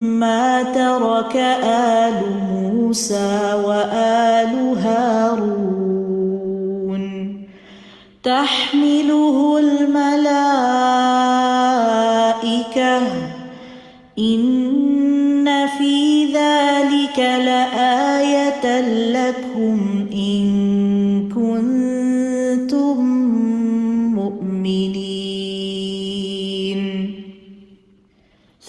ما ترك آل موسى وآل هارون تحمله الملائكة إن في ذلك لآية لكم إن كنتم مؤمنين.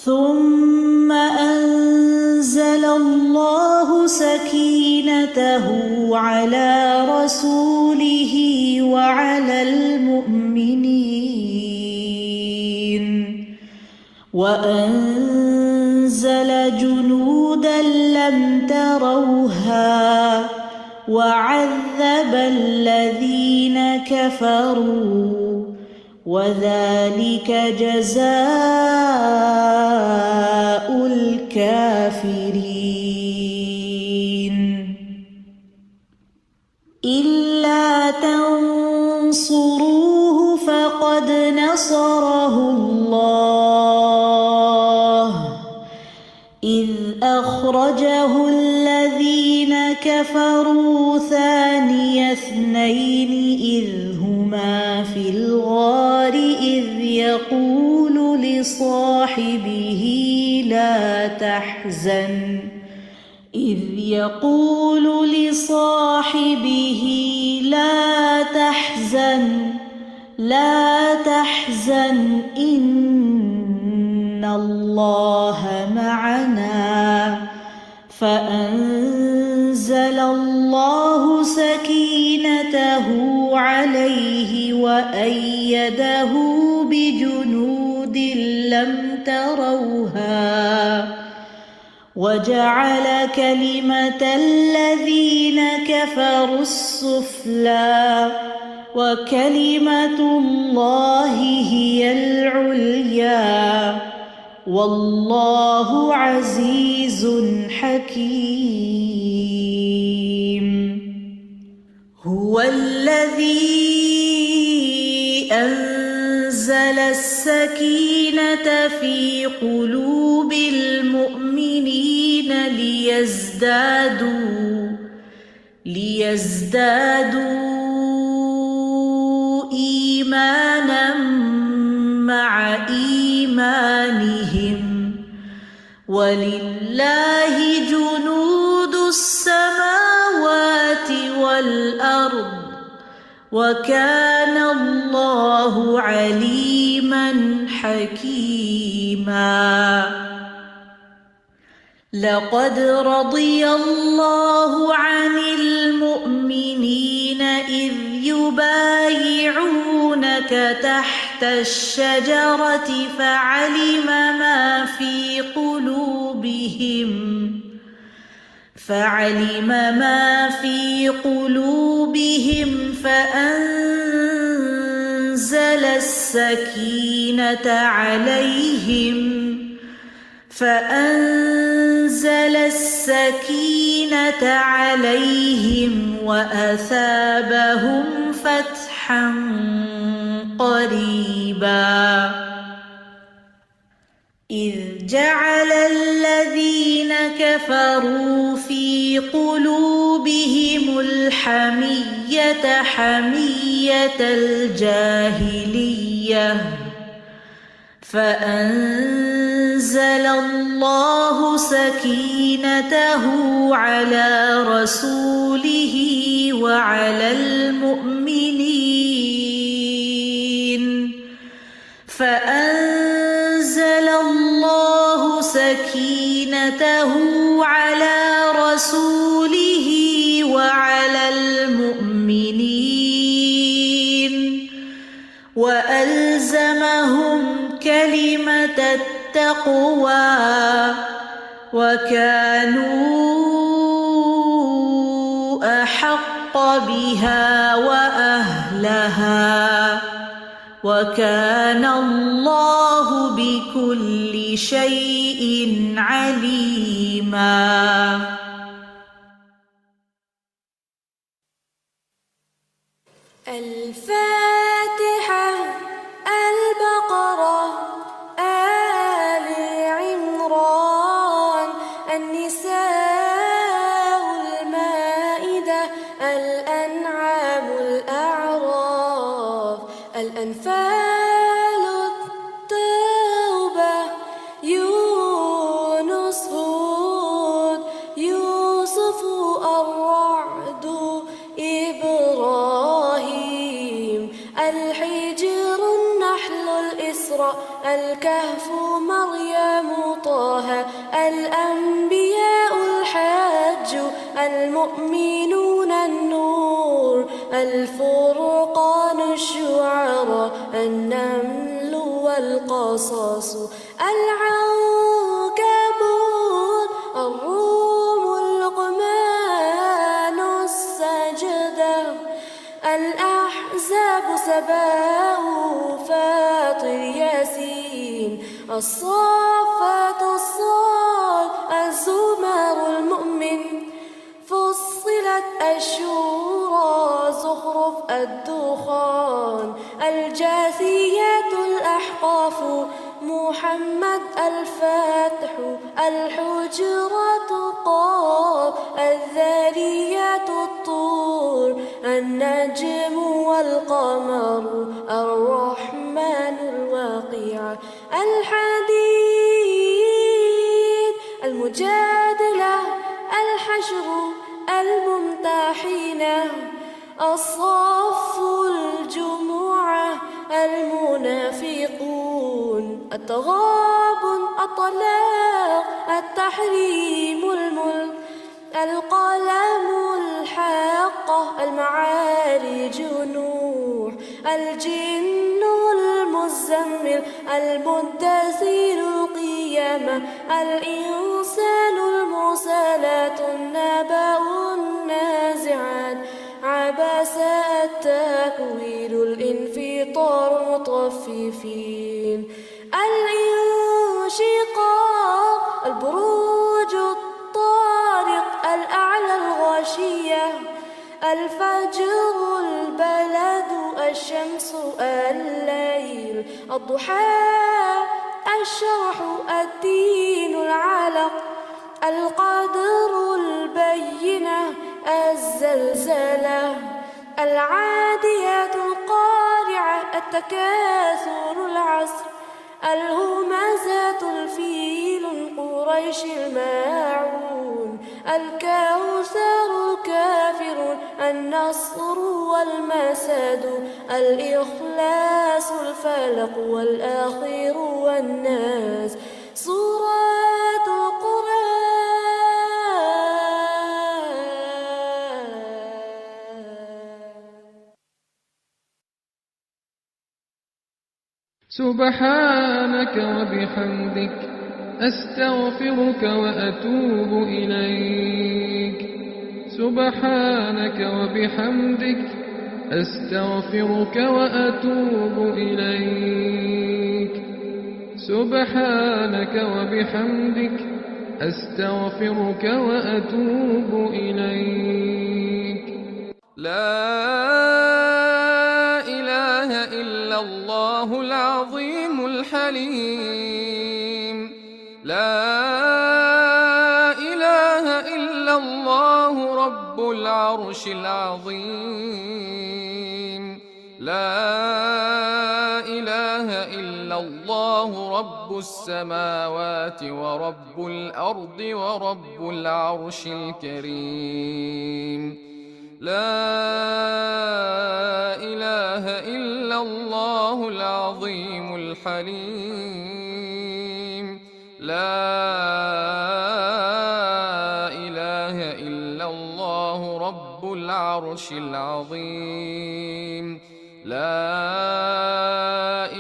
ثم أنزل الله سكينته على رسوله وعلى المؤمنين وأنزل جنودا لم تروها وعذب الذين كفروا وذلك جزاء الكافرين. إلا تنصروه فقد نصره الله إذ أخرجه الذين كفروا ثاني اثنين إذ هما في الغار إذ يقول لصاحبه لا تحزن إن الله معنا فأنزل الله سكينته عليه وأيده بجنود لم تروها وجعل كلمة الذين كفروا السفلى وكلمة الله هي العليا والله عزيز حكيم. هو الذي أنزل السكينة في قلوب المؤمنين ليزدادوا إيمانا مع إيمانهم ولله جنود السماوات والأرض وكان الله عليما حكيما. لقد رضي الله عن المؤمنين إذ يبايعونك تحت الشجرة فعلم ما في قلوبهم فأنزل السكينة عليهم وأثابهم فتحا قريبا. إذ جعل الذين كفروا في قلوبهم الحمية حمية الجاهلية فأنزل الله سكينته على رسوله وعلى المؤمنين وألزمهم كلمة التقوى وكانوا أحق بها وأهلها وكان الله بكل شيء عليما. الفاتحة. البقرة. آل عمران. النساء المائدة، الأنعام الأعراف، الأنفال التوبة، يونس هود يوسف الرعد إبراهيم، الحجر النحل الإسراء، الكهف مريم طه، الأنبياء الحج، المؤمنون النور، الفرقان الشعراء، النمل والقصص، العنكبوت، الروم، لقمان، السجدة، الأحزاب، سباء، فاطر، ياسين، الصافات، الصاد، الزمر، المؤمن، فصلت الشورى، زخرف، الدخان، الجاثيات، الأحقاف، محمد، الفاتح، الحجرات، قاف، الذاريات، الطور، النجم والقمر، الرحمن، الواقعة، الحديد، المجادلة، الحشر، الممتحنة، الصف، الجمعة، المنافقون، التغابن، الطلاق، التحريم، الملك، القلم، الحاقة، المعارج، نوح، الجن، المزمل، المدثر، القيامة، الإنسان، المرسلات، النبأ، النازعات، عبس، التكوير، الانفطار، المطففين، الانشقاق، البروج، الطارق، الأعلى، الغاشية، الفجر، البلد، الشمس، الليل، الضحى، الشرح، الدين، العلق، القدر، البينة، الزلزلة، العاديات، القارعة، التكاثر، العصر، الهمزات، الفيل، قريش، الماعون، الكوثر، الكافرون، النصر والمسد، الإخلاص، الفلق والآخر والناس، سورة القرآن. سبحانك وبحمدك أستغفرك وأتوب إليك. سبحانك وبحمدك أستغفرك وأتوب إليك. سبحانك وبحمدك أستغفرك وأتوب إليك. لا إله إلا الله العظيم الحليم. لا إله إلا الله رب العرش العظيم. لا إله إلا الله رب السماوات ورب الأرض ورب العرش الكريم. لا إله إلا الله العظيم الحليم. لا إله إلا الله رب العرش العظيم. لا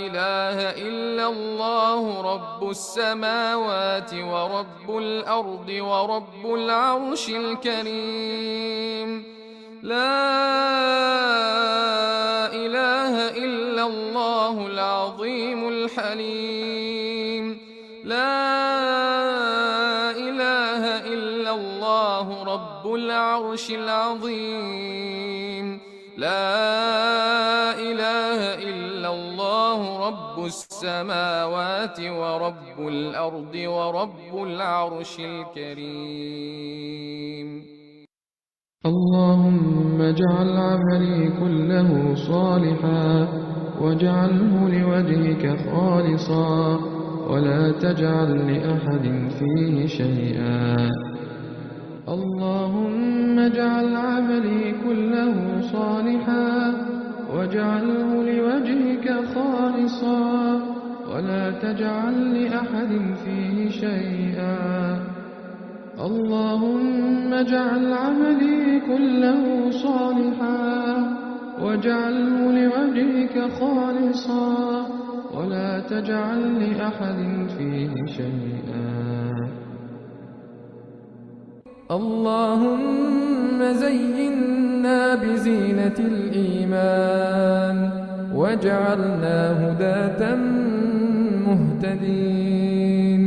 إله إلا الله رب السماوات ورب الأرض ورب العرش الكريم. لا إله إلا الله العظيم الحليم. لا إله إلا الله رب العرش العظيم. لا إله إلا الله رب السماوات ورب الأرض ورب العرش الكريم. اللهم اجعل عملي كله صالحا واجعله لوجهك خالصا ولا تجعل لأحد فيه شيئا. اللهم اجعل عملي كله صالحا واجعله لوجهك خالصا ولا تجعل لأحد فيه شيئا. اللهم اجعل عملي كله صالحا واجعله لوجهك خالصا ولا تجعل لأحد فيه شيئا. اللهم زينا بزينة الإيمان واجعلنا هداة مهتدين.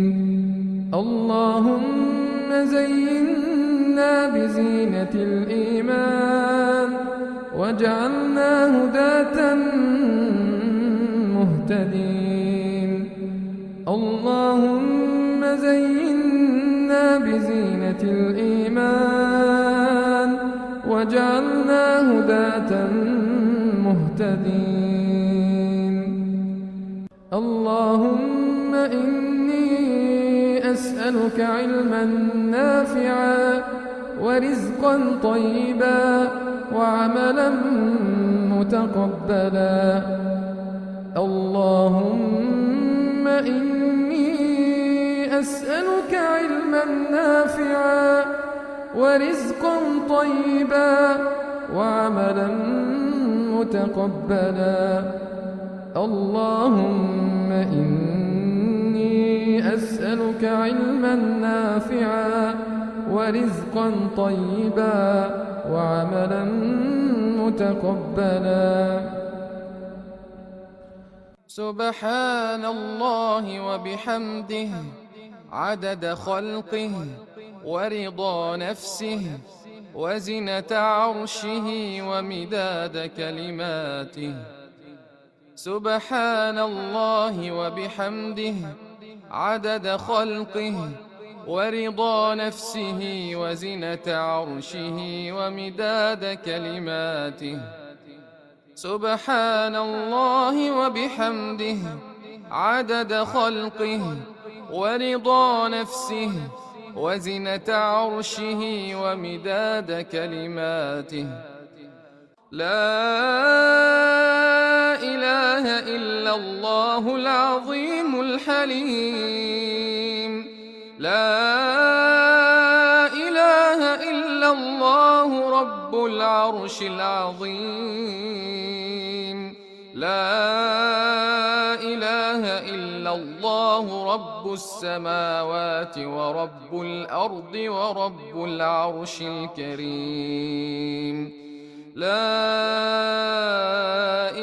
اللهم زينا بزينة الإيمان واجعلنا هداة مهتدين. اللهم زينا بزينة الإيمان واجعلنا هداة مهتدين. اللهم إني أسألك علما نافعا ورزقا طيبا وعملا متقبلا. اللهم إني أسألك علما نافعا ورزقا طيبا وعملا متقبلا. اللهم إني أسألك علما نافعا ورزقا طيبا وعملا متقبلا. سبحان الله وبحمده عدد خلقه ورضا نفسه وزنة عرشه ومداد كلماته. سبحان الله وبحمده عدد خلقه ورضا نفسه وزنة عرشه ومداد كلماته. سبحان الله وبحمده عدد خلقه ورضا نفسه وزنة عرشه ومداد كلماته. لا إله إلا الله العظيم الحليم. لا إله إلا الله رب العرش العظيم. لا إله إلا الله رب السماوات ورب الأرض ورب العرش الكريم. لا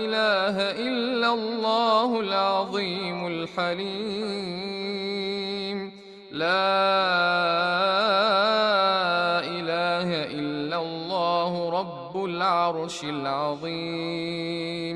إله إلا الله العظيم الحليم. لا إله إلا الله رب العرش العظيم.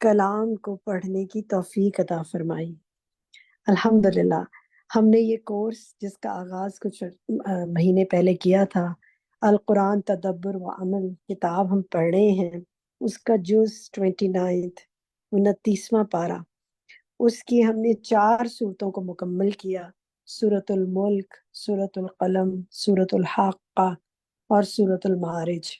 کلام کو پڑھنے کی توفیق عطا فرمائی۔ الحمدللہ ہم نے یہ کورس جس کا آغاز کچھ مہینے پہلے کیا تھا، القرآن تدبر و عمل کتاب ہم پڑھ رہے ہیں، اس کا جز 29 29واں پارہ، اس کی ہم نے 4 صورتوں کو مکمل کیا، سورۃ الملک، سورۃ القلم، سورۃ الحاقہ اور سورۃ المعارج۔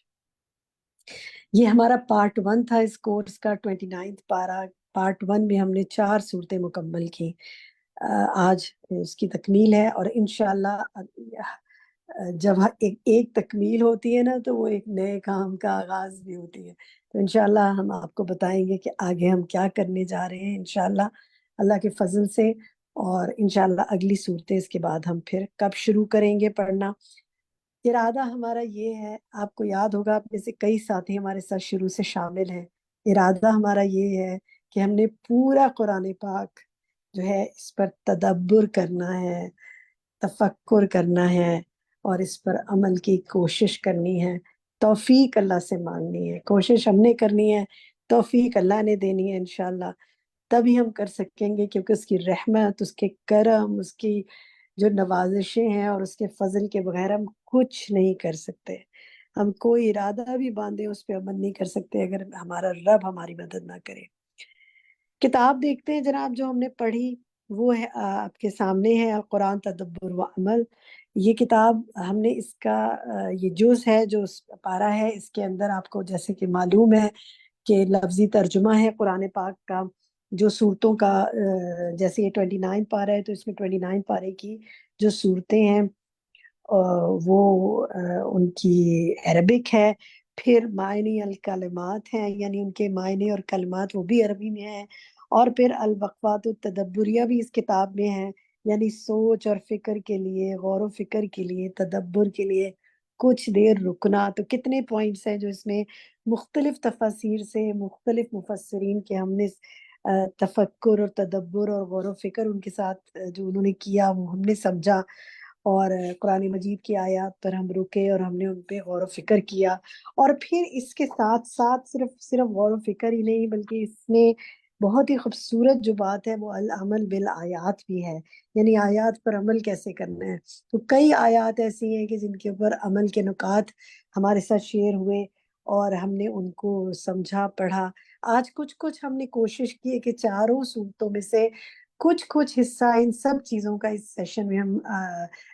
یہ ہمارا پارٹ 1 تھا اس کورس کا، 29 پارہ۔ پارٹ 1 میں ہم نے 4 صورتیں مکمل کی، آج اس کی تکمیل ہے، اور انشاءاللہ جب ایک تکمیل ہوتی ہے نا تو وہ ایک نئے کام کا آغاز بھی ہوتی ہے، تو انشاءاللہ ہم آپ کو بتائیں گے کہ آگے ہم کیا کرنے جا رہے ہیں انشاءاللہ اللہ کے فضل سے، اور انشاءاللہ اگلی صورتیں اس کے بعد ہم پھر کب شروع کریں گے پڑھنا۔ ارادہ ہمارا یہ ہے، آپ کو یاد ہوگا آپ میں سے کئی ساتھی ہمارے ساتھ شروع سے شامل ہیں، ارادہ ہمارا یہ ہے کہ ہم نے پورا قرآن پاک جو ہے اس پر تدبر کرنا ہے، تفکر کرنا ہے، اور اس پر عمل کی کوشش کرنی ہے، توفیق اللہ سے مانگنی ہے، کوشش ہم نے کرنی ہے، توفیق اللہ نے دینی ہے انشاءاللہ، تبھی ہم کر سکیں گے، کیونکہ اس کی رحمت، اس کے کرم، اس کی جو نوازشیں ہیں اور اس کے فضل کے بغیر ہم کچھ نہیں کر سکتے، ہم کوئی ارادہ بھی باندھے اس پہ عمل نہیں کر سکتے اگر ہمارا رب ہماری مدد نہ کرے۔ کتاب دیکھتے ہیں جناب جو ہم نے پڑھی، وہ ہے آپ کے سامنے ہے، القرآن تدبر و عمل۔ یہ کتاب ہم نے اس کا یہ جز ہے جو پارہ ہے، اس کے اندر آپ کو جیسے کہ معلوم ہے کہ لفظی ترجمہ ہے قرآن پاک کا، جو صورتوں کا جیسے یہ 29 پارہ ہے تو اس میں 29 پارے کی جو صورتیں ہیں وہ ان کی عربک ہے، پھر معنی الکلمات ہیں، یعنی ان کے معنی اور کلمات وہ بھی عربی میں ہیں، اور پھر الوقفات التدبریہ بھی اس کتاب میں ہیں، یعنی سوچ اور فکر کے لیے، غور و فکر کے لیے، تدبر کے لیے کچھ دیر رکنا۔ تو کتنے پوائنٹس ہیں جو اس میں مختلف تفاسیر سے مختلف مفسرین کے ہم نے تفکر اور تدبر اور غور و فکر ان کے ساتھ جو انہوں نے کیا وہ ہم نے سمجھا، اور قرآن مجید کی آیات پر ہم رکے اور ہم نے ان پہ غور و فکر کیا، اور پھر اس کے ساتھ ساتھ صرف غور و فکر ہی نہیں بلکہ اس میں بہت ہی خوبصورت جو بات ہے وہ العمل بالآیات بھی ہے، یعنی آیات پر عمل کیسے کرنا ہے۔ تو کئی آیات ایسی ہیں کہ جن کے اوپر عمل کے نکات ہمارے ساتھ شیئر ہوئے اور ہم نے ان کو سمجھا، پڑھا۔ آج کچھ ہم نے کوشش کی ہے کہ چاروں صورتوں میں سے کچھ حصہ ان سب چیزوں کا اس سیشن میں ہم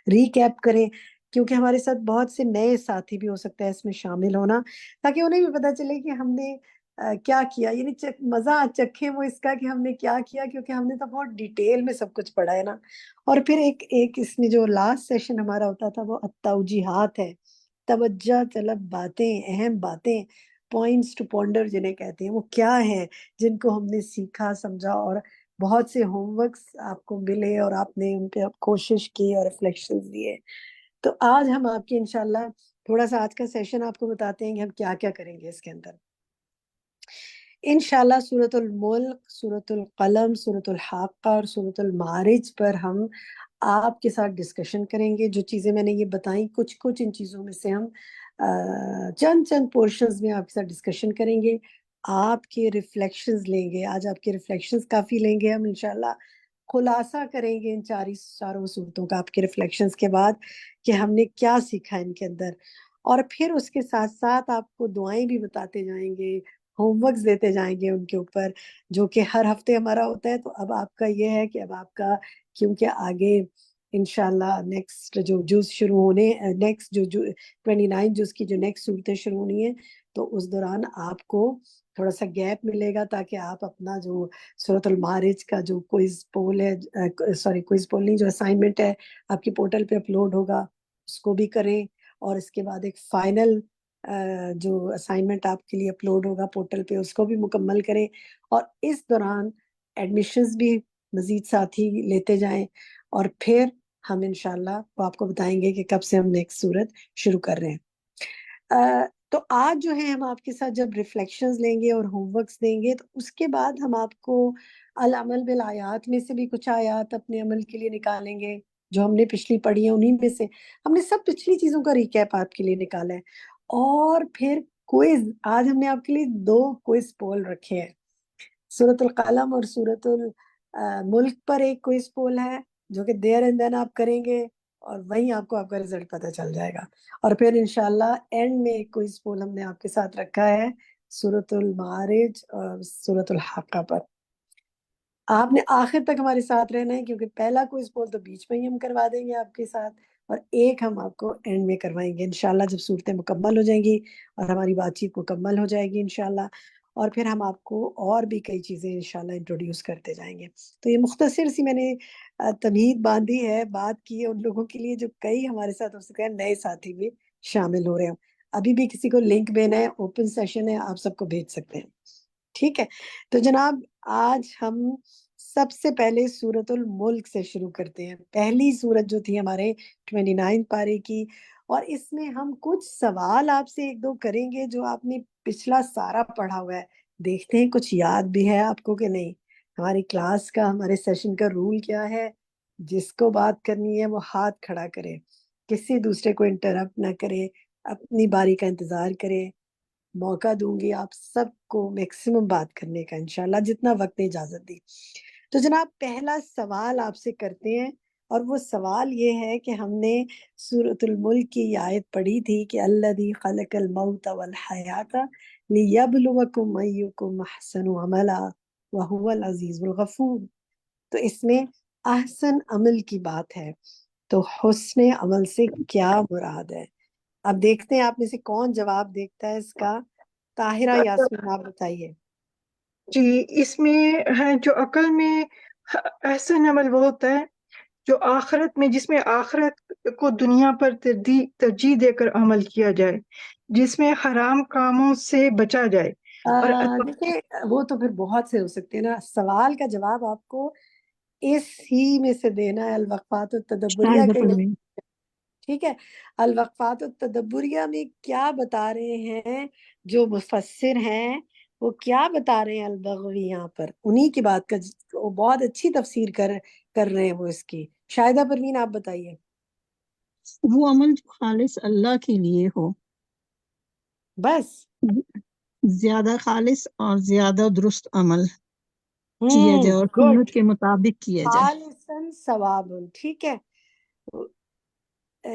ریکیپ کریں، کیونکہ ہمارے ساتھ بہت سے نئے ساتھی بھی ہو سکتا ہے اس میں شامل ہونا، تاکہ انہیں بھی پتہ چلے کہ ہم نے کیا کیا، یعنی مزہ چکھیں وہ اس کا کہ ہم نے کیا کیا، کیونکہ ہم نے تو بہت ڈیٹیل میں سب کچھ پڑھا ہے نا۔ اور پھر ایک اس میں جو لاسٹ سیشن ہمارا ہوتا تھا وہ التوجیحات ہے، توجہ طلب باتیں، اہم باتیں، پوائنٹس ٹو پونڈر جنہیں کہتے ہیں، وہ کیا ہیں جن کو ہم نے سیکھا، سمجھا، اور بہت سے ہوم ورکس آپ کو ملے اور آپ نے ان پہ کوشش کی اور ریفلیکشنز دیے۔ تو آج ہم آپ کے انشاءاللہ تھوڑا سا آج کا سیشن آپ کو بتاتے ہیں کہ ہم کیا کیا کریں گے اس کے اندر۔ انشاءاللہ سورۃ الملک، سورۃ القلم، سورۃ الحاقہ اور سورۃ المعارج پر ہم آپ کے ساتھ ڈسکشن کریں گے۔ جو چیزیں میں نے یہ بتائیں کچھ ان چیزوں میں سے ہم چند پورشنز میں آپ کے ساتھ ڈسکشن کریں گے، آپ کے ریفلیکشنز لیں گے، آج آپ کے ریفلیکشنز کافی لیں گے ہم انشاءاللہ، خلاصہ کریں گے ان چاروں صورتوں کا آپ کے ریفلیکشنز کے بعد کہ ہم نے کیا سیکھا ان کے اندر، اور پھر اس کے ساتھ ساتھ آپ کو دعائیں بھی بتاتے جائیں گے، ہوم ورکس دیتے جائیں گے ان کے اوپر، جو کہ ہر ہفتے ہمارا ہوتا ہے۔ تو اب آپ کا یہ ہے کہ اب آپ کا، کیونکہ آگے انشاءاللہ نیکسٹ جو جز شروع ہونے، نیکسٹ جو 29 جز کی جو نیکسٹ صورتیں شروع ہونی ہیں، تو اس دوران آپ کو تھوڑا سا گیپ ملے گا تاکہ آپ اپنا جو سورۃ المعارج کا جو کوئز پول ہے، کوئز پول نہیں، جو اسائنمنٹ ہے آپ کی پورٹل پہ اپلوڈ ہوگا اس کو بھی کریں، اور اس کے بعد ایک فائنل جو اسائنمنٹ آپ کے لیے اپلوڈ ہوگا پورٹل پہ اس کو بھی مکمل کریں، اور اس دوران ایڈمیشنز بھی مزید ساتھی لیتے جائیں، اور پھر ہم انشاءاللہ وہ آپ کو بتائیں گے کہ کب سے ہم نیکسٹ صورت شروع کر رہے ہیں۔ تو آج جو ہے ہم آپ کے ساتھ جب ریفلیکشنز لیں گے اور ہوم ورکس دیں گے، تو اس کے بعد ہم آپ کو العمل بالآیات میں سے بھی کچھ آیات اپنے عمل کے لیے نکالیں گے جو ہم نے پچھلی پڑھی ہیں، انہیں میں سے ہم نے سب پچھلی چیزوں کا ریکیپ آپ کے لیے نکالا ہے، اور پھر کوئز، آج ہم نے آپ کے لیے 2 کوئز پول رکھے ہیں۔ سورۃ القلم اور سورۃ الملک پر ایک کوئز پول ہے جو کہ دیر اینڈ دین آپ کریں گے اور وہیں آپ کو آپ کا رزلٹ پتہ چل جائے گا. اور پھر انشاءاللہ اینڈ میں ایک کوئز پول ہم نے آپ کے ساتھ رکھا ہے سورۃ المعارج اور سورۃ الحاقہ پر. آپ نے آخر تک ہمارے ساتھ رہنا ہے کیونکہ پہلا کوئز پول تو بیچ میں ہی ہم کروا دیں گے آپ کے ساتھ اور ایک ہم آپ کو اینڈ میں کروائیں گے انشاءاللہ جب صورتیں مکمل ہو جائیں گی اور ہماری بات چیت مکمل ہو جائے گی انشاءاللہ. اور پھر ہم آپ کو اور بھی کئی چیزیں انشاءاللہ انٹروڈیوس کرتے جائیں گے. تو یہ مختصر سی میں نے تمہید باندھی ہے، بات کی ہے ان لوگوں کے لیے جو کئی ہمارے ساتھ ہو سکتے ہیں نئے ساتھی بھی شامل ہو رہے ہیں. ابھی بھی کسی کو لنک دینا ہے، اوپن سیشن ہے، آپ سب کو بھیج سکتے ہیں. ٹھیک ہے، تو جناب آج ہم سب سے پہلے سورۃ الملک سے شروع کرتے ہیں. پہلی سورت جو تھی ہمارے 29 پارے کی، اور اس میں ہم کچھ سوال آپ سے ایک دو کریں گے جو آپ نے پچھلا سارا پڑھا ہوا ہے. دیکھتے ہیں کچھ یاد بھی ہے آپ کو کہ نہیں. ہماری کلاس کا، ہمارے سیشن کا رول کیا ہے؟ جس کو بات کرنی ہے وہ ہاتھ کھڑا کرے، کسی دوسرے کو انٹرپٹ نہ کرے، اپنی باری کا انتظار کرے. موقع دوں گی آپ سب کو میکسیمم بات کرنے کا انشاءاللہ جتنا وقت نے اجازت دی. تو جناب پہلا سوال آپ سے کرتے ہیں، اور وہ سوال یہ ہے کہ ہم نے سورۃ الملک کی یہ آیت پڑھی تھی کہ الذی خلق الموت والحیات لیبلوکم ایکم احسن عملا وہو العزیز الغفور. تو اس میں احسن عمل کی بات ہے، تو حسن عمل سے کیا مراد ہے؟ اب دیکھتے ہیں آپ میں سے کون جواب دیکھتا ہے اس کا. طاہرہ یاسمین آپ بتائیے. جی، اس میں ہے جو عقل میں احسن عمل وہ ہوتا ہے جو آخرت میں، جس میں آخرت کو دنیا پر ترجیح دے کر عمل کیا جائے، جس میں حرام کاموں سے بچا جائے. اور دیکھیں وہ تو پھر بہت سے ہو سکتے ہیں نا. سوال کا جواب آپ کو اس ہی میں سے دینا ہے، الوقفات التدبریہ کے. ٹھیک ہے، الوقفات التدبریہ میں کیا بتا رہے ہیں جو مفسر ہیں، وہ کیا بتا رہے ہیں البغوی یہاں پر، انہی کی بات کا وہ بہت اچھی تفسیر کر رہے ہیں وہ اس کی. شاہدہ پروین آپ بتائیے. وہ عمل جو خالص اللہ کے لیے ہو، بس زیادہ خالص اور زیادہ درست عمل کیا جائے اور گڈ، سنت کے مطابق کیا جائے. خالصاً ثواب. ٹھیک ہے،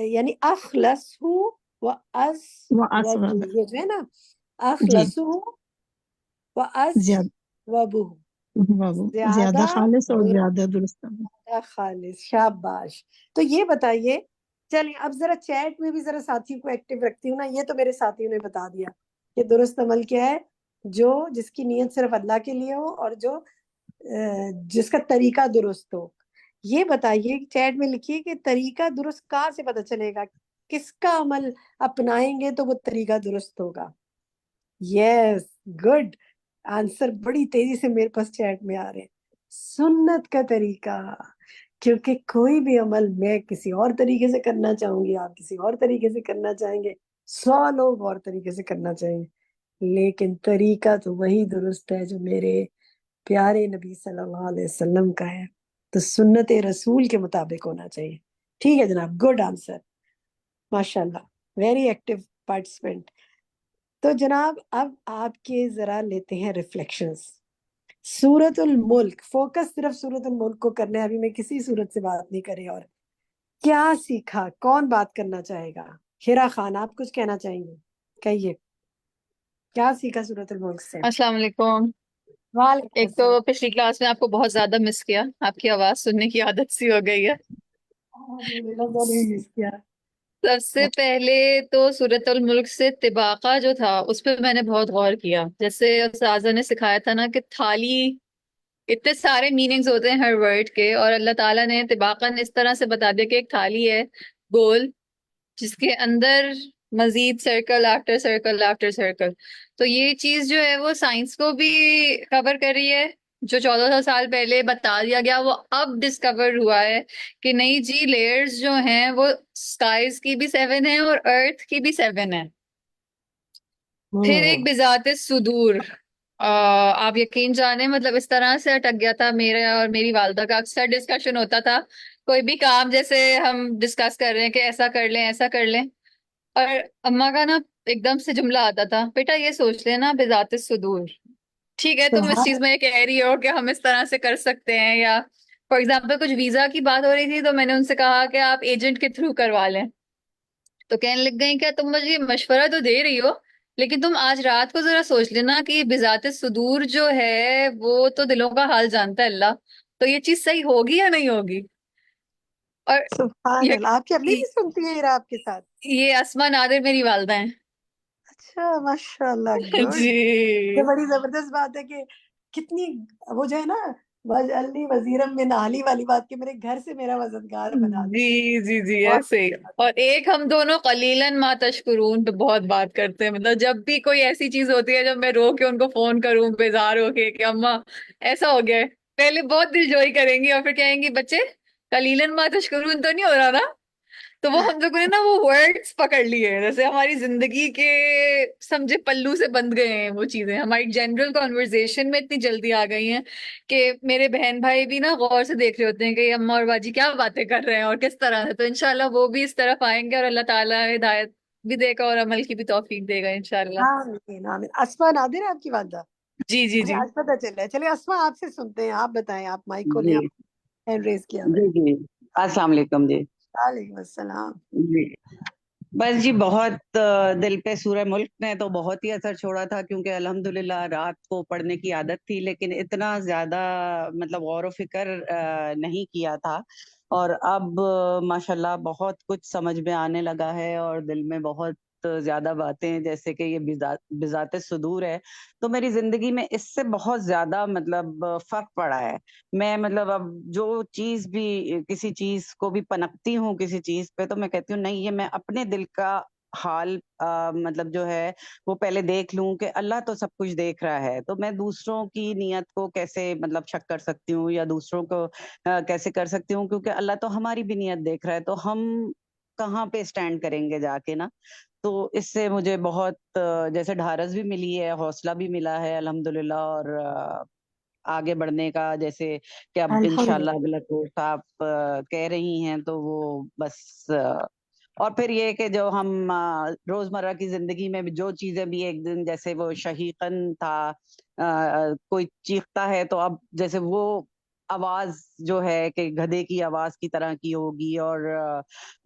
یعنی اخلص ہوں و از وہ وبو، اصغر یہ جو ہے نا جی اخلص ہوں و از زیادہ وبو، زیادہ زیادہ خالص اور درست، زیادہ درست عمل. زیادہ خالص. شاباش. تو یہ بتائیے، چلیں اب ذرا چیٹ میں بھی ذرا ساتھیوں کو ایکٹیو رکھتی ہوں نا. یہ تو میرے ساتھیوں نے بتا دیا کہ درست عمل کیا ہے، جو جس کی نیت صرف اللہ کے لیے ہو اور جو جس کا طریقہ درست ہو. یہ بتائیے چیٹ میں لکھیے کہ طریقہ درست کہاں سے پتہ چلے گا، کس کا عمل اپنائیں گے تو وہ طریقہ درست ہوگا. یس، گڈ آنسر بڑی تیزی سے میرے پاس چیٹ میں آ رہے ہیں. سنت کا طریقہ، کیونکہ کوئی بھی عمل میں کسی اور طریقے سے کرنا چاہوں گی، آپ کسی اور طریقے سے کرنا چاہیں گے، 100 لوگ اور طریقے سے کرنا چاہیں گے، لیکن طریقہ تو وہی درست ہے جو میرے پیارے نبی صلی اللہ علیہ وسلم کا ہے. تو سنت رسول کے مطابق ہونا چاہیے. ٹھیک ہے جناب، گڈ آنسر، ماشاء اللہ، ویری ایکٹیو پارٹیسپینٹ. تو جناب اب آپ کے ذرا لیتے ہیں ریفلیکشنز. سورۃ الملک، فوکس صرف سورۃ الملک کو کرنا ہے، ابھی میں کسی سورت سے بات نہیں کر رہی. اور کیا سیکھا، کون بات کرنا چاہے گا؟ ہیرا خان آپ کچھ کہنا چاہیں گے، کہیے کیا سیکھا سورۃ الملک سے؟ السلام علیکم. وعلیکم ایک تو السلام. پچھلی کلاس میں آپ کو بہت زیادہ مس کیا، آپ کی آواز سننے کی عادت سی ہو گئی ہے. الحمدللہ میں نے مس کیا. سب سے پہلے تو سورۃ الملک سے طباقہ جو تھا اس پہ میں نے بہت غور کیا. جیسے استاذہ نے سکھایا تھا نا کہ تھالی، اتنے سارے میننگز ہوتے ہیں ہر ورڈ کے، اور اللہ تعالیٰ نے طباقاً اس طرح سے بتا دیا کہ ایک تھالی ہے گول، جس کے اندر مزید circle after circle after circle. تو یہ چیز جو ہے وہ سائنس کو بھی کور کر رہی ہے. جو 1400 سال پہلے بتا دیا گیا وہ اب ڈسکور ہوا ہے کہ نہیں جی، لیئرز جو ہیں وہ سکائز کی بھی 7 ہیں اور ارتھ کی بھی 7 ہیں. پھر ایک بذات صدور، آپ یقین جانیں مطلب اس طرح سے اٹک گیا تھا. میرا اور میری والدہ کا اکثر ڈسکشن ہوتا تھا، کوئی بھی کام جیسے ہم ڈسکس کر رہے ہیں کہ ایسا کر لیں ایسا کر لیں، اور اماں کا نا ایک دم سے جملہ آتا تھا، بیٹا یہ سوچ لینا بذات صدور. ٹھیک ہے تم اس چیز میں یہ کہہ رہی ہو کہ ہم اس طرح سے کر سکتے ہیں، یا فار ایگزامپل کچھ ویزا کی بات ہو رہی تھی تو میں نے ان سے کہا کہ آپ ایجنٹ کے تھرو کروا لیں، تو کہنے لگ گئی کیا تم مجھے مشورہ تو دے رہی ہو لیکن تم آج رات کو ذرا سوچ لینا کہ بذات صدور جو ہے وہ تو دلوں کا حال جانتا ہے اللہ، تو یہ چیز صحیح ہوگی یا نہیں ہوگی؟ اور سبحان اللہ، آپ کی امی یہ بھی سنتی ہیں آپ کے ساتھ؟ یہ اسما نادر میری والدہ ہیں۔ اچھا، ماشاء اللہ، گڈ۔ جی یہ بڑی زبردست بات ہے کہ کتنی، وہ جو ہے نا وجعلنی وزیرا من اہلی والی بات، کہ میرے گھر سے میرا مددگار بنا دے۔ جی جی جی بہت ایسے ہی۔ اور ایک ہم دونوں قلیلاً ما تشکرون پہ بہت بات کرتے ہیں، مطلب جب بھی کوئی ایسی چیز ہوتی ہے جب میں رو کے ان کو فون کروں بیزار ہو کے کہ اماں ایسا ہو گیا ہے، پہلے بہت دل جوئی کریں گی اور پھر کہیں گی بچے قلیلاً ما تشکرون تو نہیں ہو رہا نا، تو وہ ہم لوگوں نے نا وہ ورڈز پکڑ لیے ہیں، جیسے ہماری زندگی کے سمجھے پلو سے بند گئے ہیں وہ چیزیں، ہماری جنرل کانورزیشن میں اتنی جلدی آ گئی ہیں کہ میرے بہن بھائی بھی نا غور سے دیکھ رہے ہوتے ہیں کہ یہ اماں اور باجی کیا باتیں کر رہے ہیں اور کس طرح سے، تو انشاءاللہ وہ بھی اس طرف آئیں گے اور اللہ تعالیٰ ہدایت بھی دے گا اور عمل کی بھی توفیق دے گا انشاءاللہ۔ آمین آمین۔ اسما نادر ہے آپ کی والدہ؟ جی جی مجھے جی آج پتہ چل رہا ہے۔ چلیے اسما، آپ سے سنتے ہیں، آپ بتائیں، آپ مائک کو لیں، جی آپ ہینڈ ریز کیا ہوا ہے۔ جی جی السلام علیکم جی۔ وعلیکم السلام۔ جی بس جی بہت دل پہ سورہ ملک نے تو بہت ہی اثر چھوڑا تھا، کیونکہ الحمدللہ رات کو پڑھنے کی عادت تھی لیکن اتنا زیادہ مطلب غور و فکر نہیں کیا تھا، اور اب ماشاءاللہ بہت کچھ سمجھ میں آنے لگا ہے اور دل میں بہت زیادہ باتیں، جیسے کہ یہ بذات صدور ہے، تو میری زندگی میں اس سے بہت زیادہ مطلب فرق پڑا ہے۔ میں مطلب اب جو چیز بھی کسی چیز کو بھی پنپتی ہوں کسی چیز پہ، تو میں کہتی ہوں نہیں، یہ میں اپنے دل کا حال مطلب جو ہے وہ پہلے دیکھ لوں کہ اللہ تو سب کچھ دیکھ رہا ہے، تو میں دوسروں کی نیت کو کیسے مطلب شک کر سکتی ہوں یا دوسروں کو کیسے کر سکتی ہوں، کیونکہ اللہ تو ہماری بھی نیت دیکھ رہا ہے، تو ہم کہاں پہ سٹینڈ کریں گے جا کے نا۔ تو اس سے مجھے بہت جیسے ڈھارس بھی ملی ہے، حوصلہ بھی ملا ہے الحمدللہ، اور آگے بڑھنے کا، جیسے کہ اب انشاءاللہ الحمدللہ۔ اگلا کورس آپ کہہ رہی ہیں، تو وہ بس اور پھر یہ کہ جو ہم روزمرہ کی زندگی میں جو چیزیں بھی ایک دن جیسے وہ شہیقن تھا، کوئی چیختا ہے تو اب جیسے وہ آواز جو ہے کہ گدھے کی آواز کی طرح کی ہوگی، اور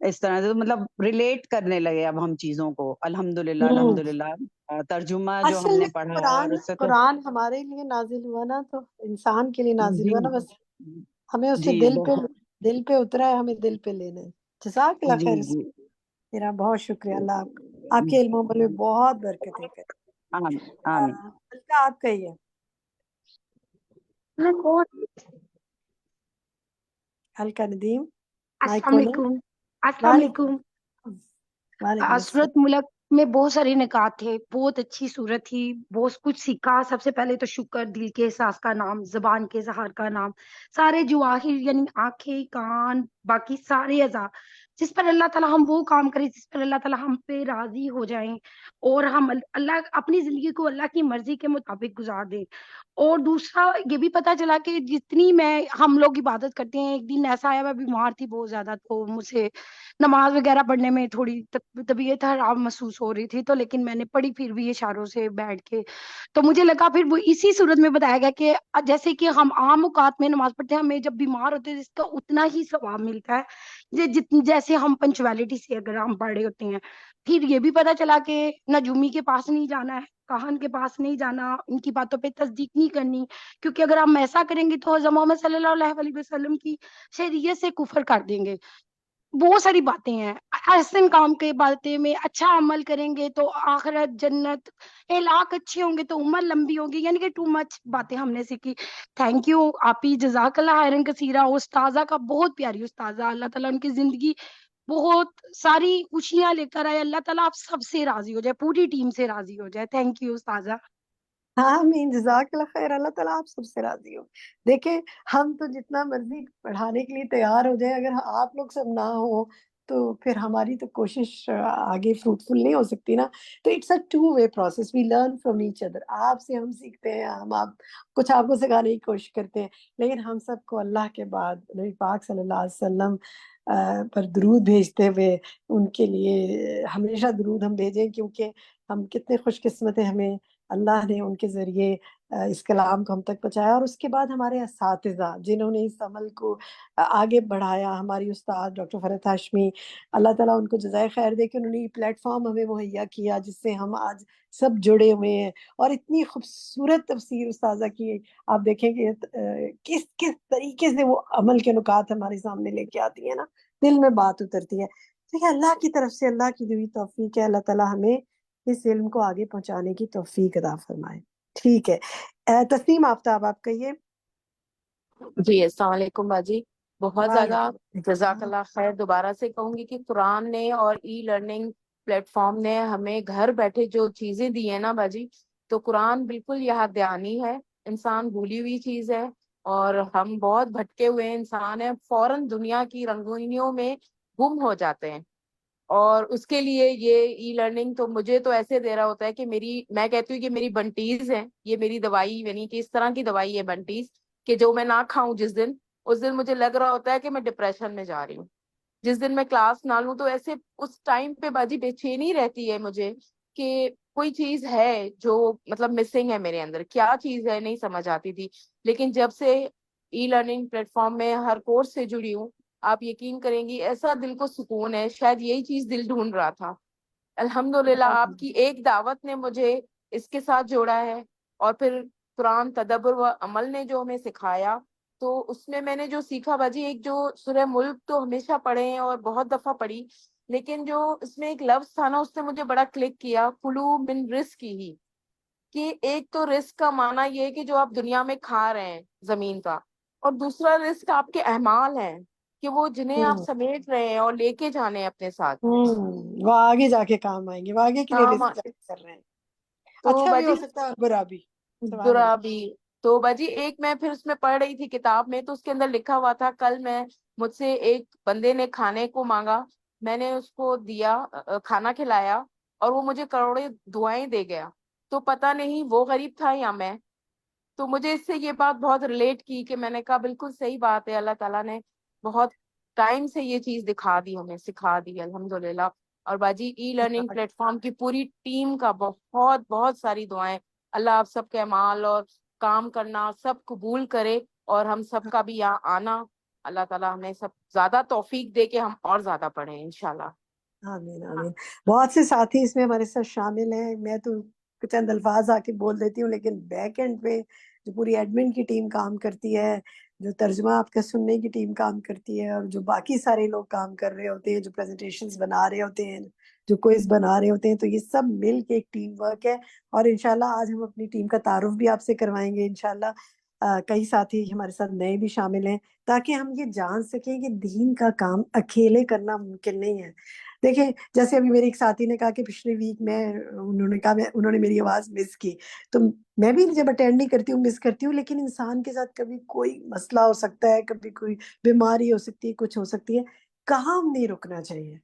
اس طرح سے مطلب ریلیٹ کرنے لگے اب ہم چیزوں کو، الحمدللہ الحمدللہ۔ ترجمہ جو ہم اصل نے میں پڑھا اور قرآن اس سے تو قرآن ہمارے لیے نازل ہوا نا، تو انسان کے لیے نازل جی ہوا نا، بس ہمیں اسے جی بہت دل پہ اترا ہے، ہمیں دل پہ لینا ہے۔ جزاک اللہ جی خیر۔ جی میرا بہت شکریہ، اللہ آپ کے علم و عمل میں بہت برکتیں کرے۔ آمین آمین۔ ملکہ آپ کہیے۔ ہلکا ندیم، مائک السلام کھولیں۔ علیکم۔ السلام وعلیکم علیکم۔ وعلیکم السلام۔ سورت ملک میں بہت سارے نکات تھے، بہت اچھی سورت تھی، بہت کچھ سیکھا۔ سب سے پہلے تو شکر، دل کے احساس کا نام، زبان کے اظہار کا نام، سارے جواہر یعنی آنکھیں، کان، باقی سارے اعضاء، جس پر اللہ تعالیٰ ہم وہ کام کریں جس پر اللہ تعالیٰ ہم پہ راضی ہو جائیں، اور ہم اللہ اپنی زندگی کو اللہ کی مرضی کے مطابق گزار دیں۔ اور دوسرا یہ بھی پتا چلا کہ جتنی ہم لوگ عبادت کرتے ہیں، ایک دن ایسا آیا میں بیمار تھی بہت زیادہ، تو مجھے نماز وغیرہ پڑھنے میں تھوڑی طبیعت خراب محسوس ہو رہی تھی، تو لیکن میں نے پڑھی پھر بھی اشاروں سے بیٹھ کے، تو مجھے لگا پھر وہ اسی صورت میں بتایا گیا کہ جیسے کہ ہم عام اوقات میں نماز پڑھتے ہیں، ہمیں جب بیمار ہوتے ہیں اس کا اتنا ہی ثواب ملتا ہے جیسے ہم پنچویلٹی سے اگر ہم پڑھے ہوتے ہیں۔ پھر یہ بھی پتا چلا کہ نجومی کے پاس نہیں جانا ہے، کاہن کے پاس نہیں جانا، ان کی باتوں پہ تصدیق نہیں کرنی، کیونکہ اگر ہم ایسا کریں گے تو حضرت محمد صلی اللہ علیہ وسلم کی شریعت سے کفر کر دیں گے۔ بہت ساری باتیں ہیں، احسن کام کے باتیں میں اچھا عمل کریں گے تو آخرت جنت، اخلاق اچھے ہوں گے تو عمر لمبی ہوگی، یعنی کہ ٹو مچ باتیں ہم نے سیکھی۔ تھینک یو آپ ہی، جزاک اللہ خیرن کثیرہ۔ استاذہ کا بہت پیاری استاذہ، اللہ تعالیٰ ان کی زندگی بہت ساری خوشیاں لے کر آئے، اللہ تعالیٰ آپ سب سے راضی ہو جائے، پوری ٹیم سے راضی ہو جائے۔ تھینک یو استاذہ۔ آمین، جزاک اللہ خیر، اللہ تعالیٰ آپ سب سے راضی ہو۔ دیکھیں، ہم تو جتنا مرضی پڑھانے کے لیے تیار ہو جائیں، اگر آپ لوگ سب نہ ہو تو پھر ہماری تو کوشش آگے فروٹفل نہیں ہو سکتی نا۔ تو it's a two way process, we learn from each other. آپ سے ہم سیکھتے ہیں، کچھ آپ کو سکھانے کی کوشش کرتے ہیں، لیکن ہم سب کو اللہ کے بعد نبی پاک صلی اللہ علیہ وسلم پر درود بھیجتے ہوئے، ان کے لیے ہمیشہ درود ہم بھیجیں، کیونکہ ہم کتنے خوش قسمت ہیں، ہمیں اللہ نے ان کے ذریعے اس کلام کو ہم تک پہنچایا، اور اس کے بعد ہمارے اساتذہ جنہوں نے اس عمل کو آگے بڑھایا، ہماری استاد ڈاکٹر فرحت ہاشمی، اللہ تعالیٰ ان کو جزائے خیر دے کہ انہوں نے یہ پلیٹ فارم ہمیں مہیا کیا جس سے ہم آج سب جڑے ہوئے ہیں، اور اتنی خوبصورت تفسیر استاذہ کی آپ دیکھیں کہ کس کس طریقے سے وہ عمل کے نکات ہمارے سامنے لے کے آتی ہیں نا، دل میں بات اترتی ہے۔ تو یہ اللہ کی طرف سے اللہ کی دی توفیق ہے، اللہ تعالیٰ ہمیں اس علم کو آگے پہنچانے کی توفیق عطا فرمائے۔ ٹھیک ہے، تسنیم آفتاب آپ کہیے۔ جی السلام علیکم باجی، بہت زیادہ وعلیکم جزاک السلام۔ اللہ خیر۔ دوبارہ سے کہوں گی کہ قرآن نے اور ای لرننگ پلیٹ فارم نے ہمیں گھر بیٹھے جو چیزیں دی ہیں نا باجی، تو قرآن بالکل یاد دہانی ہے، انسان بھولی ہوئی چیز ہے، اور ہم بہت بھٹکے ہوئے انسان ہیں، فوراً دنیا کی رنگینیوں میں گم ہو جاتے ہیں۔ اور اس کے لیے یہ ای لرننگ تو مجھے تو ایسے دے رہا ہوتا ہے کہ میں کہتی ہوں کہ میری بنٹیز ہیں، یہ میری دوائی، یعنی کہ اس طرح کی دوائی ہے بنٹیز کہ جو میں نہ کھاؤں اس دن مجھے لگ رہا ہوتا ہے کہ میں ڈپریشن میں جا رہی ہوں۔ جس دن میں کلاس نہ لوں تو ایسے اس ٹائم پہ باجی بے چینی رہتی ہے مجھے کہ کوئی چیز ہے جو مطلب مسنگ ہے میرے اندر، کیا چیز ہے نہیں سمجھ آتی تھی۔ لیکن جب سے ای لرننگ پلیٹ فارم میں ہر کورس سے جڑی ہوں، آپ یقین کریں گی ایسا دل کو سکون ہے، شاید یہی چیز دل ڈھونڈ رہا تھا۔ الحمدللہ آپ کی ایک دعوت نے مجھے اس کے ساتھ جوڑا ہے، اور پھر قرآن تدبر و عمل نے جو ہمیں سکھایا، تو اس میں نے جو سیکھا باجی، ایک جو سورہ ملک تو ہمیشہ پڑھے ہیں اور بہت دفعہ پڑھی، لیکن جو اس میں ایک لفظ تھا نا اس نے مجھے بڑا کلک کیا، کلو من رزق ہی، کہ ایک تو رزق کا معنی یہ ہے کہ جو آپ دنیا میں کھا رہے ہیں زمین کا، اور دوسرا رزق آپ کے اعمال ہیں کہ وہ جنہیں آپ سمیٹ رہے ہیں اور لے کے جانے ہیں اپنے ساتھ وہ آگے جا کے کام آئیں گے، وہ آگے کے لیے کام۔ رسک کر رہے ہیں، تو اچھا بھی ہو باجی سکتا ہے اور برا بھی۔ سبحان برا اللہ۔ بھی، تو باجی ایک میں پھر اس میں پڑھ رہی تھی کتاب میں، تو اس کے اندر لکھا ہوا تھا، کل مجھ سے ایک بندے نے کھانے کو مانگا، میں نے اس کو دیا، کھانا کھلایا، اور وہ مجھے کروڑیں دعائیں دے گیا، تو پتہ نہیں وہ غریب تھا یا میں۔ تو مجھے اس سے یہ بات بہت ریلیٹ کی کہ میں نے کہا بالکل صحیح بات ہے، اللہ تعالیٰ نے بہت ٹائم سے یہ چیز دکھا دی، ہمیں سکھا دی الحمدللہ۔ اور باجی ای لرننگ پلیٹ فارم کی پوری ٹیم کا بہت بہت ساری دعائیں، اللہ آپ سب کے اعمال اور کام کرنا سب قبول کرے، اور ہم سب کا بھی یہاں آنا، اللہ تعالیٰ ہمیں سب زیادہ توفیق دے کہ ہم اور زیادہ پڑھیں انشاءاللہ۔ آمین آمین۔ بہت سے ساتھی اس میں ہمارے ساتھ شامل ہیں، میں تو چند الفاظ آ کے بول دیتی ہوں، لیکن بیک اینڈ پہ جو پوری ایڈمن کی ٹیم کام کرتی ہے، جو ترجمہ آپ کا سننے کی ٹیم کام کرتی ہے، اور جو باقی سارے لوگ کام کر رہے ہوتے ہیں، جو پریزنٹیشنز بنا رہے ہوتے ہیں، جو کوئز بنا رہے ہوتے ہیں، تو یہ سب مل کے ایک ٹیم ورک ہے۔ اور انشاءاللہ آج ہم اپنی ٹیم کا تعارف بھی آپ سے کروائیں گے انشاءاللہ۔ کئی ساتھی ہمارے ساتھ نئے بھی شامل ہیں تاکہ ہم یہ جان سکیں کہ دین کا کام اکیلے کرنا ممکن نہیں ہے۔ دیکھیں جیسے ابھی میری ایک ساتھی نے کہا کہ پچھلے ویک میں انہوں نے میری آواز مس کی، تو میں بھی جب اٹینڈ نہیں کرتی ہوں مس کرتی ہوں، لیکن انسان کے ساتھ کبھی کوئی مسئلہ ہو سکتا ہے، کبھی کوئی بیماری ہو سکتی ہے، کچھ ہو سکتی ہے، کام نہیں رکنا چاہیے۔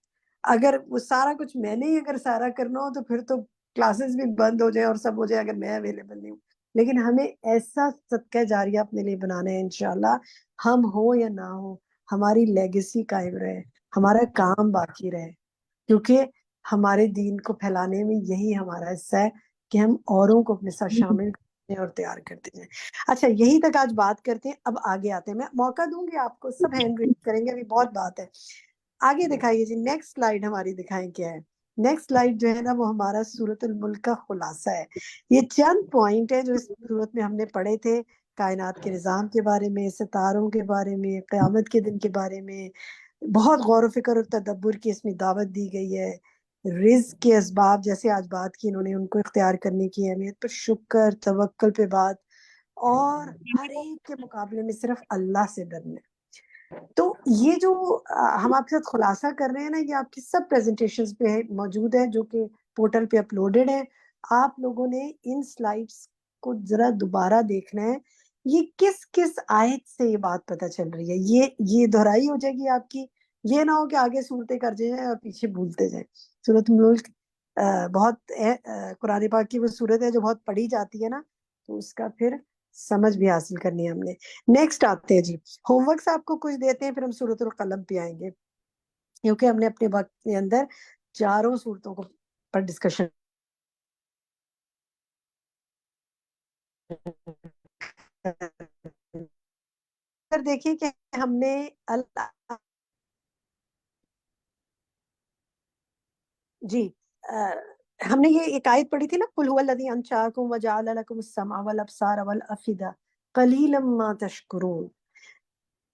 اگر وہ سارا کچھ میں نے ہی اگر سارا کرنا ہو تو پھر تو کلاسز بھی بند ہو جائیں اور سب ہو جائے اگر میں اویلیبل نہیں ہوں، لیکن ہمیں ایسا صدقہ جاریہ اپنے لیے بنانا ہے انشاءاللہ، ہم ہوں یا نہ ہوں، ہماری لیگیسی قائم رہے، ہمارا کام باقی رہے، کیونکہ ہمارے دین کو پھیلانے میں یہی ہمارا حصہ ہے کہ ہم اوروں کو اپنے ساتھ شامل کرتے ہیں اور تیار کرتے ہیں۔ اچھا یہی تک آج بات کرتے ہیں، اب آگے آتے ہیں، میں موقع دوں گی آپ کو، سب ہینڈ ریز کریں گے، ابھی بہت بات ہے۔ آگے دکھائیے جی، نیکسٹ سلائیڈ ہماری دکھائیں کیا ہے۔ نیکسٹ سلائیڈ جو ہے نا وہ ہمارا سورۃ الملک کا خلاصہ ہے۔ یہ چند پوائنٹ ہے جو اس سورت میں ہم نے پڑھے تھے، کائنات کے نظام کے بارے میں، ستاروں کے بارے میں، قیامت کے دن کے بارے میں، بہت غور و فکر اور تدبر کی اس میں دعوت دی گئی ہے۔ رزق کے اسباب جیسے آج بات کی انہوں نے، ان کو اختیار کرنے کی اہمیت پر شکر، توکل پہ بات، اور ہر ایک کے مقابلے میں صرف اللہ سے ڈرنا۔ تو یہ جو ہم آپ کے ساتھ خلاصہ کر رہے ہیں نا، یہ آپ کی سب پریزنٹیشنز پہ موجود ہے جو کہ پورٹل پہ اپلوڈڈ ہے۔ آپ لوگوں نے ان سلائیڈز کو ذرا دوبارہ دیکھنا ہے، یہ کس کس آیت سے یہ بات پتہ چل رہی ہے، یہ دہرائی ہو جائے گی آپ کی، یہ نہ ہو کہ آگے صورتیں کر جائیں اور پیچھے بھولتے جائیں۔ سورۃ الملک بہت قرآن پاک کی وہ صورت ہے جو بہت پڑھی جاتی ہے نا، تو اس کا پھر سمجھ بھی حاصل کرنی ہے ہم نے۔ نیکسٹ آتے ہیں جی، ہوم ورکس آپ کو کچھ دیتے ہیں، پھر ہم سورۃ القلم پہ آئیں گے، کیونکہ ہم نے اپنے وقت کے اندر چاروں صورتوں کو پر ڈسکشن اگر دیکھیں کہ ہم نے اللہ جی ہم نے یہ ایک آیت پڑھی تھی نا، قل هو الذی انشأکم وجعل لکم السمع والابصار والافئدہ قلیلا ما تشکرون.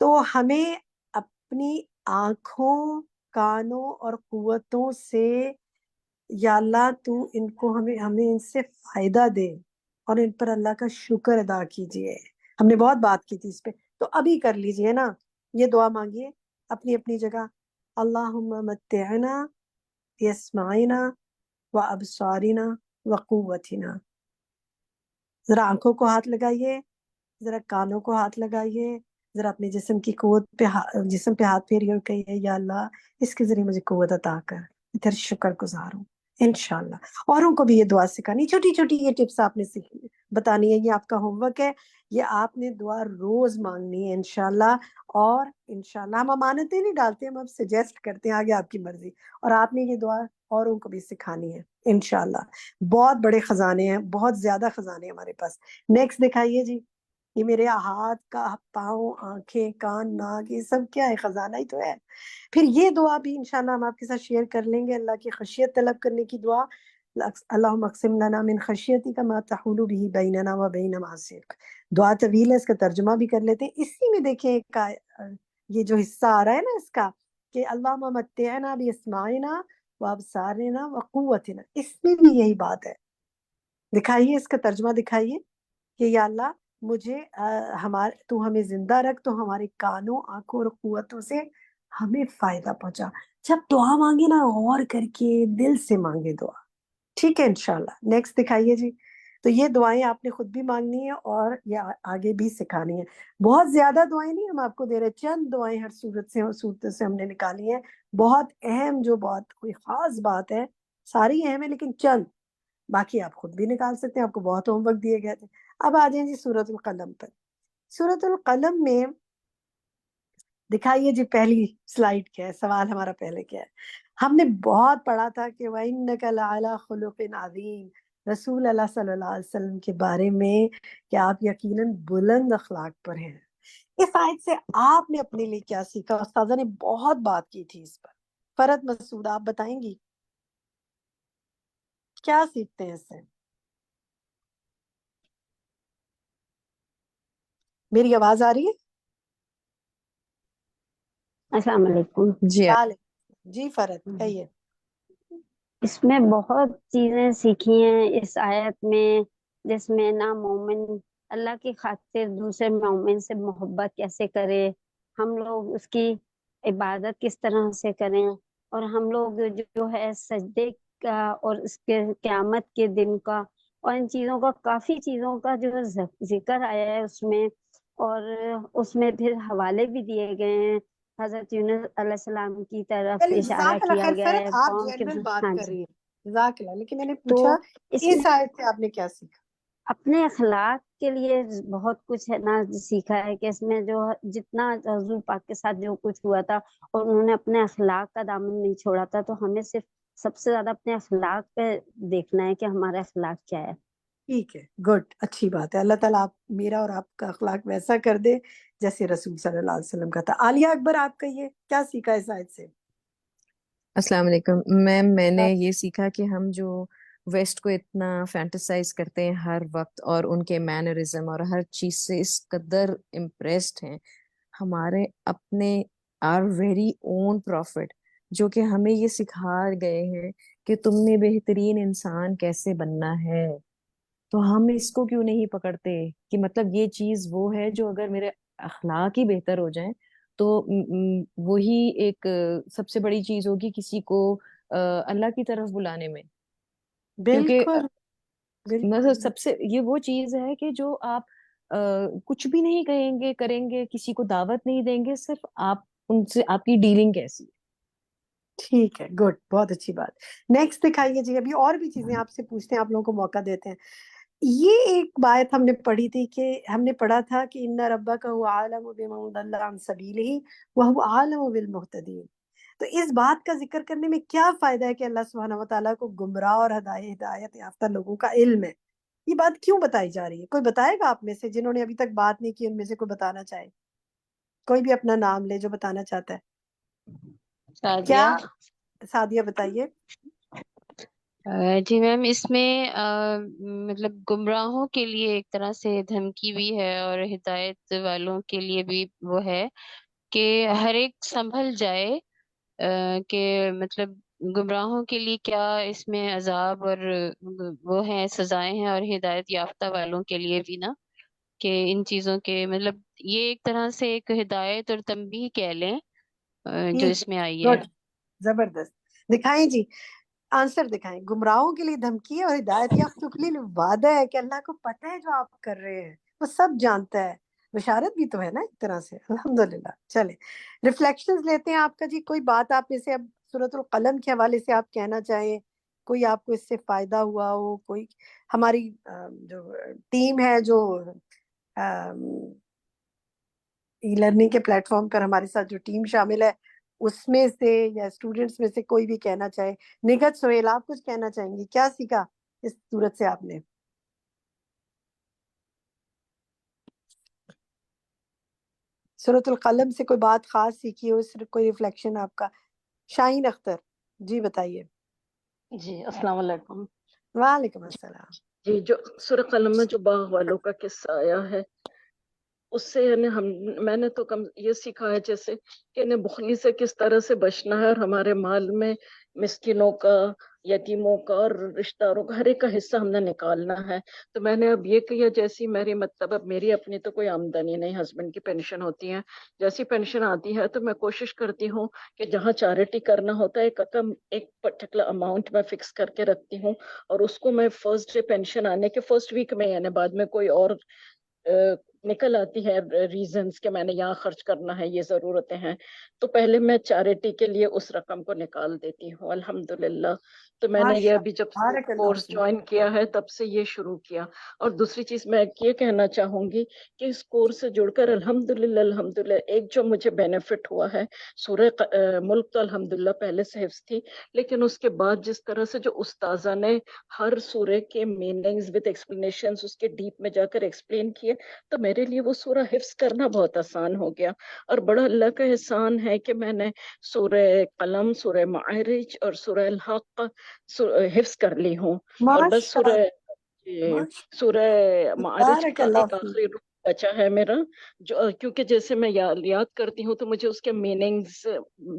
تو ہمیں اپنی آنکھوں، کانوں اور قوتوں سے، یا اللہ تو ان کو ہمیں ان سے فائدہ دے اور ان پر اللہ کا شکر ادا کیجیے. ہم نے بہت بات کی تھی اس پہ، تو ابھی کر لیجئے نا، یہ دعا مانگیے اپنی اپنی جگہ. اللہم متعنا باسماعنا وابصارنا وقوتنا. ذرا آنکھوں کو ہاتھ لگائیے، ذرا کانوں کو ہاتھ لگائیے، ذرا اپنے جسم کی قوت پہ جسم پہ ہاتھ پھیریے اور کہیے یا اللہ اس کے ذریعے مجھے قوت عطا کر، میں تیرا شکر گزار ہوں. انشاءاللہ اوروں کو بھی یہ دعا سکھانی، چھوٹی چھوٹی یہ ٹپس آپ نے بتانی ہے. یہ آپ کا ہوم ورک ہے، یہ آپ نے دعا روز مانگنی ہے انشاءاللہ. اور انشاءاللہ ہم امانتیں نہیں ڈالتے، ہم اب سجیسٹ کرتے ہیں، آگے آپ کی مرضی. اور آپ نے یہ دعا اوروں کو بھی سکھانی ہے انشاءاللہ. بہت بڑے خزانے ہیں، بہت زیادہ خزانے ہیں ہمارے پاس. نیکسٹ دکھائیے جی. یہ میرے ہاتھ کا، پاؤں، آنکھیں، کان، ناک، یہ سب کیا ہے؟ خزانہ ہی تو ہے. پھر یہ دعا بھی انشاءاللہ ہم آپ کے ساتھ شیئر کر لیں گے، اللہ کی خشیت طلب کرنے کی دعا. اللہم اقسم لنا من خشیتک ما تحول به بیننا و بین معصیتک. دعا طویل ہے، اس کا ترجمہ بھی کر لیتے ہیں. اسی میں دیکھیں یہ جو حصہ آ رہا ہے نا اس کا، کہ اللہم متعنا باسماعنا وابصارنا وقوتنا، اس میں بھی یہی بات ہے. دکھائیے اس کا ترجمہ، دکھائیے کہ یا اللہ مجھے تو ہمیں زندہ رکھ، تو ہمارے کانوں، آنکھوں اور قوتوں سے ہمیں فائدہ پہنچا. جب دعا مانگے نا غور کر کے دل سے مانگے دعا، ٹھیک ہے انشاءاللہ. نیکسٹ دکھائیے جی. تو یہ دعائیں آپ نے خود بھی مانگنی ہے اور یہ آگے بھی سکھانی ہے. بہت زیادہ دعائیں نہیں ہم آپ کو دے رہے، چند دعائیں ہر صورت سے ہم نے نکالی ہیں. بہت اہم، جو بہت کوئی خاص بات ہے، ساری اہم ہے لیکن چند، باقی آپ خود بھی نکال سکتے ہیں. آپ کو بہت ہوم ورک دیے گئے تھے. اب آ جائیں جی سورۃ القلم پر. سورۃ القلم میں دکھائیے جی پہلی سلائیڈ کیا ہے، سوال ہمارا پہلے کیا ہے. ہم نے بہت پڑھا تھا کہ وَإِنَّكَ لَعَلَىٰ خُلُقٍ عَظِيمٍ، رسول اللہ صلی اللہ علیہ وسلم کے بارے میں کہ آپ یقیناً بلند اخلاق پر ہیں. اس آیت سے آپ نے اپنے لیے کیا سیکھا؟ استاذہ نے بہت بات کی تھی اس پر. فرد مسعود آپ بتائیں گی کیا سیکھتے ہیں اس سے؟ میری آواز آ رہی ہے؟ السلام علیکم. جی فرد کہیے. اس میں بہت چیزیں سیکھی ہیں اس آیت میں، جس میں نا مومن اللہ کی خاطر دوسرے مومن سے محبت کیسے کرے، ہم لوگ اس کی عبادت کس طرح سے کریں، اور ہم لوگ جو ہے سجدے کا اور اس کے قیامت کے دن کا، اور ان چیزوں کا، کافی چیزوں کا جو ذکر آیا ہے اس میں. اور اس میں پھر حوالے بھی دیے گئے ہیں، حضرت یونس علیہ السلام کی طرف چلیے اشارہ جزاک اللہ کیا خیر. گیا فرد ہے آپ قوم کے. جنرل بات ہاں کر جی. رہی ہیں، جزاک اللہ، لیکن میں نے تو پوچھا اس میں اس آیت سے آپ نے کیا سیکھا؟ اپنے اخلاق کے لیے بہت کچھ ہے نا سیکھا ہے، کہ اس میں جو جتنا حضور پاک کے ساتھ جو کچھ ہوا تھا اور انہوں نے اپنے اخلاق کا دامن نہیں چھوڑا تھا، تو ہمیں صرف سب سے زیادہ اپنے اخلاق پہ دیکھنا ہے کہ ہمارا اخلاق کیا ہے. ٹھیک ہے، گڈ، اچھی بات ہے. اللہ تعالیٰ آپ میرا اور آپ کا اخلاق ویسا کر دے جیسے رسول صلی اللہ علیہ وسلم کا تھا. عالیہ اکبر آپ کہیے کیا سیکھا اس آیت سے؟ السلام علیکم میم. میں نے یہ سیکھا کہ ہم جو ویسٹ کو اتنا فینٹسائز کرتے ہیں ہر وقت، اور ان کے مینرزم اور ہر چیز سے اس قدر امپریسڈ ہیں، ہمارے اپنے آر ویری اون پروفٹ جو کہ ہمیں یہ سکھا گئے ہیں کہ تم نے بہترین انسان کیسے بننا ہے، تو ہم اس کو کیوں نہیں پکڑتے کہ مطلب یہ چیز وہ ہے جو اگر میرے اخلاق ہی بہتر ہو جائیں تو وہی ایک سب سے بڑی چیز ہوگی کسی کو اللہ کی طرف بلانے میں. کیونکہ بالکل مطلب بالکل. سب سے یہ وہ چیز ہے کہ جو آپ کچھ بھی نہیں کہیں گے، کریں گے، کسی کو دعوت نہیں دیں گے، صرف آپ ان سے آپ کی ڈیلنگ کیسی ہے. ٹھیک ہے، گڈ، بہت اچھی بات. نیکسٹ دکھائیے جی. ابھی اور بھی چیزیں آپ سے پوچھتے ہیں، آپ لوگوں کو موقع دیتے ہیں. یہ ایک بات ہم نے پڑھی تھی کہ ہم نے پڑھا تھا کہ ان ربک هو عالم بمن ضل عن سبیلہ وهو عالم بالمہتدین. تو اس بات کا ذکر کرنے میں کیا فائدہ ہے کہ اللہ سبحانہ وتعالیٰ کو گمراہ اور ہدایت یافتہ لوگوں کا علم ہے. یہ بات کیوں بتائی جا رہی ہے؟ کوئی بتائے گا آپ میں سے جنہوں نے ابھی تک بات نہیں کی، ان میں سے کوئی بتانا چاہے؟ کوئی بھی اپنا نام لے جو بتانا چاہتا ہے. کیا سعدیہ بتائیے. جی میم، اس میں مطلب گمراہوں کے لیے ایک طرح سے دھمکی بھی ہے اور ہدایت والوں کے لیے بھی وہ ہے کہ ہر ایک سنبھل جائے، کہ مطلب گمراہوں کے لیے کیا اس میں عذاب اور وہ ہیں، سزائیں ہیں، اور ہدایت یافتہ والوں کے لیے بھی نا، کہ ان چیزوں کے مطلب یہ ایک طرح سے ایک ہدایت اور تنبیہ کہہ لیں جو ٹھیک اس میں آئی ہے. گڈ، زبردست. دکھائیں جی، آنسر دکھائیں. گمراہوں کے لیے دھمکی ہے اور ہدایت یافتوں کے لیے وعدہ ہے کہ اللہ کو پتہ ہے جو آپ کر رہے ہیں، وہ سب جانتا ہے. بشارت بھی تو ہے نا ایک طرح سے. الحمدللہ. چلے ریفلیکشنز لیتے ہیں آپ کا. جی کوئی بات آپ میں سے اب سورۃ القلم کے حوالے سے آپ کہنا چاہیں، کوئی آپ کو اس سے فائدہ ہوا ہو، کوئی ہماری جو ٹیم ہے جو ای لرننگ کے پلیٹ فارم پر ہمارے ساتھ جو ٹیم شامل ہے اس میں سے یا اسٹوڈنٹس میں سے کوئی بھی کہنا چاہے. نگہت سہیل، آپ کچھ کہنا چاہیں گی؟ کیا سیکھا اس صورت سے آپ نے؟ سورۃ القلم سے کوئی بات خاص سیکھی ہو، صرف کوئی ریفلیکشن آپ کا؟ شاہین اختر جی بتائیے. جی السلام علیکم. وعلیکم السلام. جی جو سورہ قلم میں جو باغ والوں کا قصہ آیا ہے، اس سے یعنی میں نے تو یہ سیکھا ہے جیسے کہ انہیں بخلی سے کس طرح سے بچنا ہے، اور ہمارے مال میں مسکینوں کا، یتیموں کا اور رشتہ داروں کا ہر ایک کا حصہ ہم نے نکالنا ہے. تو میں نے اب یہ کیا، جیسی میری مطلب اب میری اپنی تو کوئی آمدنی نہیں، ہسبینڈ کی پینشن ہوتی ہے، جیسی پینشن آتی ہے تو میں کوشش کرتی ہوں کہ جہاں چیریٹی کرنا ہوتا ہے ایک پرٹیکولر اماؤنٹ میں فکس کر کے رکھتی ہوں، اور اس کو میں فرسٹ ڈے پینشن آنے کے فرسٹ ویک میں، یعنی بعد میں کوئی اور نکل آتی ہے ریزنز کہ میں نے یہاں خرچ کرنا ہے، یہ ضرورتیں ہیں، تو پہلے میں چیریٹی کے لیے اس رقم کو نکال دیتی ہوں. الحمدللہ. تو میں نے یہ ماشاء ابھی جب اللہ، بارک اللہ کورس فیک. جوائن کیا ہے تب سے یہ شروع کیا. اور دوسری چیز میں یہ کہنا چاہوں گی کہ اس کورس سے جڑ کر الحمدللہ ایک جو مجھے بینیفٹ ہوا ہے، سورہ ملک تو الحمدللہ پہلے سے حفظ تھی، لیکن اس کے بعد جس طرح سے جو استاذہ نے ہر سورہ کے میننگز ود ایکسپلینیشنز اس کے ڈیپ میں جا کر ایکسپلین کیے، تو میرے لیے وہ سورہ حفظ کرنا بہت آسان ہو گیا. اور بڑا اللہ کا احسان ہے کہ میں نے سورہ قلم، سورہ معارج اور سورہ الحق حفظ کر لی ہوں. اور بس ماشاء سورہ اللہ، سورہ معارج بارک کا اللہ ایک فیک. آخری رکو بچا ہے میرا، جو کیونکہ جیسے میں یاد کرتی ہوں تو مجھے اس کے میننگز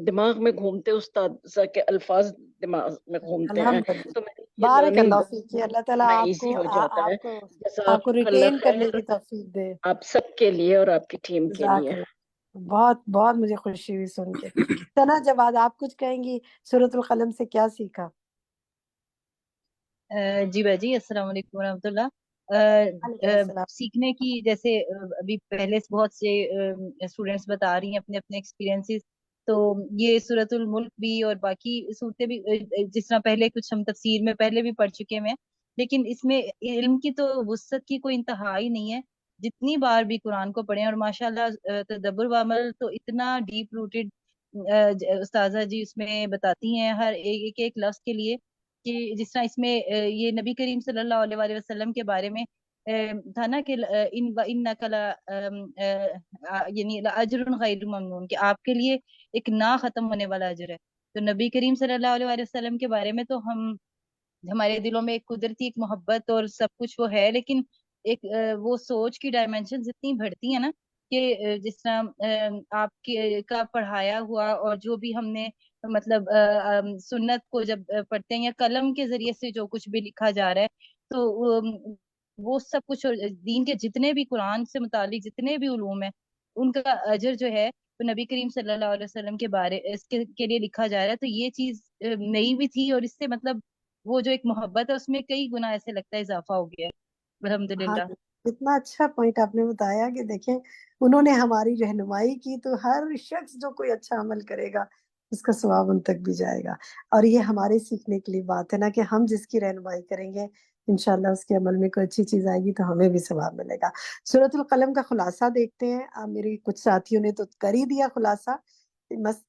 دماغ میں گھومتے، استاذہ کے الفاظ دماغ میں گھومتے ہیں، الحمدللہ، تو میری یہ بارک لرننگ اللہ بہت فیک. اللہ تعالیٰ آپ ایزی کو ہو جاتا ہے. آپ کو جزاک اللہ ریٹین کرنے خیر، کی توفیق دے. آپ سب کے لیے اور آپ کی ٹیم کے جزاک لیے. اللہ. بہت بہت مجھے خوشی ہوئی سن کے. ثنا جواد، آپ کچھ کہیں گی سورۃ القلم سے کیا سیکھا؟ جی باجی، السلام علیکم ورحمۃ اللہ. وعلیکم السلام. سیکھنے کی جیسے ابھی پہلے سے بہت سے اسٹوڈینٹس بتا رہی ہیں اپنے اپنے ایکسپیرینسز، تو یہ سورۃ الملک بھی اور باقی صورتیں بھی جس طرح پہلے کچھ ہم تفسیر میں پہلے بھی پڑھ چکے ہیں، لیکن اس میں علم کی تو وسعت کی کوئی انتہا ہی نہیں ہے. جتنی بار بھی قرآن کو پڑھیں، اور ماشاءاللہ تدبر و عمل تو اتنا ڈیپ روٹیڈ استاذہ جی اس میں بتاتی ہیں ہر ایک لفظ کے لیے، کہ جس طرح اس میں یہ نبی کریم صلی اللہ علیہ وآلہ وسلم کے بارے میں تھا نا کہ یعنی اجر غیر ممنون، کہ آپ کے لیے ایک نہ ختم ہونے والا اجر ہے. تو نبی کریم صلی اللہ علیہ وآلہ وسلم کے بارے میں تو ہمارے دلوں میں ایک قدرتی ایک محبت اور سب کچھ وہ ہے، لیکن ایک وہ سوچ کی ڈائمینشن اتنی بڑھتی ہیں نا، کہ جس طرح آپ کا پڑھایا ہوا اور جو بھی ہم نے مطلب سنت کو جب پڑھتے ہیں یا قلم کے ذریعے سے جو کچھ بھی لکھا جا رہا ہے، تو وہ سب کچھ دین کے جتنے بھی قرآن سے متعلق جتنے بھی علوم ہیں ان کا اجر جو ہے وہ نبی کریم صلی اللہ علیہ وسلم کے بارے اس کے لیے لکھا جا رہا ہے. تو یہ چیز نئی بھی تھی، اور اس سے مطلب وہ جو ایک محبت ہے اس میں کئی گنا ایسے لگتا ہے اضافہ ہو گیا ہے. ہاں، الحمدللہ. اتنا اچھا پوائنٹ آپ نے بتایا کہ دیکھیں انہوں نے ہماری رہنمائی کی، تو ہر شخص جو کوئی اچھا عمل کرے گا اس کا ثواب ان تک بھی جائے گا. اور یہ ہمارے سیکھنے کے لیے بات ہے نا کہ ہم جس کی رہنمائی کریں گے انشاءاللہ اس کے عمل میں کوئی اچھی چیز آئے گی تو ہمیں بھی ثواب ملے گا. سورۃ القلم کا خلاصہ دیکھتے ہیں. میرے کچھ ساتھیوں نے تو کر ہی دیا خلاصہ.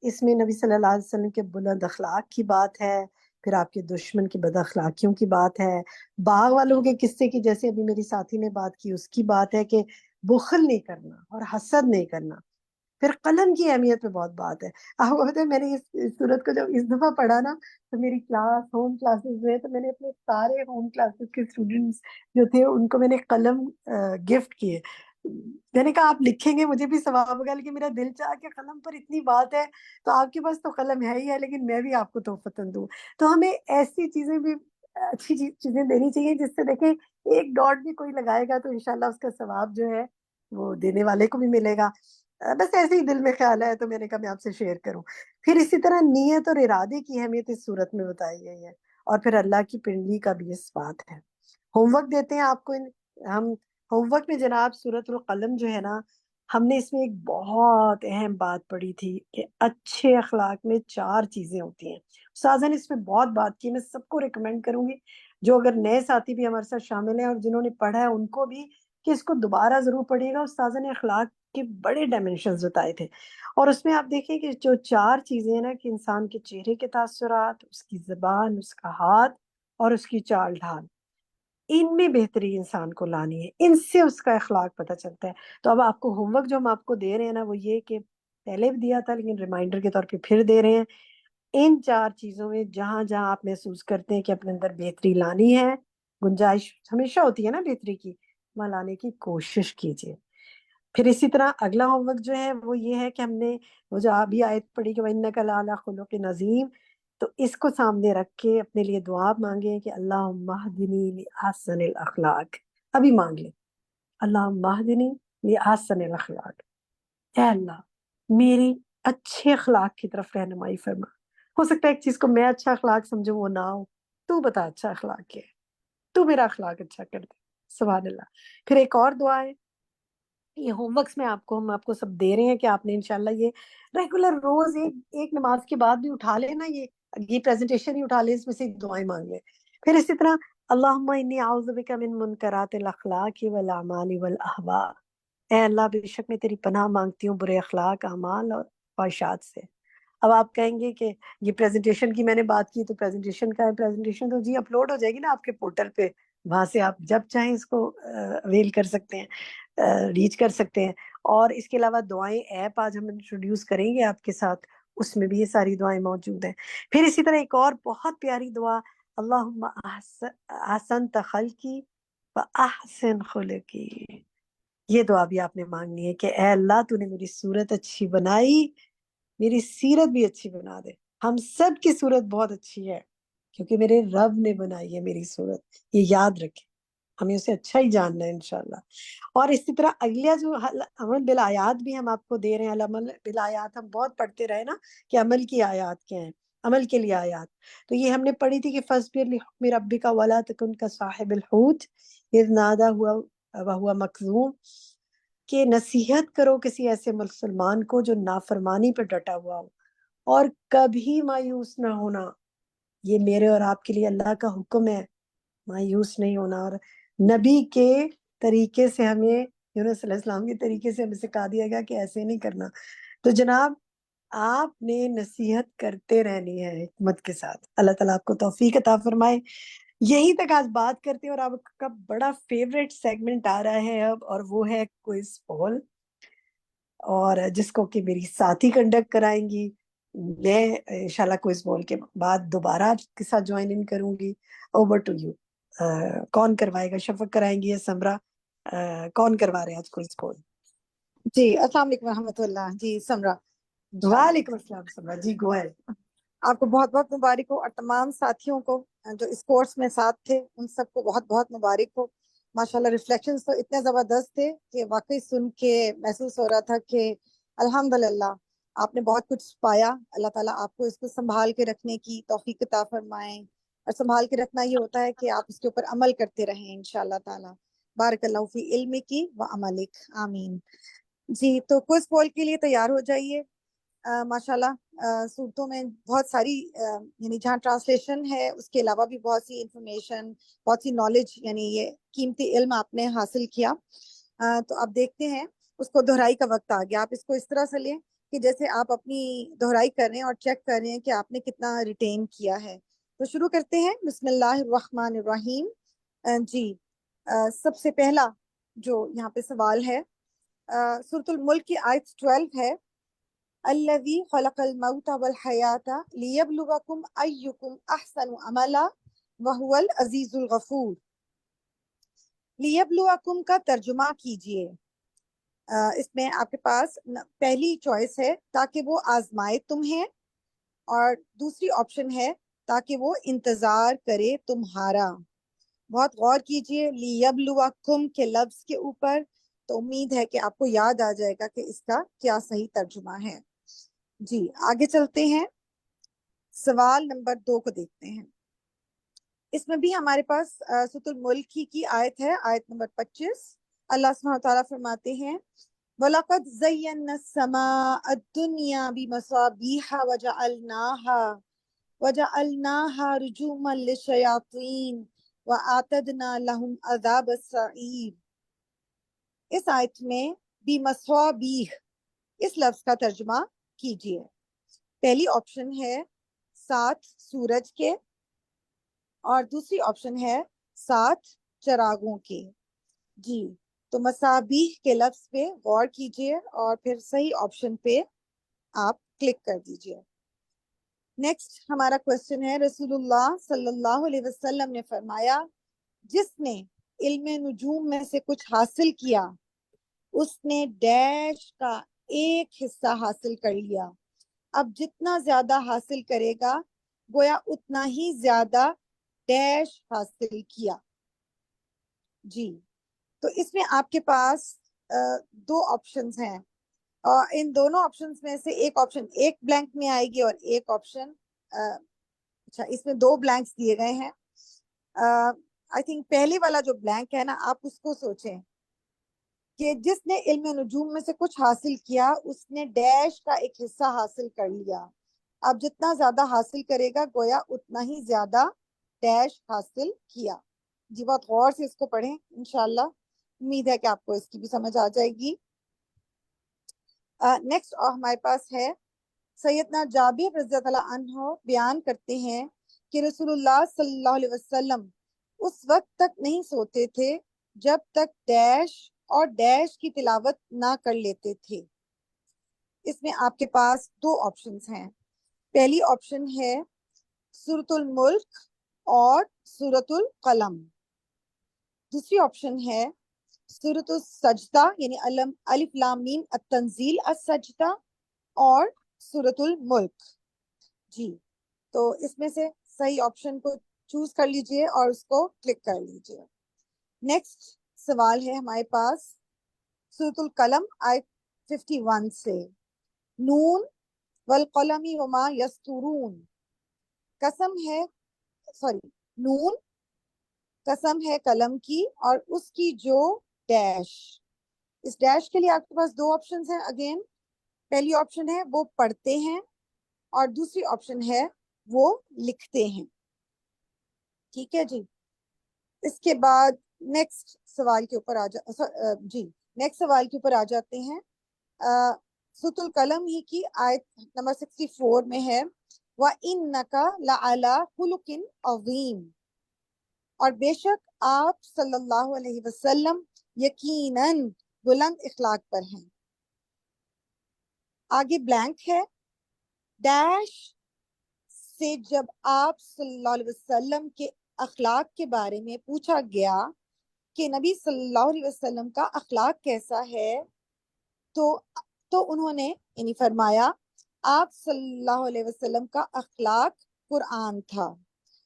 اس میں نبی صلی اللہ علیہ وسلم کے بلند اخلاق کی بات ہے، پھر آپ کے دشمن کی بد اخلاقیوں کی بات ہے، باغ والوں کے قصے کی جیسے ابھی میری ساتھی نے بات کی اس کی بات ہے کہ بخل نہیں کرنا اور حسد نہیں کرنا. پھر قلم کی اہمیت پہ بہت بات ہے. آپ کو پتہ ہے میں نے اس صورت کو جب اس دفعہ پڑھا نا تو میری کلاس ہوم کلاسز میں تو میں نے اپنے سارے ہوم کلاسز کے اسٹوڈنٹس جو تھے ان کو میں نے قلم گفٹ کیے. میں نے کہا آپ لکھیں گے مجھے بھی ثواب ہوگا، لیکن میرا دل چاہا کہ قلم پر اتنی بات ہے تو آپ کے پاس تو قلم ہے ہی ہے، لیکن میں بھی آپ کو تحفتاً دوں. تو ہمیں ایسی چیزیں بھی اچھی چیزیں دینی چاہیے جس سے دیکھیں ایک ڈاٹ بھی کوئی لگائے گا تو انشاءاللہ اس کا ثواب جو ہے وہ دینے والے کو بھی ملے گا. بس ایسے ہی دل میں خیال ہے تو میں نے کہا میں آپ سے شیئر کروں. پھر اسی طرح نیت اور ارادے کی اہمیت اس صورت میں بتائی گئی ہے، اور پھر اللہ کی پنڈلی کا بھی اس بات ہے. ہوم ورک دیتے ہیں آپ کو ہم ہوم ورک میں جناب سورۃ القلم جو ہے نا، ہم نے اس میں ایک بہت اہم بات پڑھی تھی کہ اچھے اخلاق میں 4 چیزیں ہوتی ہیں. استاذہ نے اس میں بہت بات کی، میں سب کو ریکمینڈ کروں گی جو اگر نئے ساتھی بھی ہمارے ساتھ شامل ہیں اور جنہوں نے پڑھا ہے ان کو بھی کہ اس کو دوبارہ ضرور پڑھیے گا. استاذہ نے اخلاق کے بڑے ڈائمینشنز بتائے تھے، اور اس میں آپ دیکھیں کہ جو 4 چیزیں ہیں نا کہ انسان کے چہرے کے تاثرات، اس کی زبان، اس کا ہاتھ اور اس کی چال ڈھال، ان میں بہتری انسان کو لانی ہے، ان سے اس کا اخلاق پتہ چلتا ہے. تو اب آپ کو ہوم ورک جو ہم آپ کو دے رہے ہیں نا وہ یہ کہ پہلے بھی دیا تھا لیکن ریمائنڈر کے طور پہ پھر دے رہے ہیں، ان 4 چیزوں میں جہاں جہاں آپ محسوس کرتے ہیں کہ اپنے اندر بہتری لانی ہے، گنجائش ہمیشہ ہوتی ہے نا بہتری کی، وہاں لانے کی کوشش کیجیے. پھر اسی طرح اگلا ہوم ورک جو ہے وہ یہ ہے کہ ہم نے وہ جو ابھی آیت پڑھی کہ وَإِنَّكَ لَعَلَىٰ خُلُقٍ عَظِيمٍ، تو اس کو سامنے رکھ کے اپنے لیے دعا مانگیں کہ اللہم اہدنی لأحسن الاخلاق. ابھی مانگ لیں اللہم اہدنی لأحسن الاخلاق، اے اللہ میری اچھے اخلاق کی طرف رہنمائی فرما. ہو سکتا ہے ایک چیز کو میں اچھا اخلاق سمجھوں وہ نہ ہو، تو بتا اچھا اخلاق کیا ہے، تو میرا اخلاق اچھا کر دے. سبحان اللہ. پھر ایک اور دعا ہے، یہ ہوم ورکس میں ہم آپ کو سب دے رہے ہیں کہ آپ نے انشاءاللہ یہ ریگولر روز ایک نماز کے بعد بھی اٹھا لیں نا، یہ پریزنٹیشن ہی اٹھا لیں، اس میں سے دعائیں مانگ لیں. پھر اسی طرح اللہم انی اعوذ بک من منکرات الاخلاق والاعمال والاہواء، اے اللہ بے شک میں تیری پناہ مانگتی ہوں برے اخلاق، اعمال اور خواہشات سے. اب آپ کہیں گے کہ یہ پریزنٹیشن کی میں نے بات کی تو پریزنٹیشن کا ہے، پریزنٹیشن تو جی اپلوڈ ہو جائے گی نا آپ کے پورٹل پہ، وہاں سے آپ جب چاہیں اس کو اویل کر سکتے ہیں، ریچ کر سکتے ہیں. اور اس کے علاوہ دعائیں ایپ آج ہم انٹروڈیوس کریں گے آپ کے ساتھ، اس میں بھی یہ ساری دعائیں موجود ہیں. پھر اسی طرح ایک اور بہت پیاری دعا، اللہم احسنت خلقی واحسن خلقی، یہ دعا بھی آپ نے مانگنی ہے کہ اے اللہ تو نے میری صورت اچھی بنائی، میری سیرت بھی اچھی بنا دے. ہم سب کی صورت بہت اچھی ہے کیونکہ میرے رب نے بنائی ہے میری صورت، یہ یاد رکھیں، ہمیں اسے اچھا ہی جاننا ہے انشاءاللہ. اور اسی طرح اگلا جو عمل بالآیات بھی ہم آپ کو دے رہے ہیں، عمل بالآیات ہم بہت پڑھتے رہے نا کہ عمل کی آیات کیا ہیں، عمل کے لیے آیات. تو یہ ہم نے پڑھی تھی کہ فَاصْبِرْ لِحُكْمِ رَبِّكَ وَلَا تَكُنْ كَصَاحِبِ الْحُوتِ إِذْ نَادَىٰ وَهُوَ مَكْظُومٌ، کہ نصیحت کرو کسی ایسے مسلمان کو جو نافرمانی پہ ڈٹا ہوا ہو، اور کبھی مایوس نہ ہونا. یہ میرے اور آپ کے لیے اللہ کا حکم ہے، مایوس نہیں ہونا. اور نبی کے طریقے سے ہمیں، یونس علیہ السلام کے طریقے سے ہمیں سکھا دیا گیا کہ ایسے نہیں کرنا. تو جناب آپ نے نصیحت کرتے رہنی ہے حکمت کے ساتھ. اللہ تعالیٰ آپ کو توفیق عطا فرمائے. یہی تک آج بات کرتے ہیں، اور آپ کا بڑا فیوریٹ سیگمنٹ آ رہا ہے اب، اور وہ ہے کوئز پول، اور جس کو کہ میری ساتھی کنڈکٹ کرائیں گی. میں انشاءاللہ کوئز پول کے بعد دوبارہ آپ کے ساتھ جوائن ان کروں گی. Over to you. کون کروائے گا، شفق کرائیں گی یا سمرا؟ کون کروا رہے ہیں آج کوئز پول؟ جی السلام علیکم ورحمۃ اللہ. جی سمرا انشاءاللہ. وعلیکم السلام سمرا جی، گو ہے. آپ کو بہت بہت مبارک ہو، اور تمام ساتھیوں کو جو اس کورس میں ساتھ تھے ان سب کو بہت بہت مبارک ہو. ماشاءاللہ ریفلیکشنز تو اتنے زبردست تھے کہ واقعی سن کے محسوس ہو رہا تھا کہ الحمدللہ آپ نے بہت کچھ پایا. اللہ تعالیٰ آپ کو اس کو سنبھال کے رکھنے کی توفیق عطا فرمائیں، اور سنبھال کے رکھنا یہ ہوتا ہے کہ آپ اس کے اوپر عمل کرتے رہیں انشاءاللہ تعالیٰ. بارک اللہ فی علمک و عملک، آمین. جی تو کوئز پول کے لیے تیار ہو جائیے. ماشاءاللہ صورتوں میں بہت ساری یعنی جہاں ٹرانسلیشن ہے اس کے علاوہ بھی بہت سی انفارمیشن، بہت سی نالج، یعنی یہ قیمتی علم آپ نے حاصل کیا. تو آپ دیکھتے ہیں اس کو دہرائی کا وقت آ گیا. آپ اس کو اس طرح سے لیں کہ جیسے آپ اپنی دہرائی کر رہے ہیں اور چیک کر رہے ہیں کہ آپ نے کتنا ریٹین کیا ہے. تو شروع کرتے ہیں. بسم اللہ الرحمن الرحیم. جی سب سے پہلا جو یہاں پہ سوال ہے سورۃ الملک کی آیت 12 ہے الذی خلق الموت والحیات لیبلوکم ایکم احسن عملا وہو العزیز الغفور. لیبلوکم کا ترجمہ کیجئے. اس میں آپ کے پاس پہلی چوائس ہے تاکہ وہ آزمائے تمہیں، اور دوسری آپشن ہے تاکہ وہ انتظار کرے تمہارا. بہت غور کیجئے لیبلوکم کے لفظ کے اوپر، تو امید ہے کہ آپ کو یاد آ جائے گا کہ اس کا کیا صحیح ترجمہ ہے. جی آگے چلتے ہیں، سوال نمبر 2 کو دیکھتے ہیں. اس میں بھی ہمارے پاس سورۃ الملک کی آیت ہے، آیت نمبر 25. اللہ سبحانہ وتعالیٰ فرماتے ہیں وَلَقَدْ زَيَّنَّا السَّمَاءَ الدُّنْيَا بِمَصَابِيحَ وَجَعَلْنَاهَا رُجُومًا لِلشَّيَاطِينِ وَأَعْتَدْنَا لَهُمْ عَذَابَ السَّعِيرِ. اس آیت میں بِمَصَابِيحَ اس لفظ کا ترجمہ کیجئے. پہلی آپشن ہے 7 سورج کے، اور دوسری آپشن ہے 7 چراغوں کے. جی تو مصابیح کے لفظ پہ غور کیجئے اور پھر صحیح آپشن پہ آپ کلک کر دیجئے. نیکسٹ ہمارا کوشچن ہے رسول اللہ صلی اللہ علیہ وسلم نے فرمایا جس نے علم نجوم میں سے کچھ حاصل کیا اس نے ڈیش کا ایک حصہ حاصل کر لیا. اب جتنا زیادہ حاصل کرے گا گویا اتنا ہی زیادہ ڈیش حاصل کیا. جی تو اس میں آپ کے پاس 2 آپشنز ہیں، اور ان دونوں آپشنز میں سے ایک آپشن ایک بلینک میں آئے گی اور ایک آپشن اچھا اس میں 2 بلینکس دیے گئے ہیں. آئی تھنک پہلے والا جو بلینک ہے نا آپ اس کو سوچیں کہ جس نے علم نجوم میں سے کچھ حاصل کیا اس نے ڈیش کا ایک حصہ حاصل کر لیا. اب جتنا زیادہ حاصل کرے گا گویا اتنا ہی زیادہ ڈیش حاصل کیا. جی بہت غور سے اس کو پڑھیں، انشاءاللہ امید ہے کہ آپ کو اس کی بھی سمجھ آ جائے گی. نیکسٹ ہمارے پاس ہے سیدنا جابر رضی اللہ عنہ بیان کرتے ہیں کہ رسول اللہ صلی اللہ علیہ وسلم اس وقت تک نہیں سوتے تھے جب تک ڈیش اور ڈیش کی تلاوت نہ کر لیتے تھے. اس میں آپ کے پاس 2 آپشنز ہیں. پہلی آپشن ہے سورۃ الملک اور سورۃ القلم. دوسری آپشن ہے سورۃ السجدہ یعنی الف لام میم التنزیل السجدہ اور سورۃ الملک. جی تو اس میں سے صحیح آپشن کو چوز کر لیجئے اور اس کو کلک کر لیجئے. نیکسٹ سوال ہے ہمارے پاس سورۃ القلم آیت 51 سے نون والقلم وما یسطرون. قسم ہے نون قسم ہے قلم کی اور اس کی جو ڈیش. اس ڈیش کے لیے آپ کے پاس 2 آپشنز ہیں. اگین پہلی آپشن ہے وہ پڑھتے ہیں اور دوسری آپشن ہے وہ لکھتے ہیں. ٹھیک ہے جی. اس کے بعد نیکسٹ سوال کے اوپر نیکسٹ سوال کے اوپر آ جاتے ہیں. سورۃ القلم ہی کی آیت نمبر 64 میں ہے وَإِنَّكَ لَعَلَىٰ خُلُقٍ عَظِيمٍ. اور بے شک آپ صلی اللہ علیہ وسلم یقیناً بلند اخلاق پر ہیں. آگے بلینک ہے ڈیش سے جب آپ صلی اللہ علیہ وسلم کے اخلاق کے بارے میں پوچھا گیا کہ نبی صلی اللہ علیہ وسلم کا اخلاق کیسا ہے تو انہوں نے یعنی فرمایا آپ صلی اللہ علیہ وسلم کا اخلاق قرآن تھا.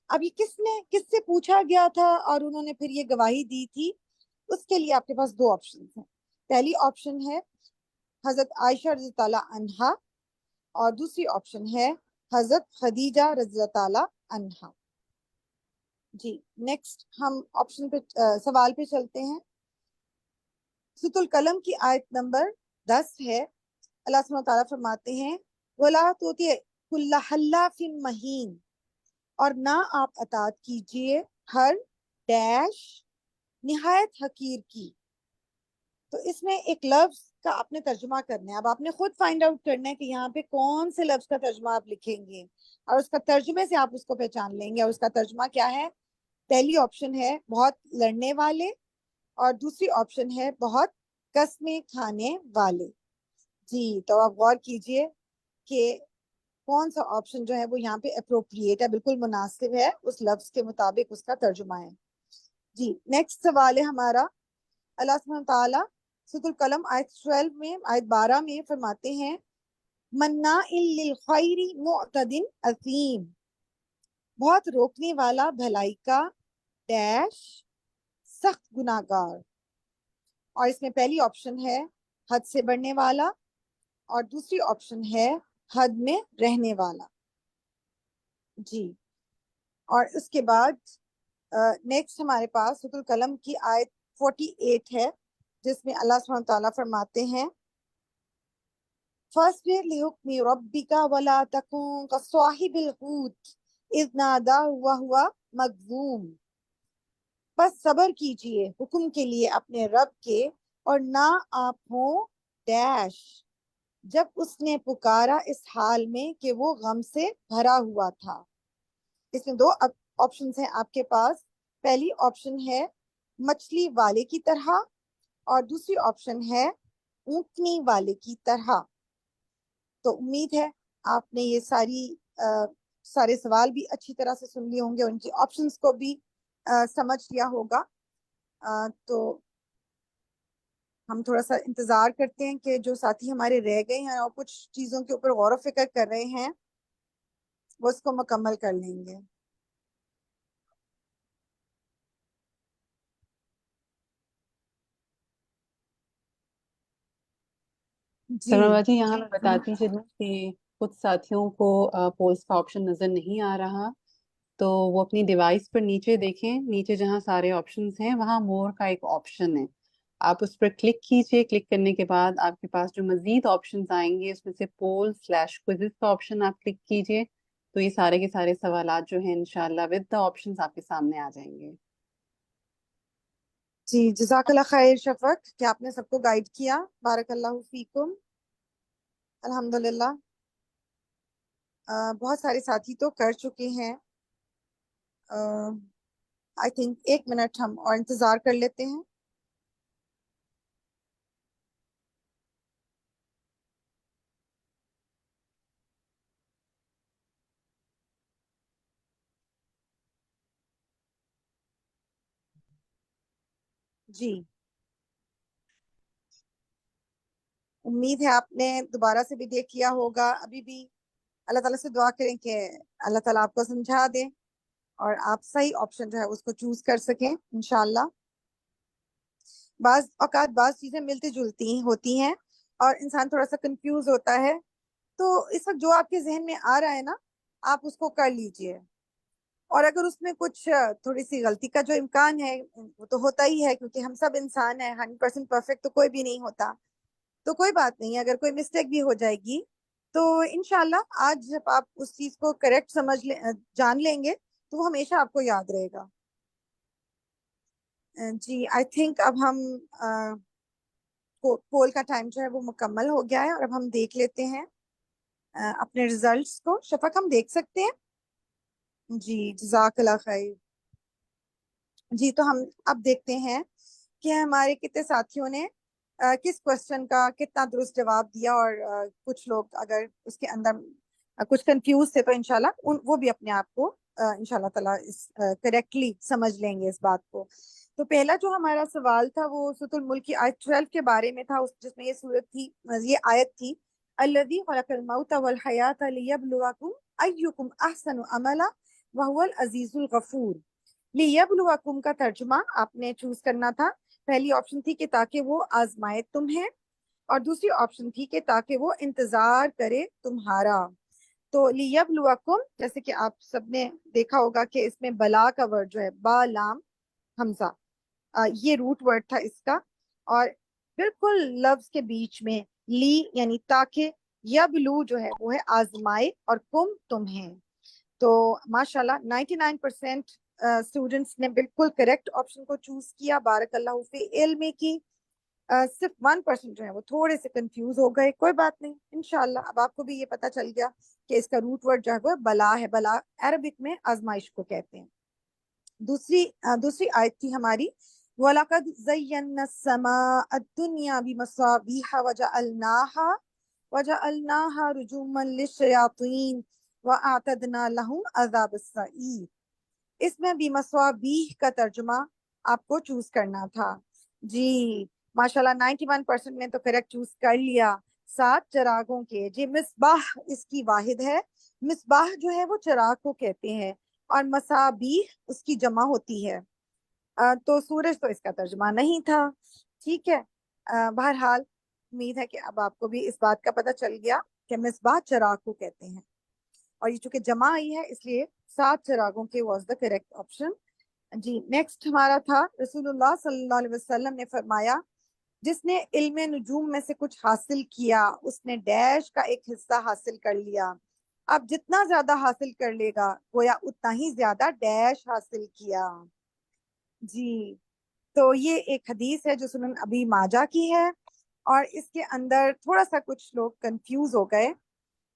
اب یہ کس سے پوچھا گیا تھا اور انہوں نے پھر یہ گواہی دی تھی؟ اس کے لیے آپ کے پاس 2 آپشن ہیں. پہلی آپشن ہے حضرت عائشہ رضی اللہ عنہا اور دوسری آپشن ہے حضرت خدیجہ رضی اللہ عنہا. جی نیکسٹ ہم آپشن پہ سوال پہ چلتے ہیں. سورۃ القلم کی آیت نمبر 10 ہے. اللہ سبحانہ تعالیٰ فرماتے ہیں وَلَا تُطِعْ كُلَّ حَلَّافٍ مَّہِینٍ. اور نہ آپ اطاعت کیجئے ہر ڈیش نہایت حقیر کی. تو اس میں ایک لفظ کا آپ نے ترجمہ کرنا ہے. اب آپ نے خود فائنڈ آؤٹ کرنا ہے کہ یہاں پہ کون سے لفظ کا ترجمہ آپ لکھیں گے. اور اس کا ترجمے سے آپ اس کو پہچان لیں گے. اور اس کا ترجمہ کیا ہے؟ پہلی آپشن ہے بہت لڑنے والے, اور دوسری آپشن ہے بہت قسمیں کھانے والے. جی تو آپ غور کیجئے کہ کون سا آپشن جو ہے وہ یہاں پہ اپروپریٹ ہے, بالکل مناسب ہے, اس لفظ کے مطابق اس کا ترجمہ ہے. جی نیکسٹ سوال ہے ہمارا. اللہ سبحانہ تعالیٰ سورۃ القلم آیت 12 میں, آیت 12 میں فرماتے ہیں مناع للخیر معتد اثیم, بہت روکنے والا بھلائی کا ڈیش سخت گناہ گار. اور اس میں پہلی آپشن ہے حد سے بڑھنے والا, اور دوسری آپشن ہے حد میں رہنے والا. جی اور اس کے بعد نیکسٹ ہمارے پاس سورۃ القلم کی آیت 48 ہے, جس میں اللہ سبحانہ تعالیٰ فرماتے ہیں فَاصْبِرْ لِحُکْمِ رَبِّکَ وَلَا تَکُن کَصَاحِبِ الْحُوتِ اِذْ نَادَىٰ وَهُوَ مَکْظُومٌ, بس صبر کیجئے حکم کے لیے اپنے رب کے, اور نہ آپ ہوں ڈیش جب اس نے پکارا اس حال میں کہ وہ غم سے بھرا ہوا تھا. اس میں دو آپشنز ہیں آپ کے پاس. پہلی آپشن ہے مچھلی والے کی طرح, اور دوسری آپشن ہے اونٹنی والے کی طرح. تو امید ہے آپ نے یہ سارے سوال بھی اچھی طرح سے سن لیے ہوں گے, ان کی آپشنز کو بھی سمجھ لیا ہوگا. تو ہم تھوڑا سا انتظار کرتے ہیں کہ جو ساتھی ہمارے رہ گئے ہیں اور کچھ چیزوں کے اوپر غور و فکر کر رہے ہیں وہ اس کو مکمل کر لیں گے. سلما جی باجی یہاں میں بتاتی چلوں کہ کچھ ساتھیوں کو پولس کا آپشن نظر نہیں آ رہا, تو وہ اپنی ڈیوائس پر نیچے دیکھیں, نیچے جہاں سارے آپشنز ہیں وہاں مور کا ایک آپشن ہے, آپ اس پر کلک کیجئے. کلک کرنے کے بعد آپ کے پاس جو مزید آپشنز آئیں گے اس میں سے پول/کوئزز کا آپشن آپ کلک کیجئے, تو یہ سارے کے سارے سوالات جو ہیں انشاءاللہ ود دا آپشنز آپ کے سامنے آ جائیں گے. جی جزاک اللہ خیر شفق کہ آپ نے سب کو گائیڈ کیا. بارک اللہ فیکم. الحمدللہ بہت سارے ساتھی تو کر چکے ہیں. آئی تھنک 1 منٹ ہم اور انتظار کر لیتے ہیں. جی امید ہے آپ نے دوبارہ سے بھی دیکھ لیا ہوگا. ابھی بھی اللہ تعالیٰ سے دعا کریں کہ اللہ تعالیٰ آپ کو سمجھا دے اور آپ صحیح آپشن جو ہے اس کو چوز کر سکیں انشاءاللہ. بعض اوقات بعض چیزیں ملتی جلتی ہوتی ہیں اور انسان تھوڑا سا کنفیوز ہوتا ہے, تو اس وقت جو آپ کے ذہن میں آ رہا ہے نا آپ اس کو کر لیجئے, اور اگر اس میں کچھ تھوڑی سی غلطی کا جو امکان ہے وہ تو ہوتا ہی ہے, کیونکہ ہم سب انسان ہیں, 100% پرفیکٹ تو کوئی بھی نہیں ہوتا, تو کوئی بات نہیں. اگر کوئی مسٹیک بھی ہو جائے گی تو انشاءاللہ آج جب آپ اس چیز کو کریکٹ جان لیں گے تو وہ ہمیشہ آپ کو یاد رہے گا. جی آئی تھنک اب ہم پول کا ٹائم جو ہے وہ مکمل ہو گیا ہے, اور اب ہم دیکھ لیتے ہیں اپنے ریزلٹس کو. شفق ہم دیکھ سکتے ہیں؟ جی جزاک اللہ خیر. جی تو ہم اب دیکھتے ہیں کہ ہمارے کتنے ساتھیوں نے کس کوشچن کا کتنا درست جواب دیا, اور کچھ لوگ اگر اس کے اندر کچھ کنفیوز تھے تو انشاءاللہ وہ بھی اپنے آپ کو انشاءاللہ تعالیٰ کریکٹلی سمجھ لیں گے اس بات کو. تو پہلا جو ہمارا سوال تھا وہ سورۃ الملک کی آیت 12 کے بارے میں تھا, جس میں یہ سورت تھی, یہ آیت تھی الذی خلق الموت والحیاۃ لیبلوکم ایکم احسن عملا وہو العزیز الغفور. لیبلوکم کا ترجمہ آپ نے چوز کرنا تھا. پہلی آپشن تھی کہ تاکہ وہ آزمائے تمہیں, اور دوسری آپشن تھی کہ تاکہ وہ انتظار کرے تمہارا. تو لیبلوکم جیسے کہ آپ سب نے دیکھا ہوگا کہ اس میں بلا کا ورڈ جو ہے با لام حمزہ, یہ روٹ ورڈ تھا اس کا, اور بالکل لفظ کے بیچ میں لی یعنی تاکہ, یبلو جو ہے وہ ہے آزمائے, اور کم تمہیں. تو ماشاءاللہ 99% اسٹوڈنٹس نے بالکل کریکٹ آپشن کو چوز کیا. بارک اللہ فی علم کی. صرف 1% جو ہے وہ تھوڑے سے کنفیوز ہو گئے. کوئی بات نہیں, انشاءاللہ اب آپ کو بھی یہ پتا چل گیا کہ اس کا روٹ ورڈ جو ہے وہ بلا ہے. بلا عربک میں آزمائش کو کہتے ہیں. دوسری آیت تھی ہماری وَلَقَدْ زَيَّنَّا السَّمَاءَ الدُّنْيَا بِمَصَابِيحَ وَجَعَلْنَاهَا رُجُومًا لِلشَّيَاطِينِ وَأَعْتَدْنَا لَهُمْ عَذَابَ السَّعِيرِ. اس میں بِمَصَابِيح کا ترجمہ آپ کو چوز کرنا تھا. جی ماشاءاللہ 91% نے تو کریکٹ چوز کر لیا. 7 چراغوں کے. جی مصباح اس کی واحد ہے. مصباح جو ہے وہ چراغ کو کہتے ہیں اور مصابیح اس کی جمع ہوتی ہے. تو سورج تو اس کا ترجمہ نہیں تھا. ٹھیک ہے. بہرحال امید ہے کہ اب آپ کو بھی اس بات کا پتہ چل گیا کہ مصباح چراغ کو کہتے ہیں اور یہ چونکہ جمع آئی ہے اس لیے 7 چراغوں کے واز دا کریکٹ آپشن. جی نیکسٹ ہمارا تھا رسول اللہ صلی اللہ علیہ وسلم نے فرمایا جس نے علم نجوم میں سے کچھ حاصل کیا اس نے ڈیش کا ایک حصہ حاصل کر لیا. اب جتنا زیادہ حاصل کر لے گا گویا اتنا ہی زیادہ ڈیش حاصل کیا. جی تو یہ ایک حدیث ہے جو سنن ابی ماجہ کی ہے اور اس کے اندر تھوڑا سا کچھ لوگ کنفیوز ہو گئے.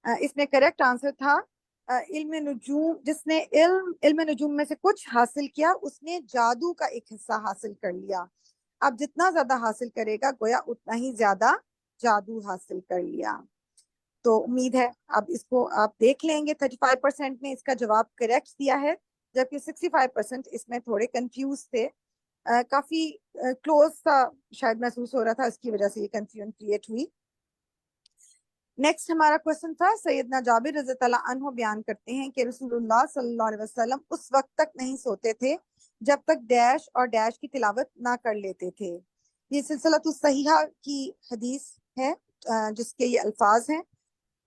اس میں کریکٹ آنسر تھا علم نجوم جس نے علم نجوم میں سے کچھ حاصل کیا اس نے جادو کا ایک حصہ حاصل کر لیا. اب جتنا زیادہ حاصل کرے گا گویا اتنا ہی زیادہ جادو حاصل کر لیا. تو امید ہے اب اس کو آپ دیکھ لیں گے. 35% نے اس کا جواب کریکٹ دیا ہے جبکہ 65% اس میں تھوڑے کنفیوز تھے. کافی کلوز سا شاید محسوس ہو رہا تھا اس کی وجہ سے یہ کنفیوژن کریٹ ہوئی. نیکسٹ ہمارا کوشچن تھا سیدنا جابر رضی اللہ عنہ بیان کرتے ہیں کہ رسول اللہ صلی اللہ علیہ وسلم اس وقت تک نہیں سوتے تھے جب تک ڈیش اور ڈیش کی تلاوت نہ کر لیتے تھے. یہ سلسلۃ الصحیحہ کی حدیث ہے جس کے یہ الفاظ ہیں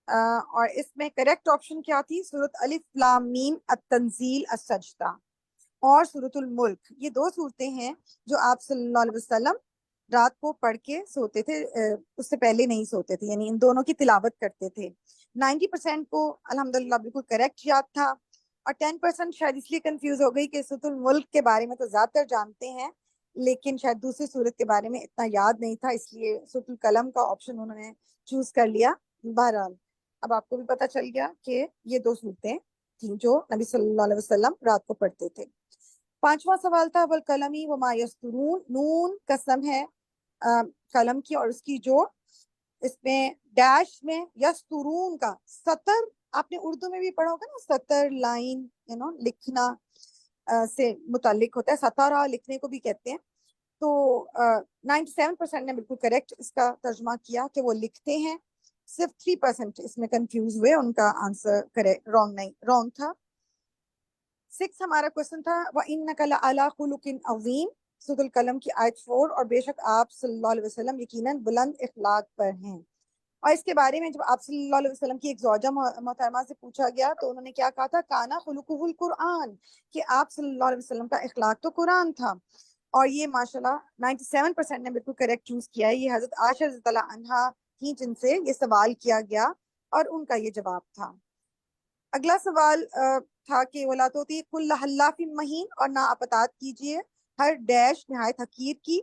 اور اس میں کریکٹ آپشن کیا تھی سورۃ الف لام میم التنزیل السجدہ اور سورۃ الملک. یہ 2 صورتیں ہیں جو آپ صلی اللہ علیہ وسلم رات کو پڑھ کے سوتے تھے اس سے پہلے نہیں سوتے تھے یعنی ان دونوں کی تلاوت کرتے تھے. 90% کو الحمدللہ بالکل کریکٹ یاد تھا اور 10% شاید اس لیے کنفیوز ہو گئی کہ سورۃ الملک کے بارے میں تو زیادہ تر جانتے ہیں لیکن شاید دوسری صورت کے بارے میں اتنا یاد نہیں تھا اس لیے سورۃ القلم کا آپشن انہوں نے چوز کر لیا. بہرحال اب آپ کو بھی پتہ چل گیا کہ یہ 2 صورتیں تھیں جو نبی صلی اللہ علیہ وسلم رات کو پڑھتے تھے. 5واں سوال تھا والقلمی وما یسطرون. نون قسم ہے قلم کی اور اس کی جو اس میں ڈیش میں یسطرون کا سطر آپ نے اردو میں بھی پڑھا ہوگا نا سطر لائن لکھنا سے متعلق ہوتا ہے. سطارہ لکھنے کو بھی کہتے ہیں. تو 97% نے بالکل کریکٹ اس کا ترجمہ کیا کہ وہ لکھتے ہیں. صرف 3% اس میں کنفیوز ہوئے ان کا آنسر رانگ تھا. 6 ہمارا کوشچن تھا وَإِنَّكَ لَعَلَىٰ خُلُقٍ عَظِيمٍ سورۃ القلم کی آیت 4 اور بے شک آپ صلی اللہ علیہ وسلم یقیناً بلند اخلاق پر ہیں. اور اس کے بارے میں جب آپ صلی اللہ علیہ وسلم کی ایک زوجہ محترمہ سے پوچھا گیا تو انہوں نے کیا کہا تھا کانا خلقہ القرآن کہ آپ صلی اللہ علیہ وسلم کا اخلاق تو قرآن تھا. اور یہ ماشاءاللہ 97% نے بالکل کریکٹ چوز کیا ہے. یہ حضرت عائشہ رضی اللہ عنہا تھی جن سے یہ سوال کیا گیا اور ان کا یہ جواب تھا. اگلا سوال تھا کہ وَلَا تُطِیعْ كُلَّ حَلَّافٍ مَّہِین اور نہ آپ اطاعت کیجیے ہر ڈیش نہایت حقیر کی.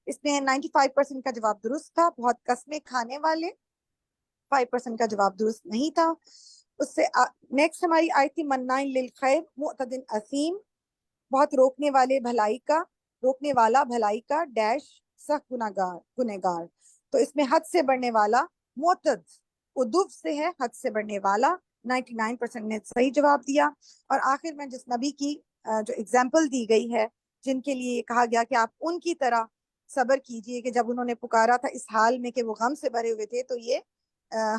اس میں 95% کا جواب درست تھا. بہت قسمیں کھانے والے 5% کا جواب درست نہیں تھا. اس سے نیکسٹ ہماری آئی تھی مناء للخیر معتد اثیم بہت روکنے والا بھلائی کا ڈیش سخت گنہگار. تو اس میں حد سے بڑھنے والا معتد ادب سے ہے حد سے بڑھنے والا. 99% نے صحیح جواب دیا. اور آخر میں جس نبی کی جو اگزامپل دی گئی ہے جن کے لیے کہا گیا کہ آپ ان کی طرح صبر کیجئے کہ جب انہوں نے پکارا تھا اس حال میں کہ وہ غم سے بھرے ہوئے تھے تو یہ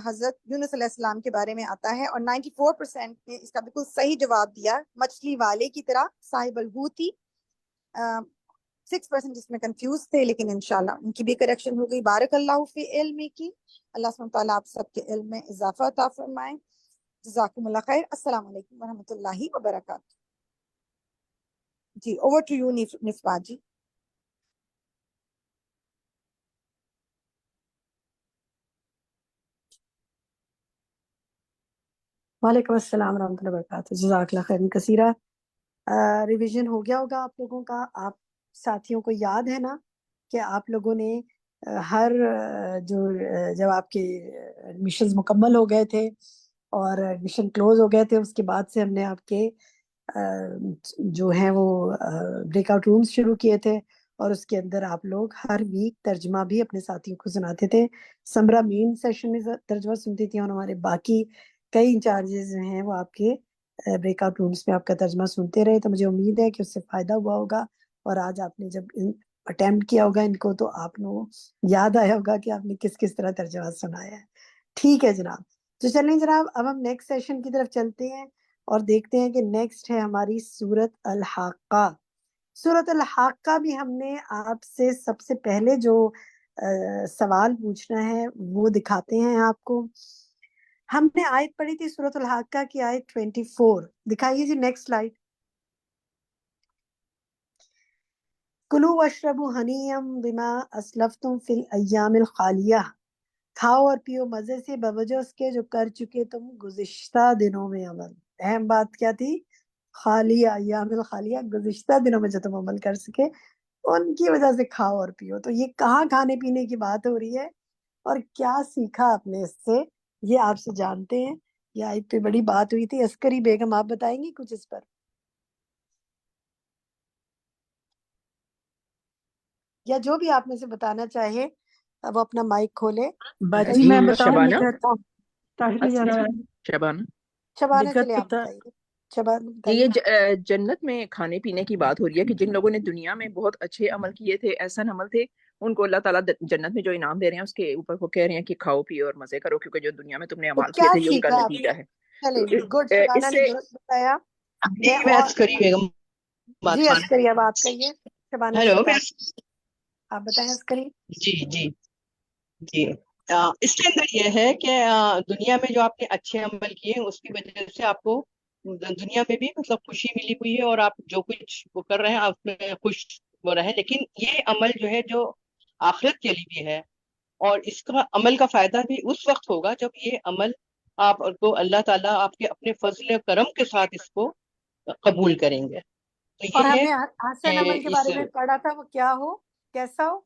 حضرت یونس علیہ السلام کے بارے میں آتا ہے. اور 94% نے اس کا بالکل صحیح جواب دیا مچھلی والے کی طرح صاحب الحوتی. 6% اس میں کنفیوز تھے لیکن انشاءاللہ ان کی بھی کریکشن ہو گئی. بارک اللہ فی علم کی. اللہ سبحانہ تعالیٰ آپ سب کے علم میں اضافہ عطا فرمائے. جزاکم اللہ خیر. السلام علیکم ورحمۃ اللہ وبرکاتہ. جی اوور ٹو یو نفبا جی. وعلیکم السلام ورحمۃ اللہ وبرکاتہ. جزاک اللہ خیر کثیرہ. ریویژن ہو گیا ہوگا آپ لوگوں کا. آپ ساتھیوں کو یاد ہے نا کہ آپ لوگوں نے ہر جب آپ کے ایڈمیشنز مکمل ہو گئے تھے اور ایڈمیشن کلوز ہو گئے تھے. اس کے بعد سے ہم نے آپ کے جو ہیں وہ بریک آؤٹ رومز شروع کیے تھے اور اس کے اندر آپ لوگ ہر ویک ترجمہ بھی اپنے ساتھیوں کو سناتے تھے. سمرا مین سیشن میں ترجمہ سنتی تھی اور ہمارے باقی کئی انچارجز جو ہیں وہ آپ کے بریک آؤٹ رومز میں آپ کا ترجمہ سنتے رہے. تو مجھے امید ہے کہ اس سے فائدہ ہوا ہوگا اور آج آپ نے جب اٹیمپٹ کیا ہوگا ان کو تو آپ کو یاد آیا ہوگا کہ آپ نے کس کس طرح ترجمہ سنایا ہے. ٹھیک ہے جناب. تو چلیں جناب اب ہم نیکسٹ سیشن کی طرف چلتے ہیں اور دیکھتے ہیں کہ نیکسٹ ہے ہماری سورۃ الحاقہ. سورۃ الحاقہ بھی ہم نے آپ سے سب سے پہلے جو سوال پوچھنا ہے وہ دکھاتے ہیں آپ کو. ہم نے آیت پڑھی تھی سورۃ الحاقہ کی آیت 24. دکھائیے جی نیکسٹ سلائیڈ. کلوا واشربوا ہنیئا بما اسلفتم فی الایام الخالیہ. کھاؤ اور پیو مزے سے بوجہ اس کے جو کر چکے تم گزشتہ دنوں میں عمل. اہم بات کیا تھی؟ خالیہ، ایام الخالیہ، گزشتہ دنوں میں جو تم عمل کر سکے ان کی وجہ سے کھاؤ اور پیو. تو یہ کہاں کھانے پینے کی بات ہو رہی ہے اور کیا سیکھا آپ نے اس سے، یہ آپ سے جانتے ہیں. یہ آیت پہ بڑی بات ہوئی تھی. عسکری بیگم آپ بتائیں گی کچھ اس پر؟ یا جو بھی آپ میں سے بتانا چاہے اب اپنا مائک کھولے. باجی میں بتاؤں شبانہ. نگہت طاہری اچھا یارا شبانہ شبانہ نگہت چلے آپ پتا بتائیے. شبانہ جی، بتائیے. یہ جنت میں کھانے پینے کی بات ہو رہی ہے کہ جن لوگوں نے دنیا میں بہت اچھے عمل کیے تھے، احسن عمل تھے، ان کو اللہ تعالیٰ جنت میں جو انعام دے رہے ہیں اس کے اوپر وہ کہہ رہے ہیں کہ کھاؤ پیو اور مزے کرو، کیونکہ جو دنیا میں تم نے تو اعمال کیے کیا تھے یہ ان کا سیکھا آپ نتیجہ نے؟ ہے. چلے تو گڈ، شبانہ اس نے سے درست بتایا. جی میں میں اور عسکری بیگم بات جی کر عسکری اب آپ کہیے. شبانہ سے ہیلو بتا آپ بتائیں عسکری. جی جی جی اس کے اندر یہ ہے کہ دنیا میں جو آپ نے اچھے عمل کیے ہیں اس کی وجہ سے آپ کو دنیا میں بھی مطلب خوشی ملی ہوئی ہے اور آپ جو کچھ وہ کر رہے ہیں آپ میں خوش وہ رہے. لیکن یہ عمل جو ہے جو آخرت کے لیے بھی ہے اور اس کا عمل کا فائدہ بھی اس وقت ہوگا جب یہ عمل آپ کو اللہ تعالیٰ آپ کے اپنے فضل و کرم کے ساتھ اس کو قبول کریں گے. تو اور یہ ہم ہے نے حسن عمل کے اس بارے میں پڑھا تھا، وہ کیا ہو، کیسا ہو،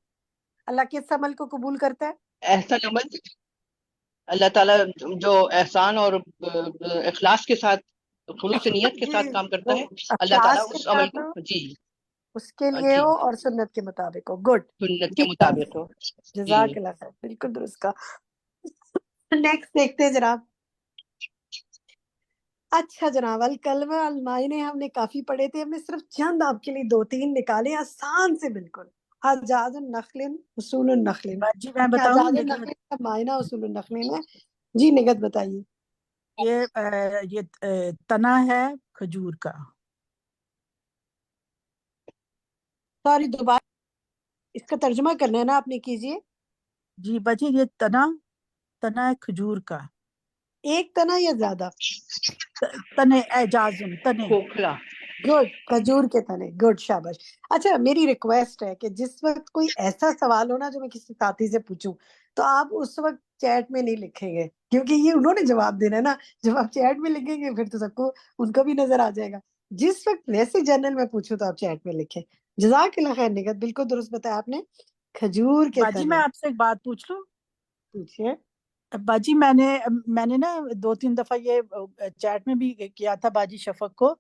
اللہ کس عمل کو قبول کرتا ہے؟ احسن عمل اللہ تعالیٰ جو احسان اور اخلاص کے ساتھ خلوص نیت کے جی ساتھ کام کرتا وہ ہے اللہ تعالیٰ اخلاص کے اس عمل ساتھ کو ہو، جی اس کے لیے جی ہو اور سنت کے مطابق ہو. گڈ. سنت کے ٹھیک ہے، مطابق ہو. جی جزاک اللہ خیر، بالکل درست کا. نیکسٹ دیکھتے ہیں جناب. اچھا جناب، الکلمہ المائنے ہم نے کافی پڑھے تھے. ہم نے صرف چند آپ کے لیے 2-3 نکالے آسان سے بالکل. اعجاز النخل، اصول النخل. جی میں کیا بتاؤں اعجاز نگہت النخل کا معنی اصول النخل ہے؟ جی نگہت بتائیے. یہ تنا ہے کھجور کا. سوری دوبارہ اس کا ترجمہ کرنا ہے نا، آپ نے کیجئے. جی باجی یہ تنا ہے کھجور کا. ایک تنا یا زیادہ؟ تنے اعجازن تنے. کھوکھلا. گڈ، کھجور کے تنے. گڈ، شاباش. اچھا میری ریکویسٹ ہے کہ جس وقت کوئی ایسا سوال ہونا جو میں کسی ساتھی سے پوچھوں تو آپ اس وقت چیٹ میں نہیں لکھیں گے، کیونکہ یہ انہوں نے جواب دینا ہے نا. جب آپ چیٹ میں لکھیں گے پھر تو سب کو ان کا بھی نظر آ جائے گا. جس وقت ویسے جنرل میں پوچھوں تو آپ چیٹ میں لکھیں. جزاک اللہ خیر نگہت، بالکل درست بتایا آپ نے. کھجور کے باجی میں تنے. آپ سے ایک بات پوچھ لوں. پوچھیے. باجی میں نے نا 2-3 دفعہ یہ چیٹ میں بھی کیا تھا باجی شفق کو.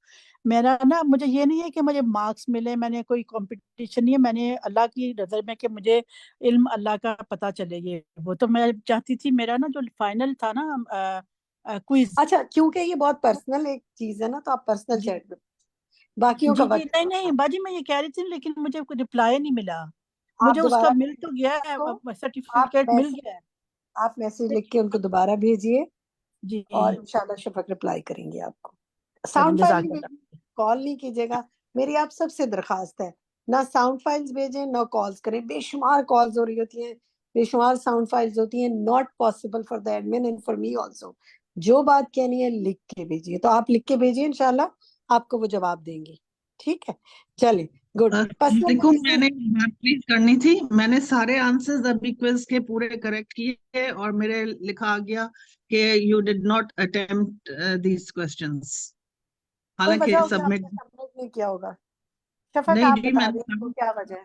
میرا نا مجھے یہ نہیں ہے کہ مجھے مارکس ملے، میں نے کوئی کمپٹیشن نہیں ہے، میں نے اللہ کی نظر میں کہ مجھے علم اللہ کا پتہ چلے. یہ وہ تو میں چاہتی تھی میرا نا جو فائنل تھا نا کوئز. اچھا کیونکہ یہ بہت پرسنل ایک چیز ہے نا تو آپ پرسنل جی چیٹ میں باقیوں کا جی جی وقت. نہیں باجی میں یہ کہہ رہی تھی لیکن مجھے کوئی رپلائی نہیں ملا. آپ مجھے اس کا دوبارہ مل تو گیا ہے، آپ سرٹیفکیٹ مل گیا ہے. میسج لکھ کے ان کو دوبارہ بھیجیے جی اور انشاءاللہ شفق رپلائی کریں گے آپ کو. چلیں ساؤنڈ فائل جزاک نہیں اللہ. بھیجیے، کال نہیں کیجیے گا. میری آپ سب سے درخواست ہے نہ ساؤنڈ فائلز بھیجیں نہ کالز کریں. بے شمار کالز ہو رہی ہوتی ہیں، بے شمار ساؤنڈ فائلز ہوتی ہیں. Not possible for the admin and for me also. جو بات کہنی ہے لکھ کے بھیجیے، تو آپ لکھ کے بھیجیے، انشاءاللہ آپ کو وہ جواب دیں گے. ٹھیک ہے چلیں گڈ. السلام علیکم. میں نے بات پلیز کرنی تھی. میں نے سارے آنسرز ابھی کوئز کے پورے کریکٹ کیے اور میرے لکھا آ گیا کہ you did not attempt these questions. کوئی حالانکہ وجہ ہوگی آپ سبمٹ نے سبمٹ نہیں کیا ہوگا. شفق نہیں آپ جی بتا میں دیں اس کو کیا وجہ ہے.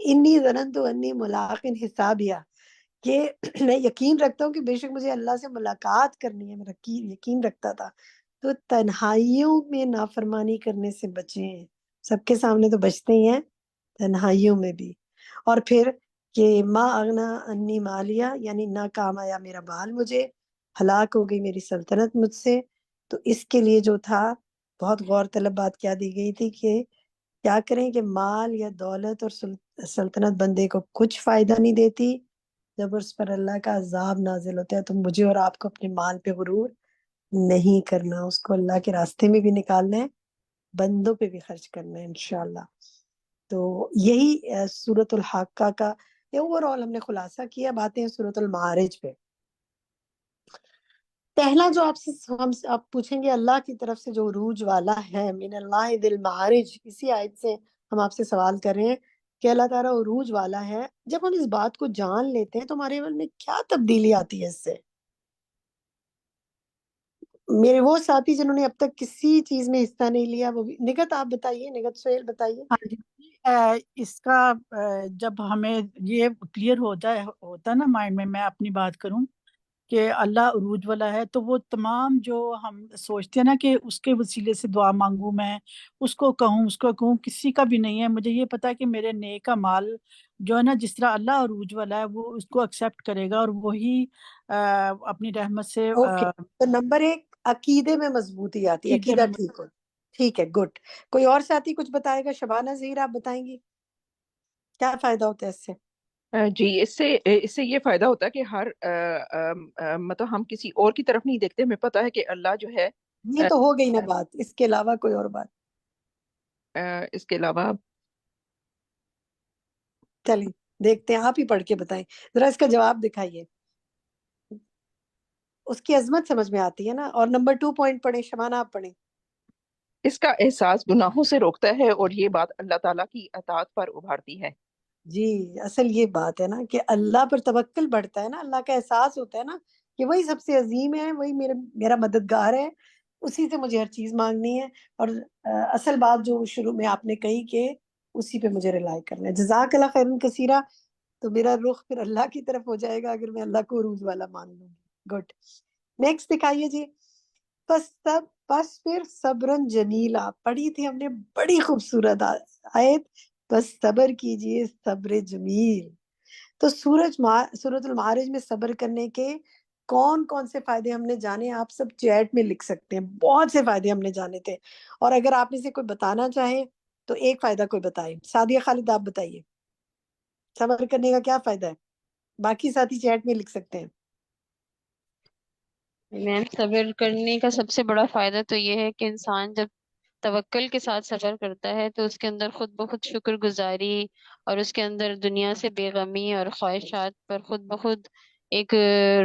انی ظننت انی ملاق حسابیہ، کہ میں یقین رکھتا ہوں کہ بے شک مجھے اللہ سے ملاقات کرنی ہے، میرا یقین رکھتا تھا. تو تنہائیوں میں نافرمانی کرنے سے بچیں. سب کے سامنے تو بچتے ہی ہیں، تنہائیوں میں بھی. اور پھر کہ ما اغنا انی مالیہ، یعنی نہ کام آیا میرا مال، مجھے ہلاک ہو گئی میری سلطنت مجھ سے. تو اس کے لیے جو تھا بہت غور طلب بات کیا دی گئی تھی کہ کیا کریں کہ مال یا دولت اور سلطنت بندے کو کچھ فائدہ نہیں دیتی جب اس پر اللہ کا عذاب نازل ہوتا ہے. تو مجھے اور آپ کو اپنے مال پہ غرور نہیں کرنا، اس کو اللہ کے راستے میں بھی نکالنا ہے، بندوں پہ بھی خرچ کرنا ہے انشاءاللہ. تو یہی سورۃ الحاقہ کا اوور آل ہم نے خلاصہ کیا. باتیں سورۃ المعارج پہ. پہلا جو آپ پوچھیں گے اللہ کی طرف سے جو عروج والا ہے، من اللہ ذی المعارج، اسی آیت سے ہم آپ سے سوال کر رہے ہیں کہ اللہ تعالیٰ عروج والا ہے. جب ہم اس بات کو جان لیتے ہیں تو ہمارے عمل میں کیا تبدیلی آتی ہے اس سے؟ میرے وہ ساتھی جنہوں نے اب تک کسی چیز میں حصہ نہیں لیا، وہ بھی نگت آپ بتائیے، نگت سہیل بتائیے. ہاں جی، اس کا جب ہمیں یہ کلیئر ہوتا ہے نا مائنڈ میں اپنی بات کروں کہ اللہ عروج والا ہے، تو وہ تمام جو ہم سوچتے ہیں نا کہ اس کے وسیلے سے دعا مانگوں، میں اس کو کہوں، کسی کا بھی نہیں ہے. مجھے یہ پتا ہے کہ میرے نیک کا مال جو ہے نا، جس طرح اللہ عروج والا ہے وہ اس کو ایکسیپٹ کرے گا، اور وہی اپنی رحمت سے اوکے، تو نمبر 1 عقیدے میں مضبوطی آتی ہے، عقیدے عقیدہ میں. ٹھیک ہو. ٹھیک ہے، گڈ. کوئی اور ساتھی کچھ بتائے گا؟ شبانہ ظہیر آپ بتائیں گی کیا فائدہ ہوتا ہے اس سے؟ جی، اس سے یہ فائدہ ہوتا ہے کہ ہر مطلب ہم کسی اور کی طرف نہیں دیکھتے، ہمیں پتا ہے کہ اللہ جو ہے یہ تو ہو گئی نا بات، اس کے علاوہ کوئی اور بات؟ اس کے علاوہ چلیے دیکھتے ہیں، آپ ہی پڑھ کے بتائیں ذرا، اس کا جواب دکھائیے. اس کی عظمت سمجھ میں آتی ہے نا. اور نمبر 2 پوائنٹ پڑھیں، شبانہ آپ پڑھیں. اس کا احساس گناہوں سے روکتا ہے، اور یہ بات اللہ تعالیٰ کی اطاعت پر ابھارتی ہے. جی، اصل یہ بات ہے نا کہ اللہ پر توکل بڑھتا ہے نا، اللہ کا احساس ہوتا ہے نا کہ وہی سب سے عظیم ہے، وہی میرا مددگار ہے، اسی سے مجھے ہر چیز مانگنی ہے. اور اصل بات جو شروع میں آپ نے کہی کہ اسی پہ مجھے رلائی کرنا ہے. جزاک اللہ خیرن کثیرہ. تو میرا رخ پھر اللہ کی طرف ہو جائے گا اگر میں اللہ کو عروج والا مان لوں گی. گڈ. نیکسٹ دکھائیے جی. بس پھر صبرن جمیلا پڑھی تھی ہم نے، بڑی خوبصورت آیت. بس صبر کیجئے صبر جمیل. تو سورۃ المعارج میں صبر کرنے کے کون کون سے فائدے ہم نے جانے، آپ سب چیٹ میں لکھ سکتے ہیں. بہت سے فائدے ہم نے جانے تھے، اور اگر آپ میں سے کوئی بتانا چاہے تو ایک فائدہ کوئی بتائے. سعدیہ خالد آپ بتائیے، صبر کرنے کا کیا فائدہ ہے؟ باقی ساتھی چیٹ میں لکھ سکتے ہیں. میم، صبر کرنے کا سب سے بڑا فائدہ تو یہ ہے کہ انسان جب توکل کے ساتھ صبر کرتا ہے تو اس کے اندر خود بخود شکر گزاری، اور اس کے اندر دنیا سے بے غمی اور خواہشات پر خود بخود ایک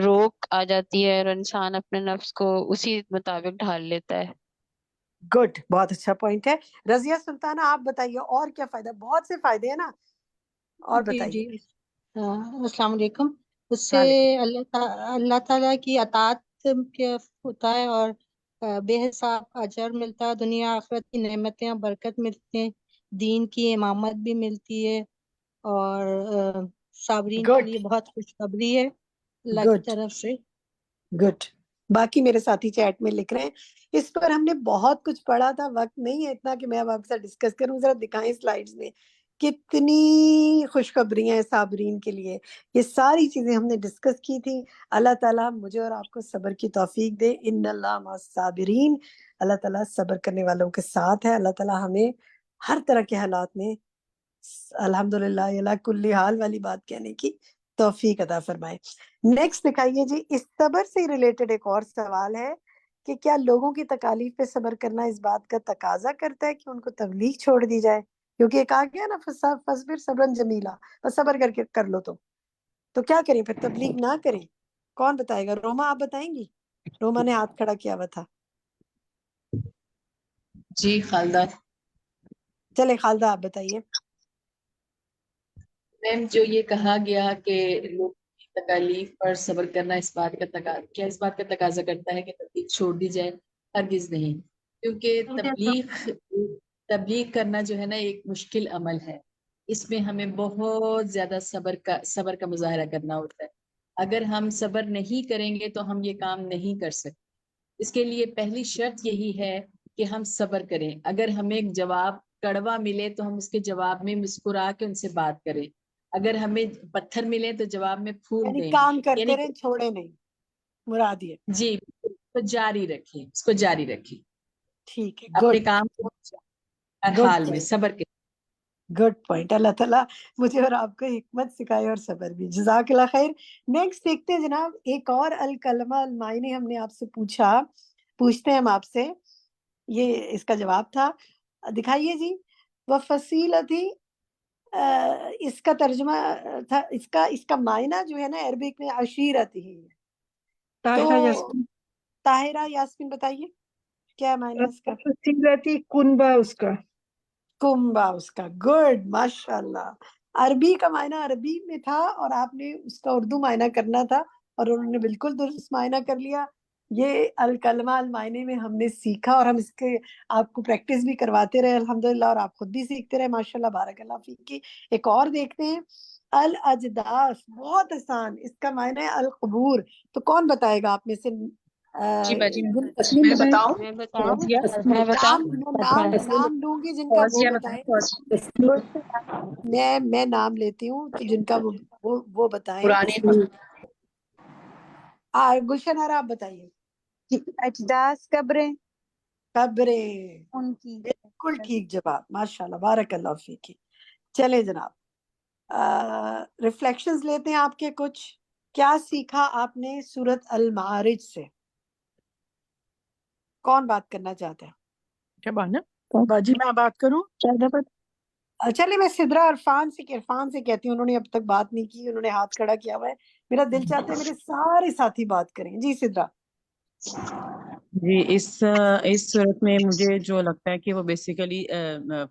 روک آ جاتی ہے، اور انسان اپنے نفس کو اسی مطابق ڈھال لیتا ہے. گڈ، بہت اچھا پوائنٹ ہے. رضیہ سلطانہ آپ بتائیے اور کیا فائدہ؟ بہت سے فائدے ہیں نا، اور جی بتائیے. جی، السلام علیکم. اس سے وعلیکم. اللہ تعالیٰ کی اطاعت کے ہوتا ہے، اور بے حساب اجر ملتا ہے، دنیا آخرت کی نعمتیں اور برکت ملتی ہیں، دین کی امامت بھی ملتی ہے، اور صابرین کے گڈ لیے بہت خوشخبری ہے اللہ کی گڈ طرف سے. گڈ. باقی میرے ساتھی چیٹ میں لکھ رہے ہیں. اس پر ہم نے بہت کچھ پڑھا تھا، وقت نہیں ہے اتنا کہ میں اب آپ کے ساتھ ڈسکس کروں. ذرا دکھائیں سلائیڈز میں کتنی خوشخبریاں ہیں صابرین کے لیے. یہ ساری چیزیں ہم نے ڈسکس کی تھی. اللہ تعالیٰ مجھے اور آپ کو صبر کی توفیق دے. ان اللہ مع الصابرین. اللہ تعالیٰ صبر کرنے والوں کے ساتھ ہے. اللہ تعالیٰ ہمیں ہر طرح کے حالات میں الحمدللہ اللہ کل حال والی بات کہنے کی توفیق عطا فرمائے. نیکسٹ دکھائیے جی. اس صبر سے ریلیٹڈ ایک اور سوال ہے کہ کیا لوگوں کی تکالیف پہ صبر کرنا اس بات کا تقاضا کرتا ہے کہ ان کو تبلیغ چھوڑ دی جائے؟ کیونکہ ایک آ گیا نا فصبر صبرا جمیلا، بس صبر کر کے کر لو. تو کیا کریں پھر؟ تبلیغ نہ کریں؟ کون بتائے گا؟ روما آپ بتائیں گی؟ روما نے ہاتھ کھڑا کیا ہوا تھا. جی خالدہ. چلے خالدہ آپ بتائیے. میم، جو یہ کہا گیا کہ لوگ کی تکالیف پر صبر کرنا اس بات کا کیا اس بات کا تقاضا کرتا ہے کہ تبلیغ چھوڑ دی جائے؟ ہرگز نہیں، کیونکہ تبلیغ کرنا جو ہے نا ایک مشکل عمل ہے، اس میں ہمیں بہت زیادہ صبر کا مظاہرہ کرنا ہوتا ہے. اگر ہم صبر نہیں کریں گے تو ہم یہ کام نہیں کر سکتے. اس کے لیے پہلی شرط یہی ہے کہ ہم صبر کریں. اگر ہمیں ایک جواب کڑوا ملے تو ہم اس کے جواب میں مسکرا کے ان سے بات کریں. اگر ہمیں پتھر ملے تو جواب میں پھول یعنی دیں. کام کرتے یعنی رہیں، چھوڑے نہیں، مراد یہ. جی اس کو جاری رکھیں، اس کو جاری رکھیں ٹھیک ہے، اپنے گڈ کام کو ہر گڈ حال میں پوائنٹ، صبر کے. Good point. اللہ تعالیٰ مجھے اور آپ کو حکمت سکھائے اور صبر بھی. جزاک اللہ خیر. نیکسٹ دیکھتے ہیں جناب، ایک اور الکلمہ المعانی ہم نے آپ سے پوچھتے ہیں ہم آپ سے. یہ اس کا جواب تھا، دکھائیے جی. وفصیلتی، اس کا ترجمہ تھا، اس کا معنی جو ہے نا عربک میں عشیرت ہی ہے. تو طاہرہ یاسمین، طاہرہ یاسمین بتائیے کیا معنی ہے اس کا؟ فصیلتی کنبہ اس کا. کنبہ اس کا. گڈ، ماشاء اللہ. عربی کا معنی عربی میں تھا اور آپ نے اس کا اردو معنی کرنا تھا اور انہوں نے بالکل درست معنی کر لیا. یہ الکلمہ المعانی میں ہم نے سیکھا اور ہم اس کے آپ کو پریکٹس بھی کرواتے رہے الحمدللہ، اور آپ خود بھی سیکھتے رہے ماشاءاللہ. بارک اللہ فیک کی. ایک اور دیکھتے ہیں، الاجداث. بہت آسان، اس کا معنی ہے القبور. تو کون بتائے گا آپ میں سے؟ جی باجی تسنیم میں بتائیں. بتاؤں. میں بتاؤں فوزیہ میں بتاؤں نام لوں گی جن کا وہ فوزیہ بتائیں. بتاؤں. میں نام لیتی ہوں تو جن کا وہ بتائیں. پرانے گلشن آرا آپ بتائیے. اجداث قبریں قبریں، ان کی. بالکل ٹھیک جواب، ماشاءاللہ، بارک اللہ فیک. چلے جناب، ریفلیکشنز لیتے ہیں آپ کے. کچھ کیا سیکھا آپ نے سورت المعارج سے؟ کون بات کرنا چاہتا ہے؟ کیا بات ہے؟ باجی میں بات کروں؟ چلے میں سدرا عرفان سے کہتی ہوں، انہوں نے اب تک بات نہیں کی، انہوں نے ہاتھ کھڑا کیا ہوا ہے. میرا دل چاہتا ہے میرے سارے ساتھی بات کریں. جی سدرا. جی اس صورت میں مجھے جو لگتا ہے کہ وہ بیسیکلی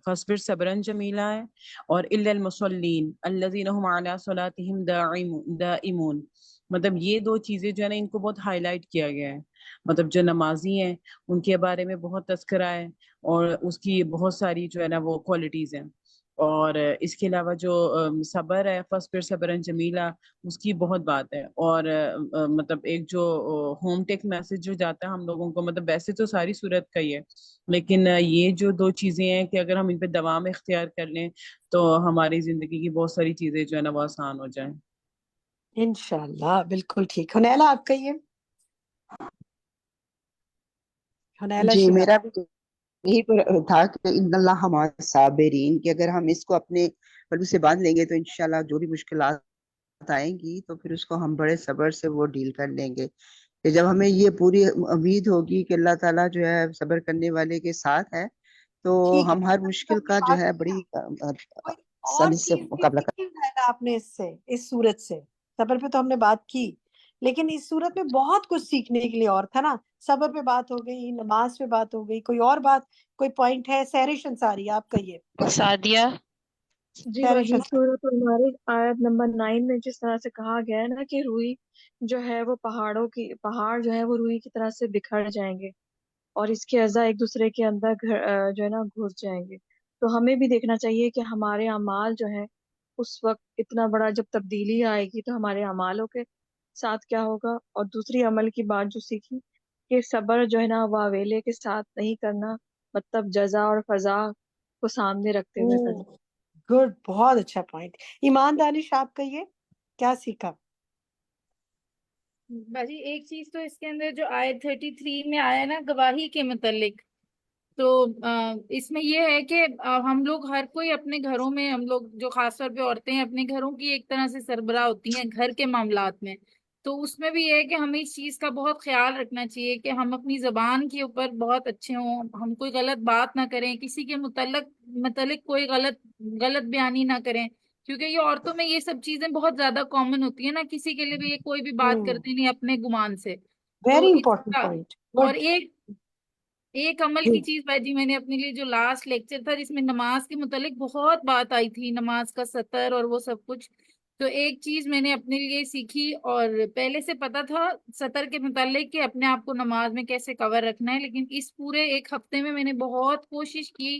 فاصبر صبرا جمیلا ہے، اور الا المصلین الذین هم علی صلاتهم دائمون. مطلب یہ دو چیزیں جو ہے نا ان کو بہت ہائی لائٹ کیا گیا ہے. مطلب جو نمازی ہیں ان کے بارے میں بہت تذکرہ ہے اور اس کی بہت ساری جو ہے نا وہ کوالٹیز ہیں. اور اس کے علاوہ جو صبر ہے، فاصبر صبرا جمیلا، اس کی بہت بات ہے. اور مطلب ایک جو ہوم ٹیک میسج جو جاتا ہے ہم لوگوں کو، مطلب ویسے تو ساری صورت کا ہی ہے، لیکن یہ جو دو چیزیں ہیں کہ اگر ہم ان پہ دوام اختیار کر لیں تو ہماری زندگی کی بہت ساری چیزیں جو ہے نا وہ آسان ہو جائیں. انشاءاللہ بالکل ٹھیک. حنیلہ آپ کہیے. حنیلہ جی شبا. میرا بھی یہی تھا کہ ان اللہ مع الصابرین، کہ اگر ہم اس کو اپنے پلو سے باندھ لیں گے تو انشاءاللہ جو بھی مشکلات آئیں گی تو پھر اس کو ہم بڑے صبر سے وہ ڈیل کر لیں گے. کہ جب ہمیں یہ پوری امید ہوگی کہ اللہ تعالیٰ جو ہے صبر کرنے والے کے ساتھ ہے تو ٹھیک ہے، ہم ہر مشکل اپنی کا جو بات ہے کو بڑی کوئی اور آسانی سے چیز بھی مقابلہ سیکھی حنیلہ آپ نے اس صورت سے؟ صبر پہ تو ہم نے بات کی، لیکن اس صورت میں بہت کچھ سیکھنے کے لیے اور تھا نا. صبر پہ بات ہو گئی، نماز پہ بات ہو گئی، کوئی اور بات، کوئی پوائنٹ ہے؟ سہرش انصاری آپ کہیے. سعدیہ. جی سہرش باجی، انصاری. سورۃ المعارج آیت نمبر 9 میں جس طرح سے کہا گیا ہے نا کہ روئی جو ہے وہ پہاڑ جو ہے وہ روئی کی طرح سے بکھر جائیں گے اور اس کے اعضاء ایک دوسرے کے اندر جو ہے نا گھس جائیں گے. تو ہمیں بھی دیکھنا چاہیے کہ ہمارے اعمال جو ہے اس وقت اتنا بڑا جب تبدیلی آئے گی تو ہمارے اعمالوں کے ساتھ کیا ہوگا. اور دوسری عمل کی بات جو سیکھی کہ صبر جو ہے نا وہ ویلے کے ساتھ نہیں کرنا، مطلب جزا اور فضا کو سامنے رکھتے ہوئے کرنا. گڈ، بہت اچھا پوائنٹ. ایمان دانش آپ کہیے کیا سیکھا؟ باجی ایک چیز تو اس کے اندر جو آیت 33 میں آیا نا گواہی کے متعلق، تو اس میں یہ ہے کہ ہم لوگ ہر کوئی اپنے گھروں میں، ہم لوگ جو خاص طور پہ عورتیں اپنے گھروں کی ایک طرح سے سربراہ ہوتی ہیں گھر کے معاملات میں. تو اس میں بھی یہ ہے کہ ہمیں اس چیز کا بہت خیال رکھنا چاہیے کہ ہم اپنی زبان کے اوپر بہت اچھے ہوں، ہم کوئی غلط بات نہ کریں، کسی کے متعلق کوئی غلط بیانی نہ کریں. کیونکہ یہ عورتوں میں یہ سب چیزیں بہت زیادہ کامن ہوتی ہیں نا، کسی کے لیے بھی یہ کوئی بھی بات کرتے نہیں اپنے گمان سے. تو ویری اس امپورٹنٹ کا پوائنٹ. اور گڈ. ایک عمل کی چیز باجی میں نے اپنے لیے جو لاسٹ لیکچر تھا جس میں نماز کے متعلق بہت بات آئی تھی، نماز کا سطر اور وہ سب کچھ، تو ایک چیز میں نے اپنے لیے سیکھی، اور پہلے سے پتا تھا سطر کے متعلق کہ اپنے آپ کو نماز میں کیسے کور رکھنا ہے، لیکن اس پورے ایک ہفتے میں نے بہت کوشش کی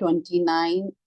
29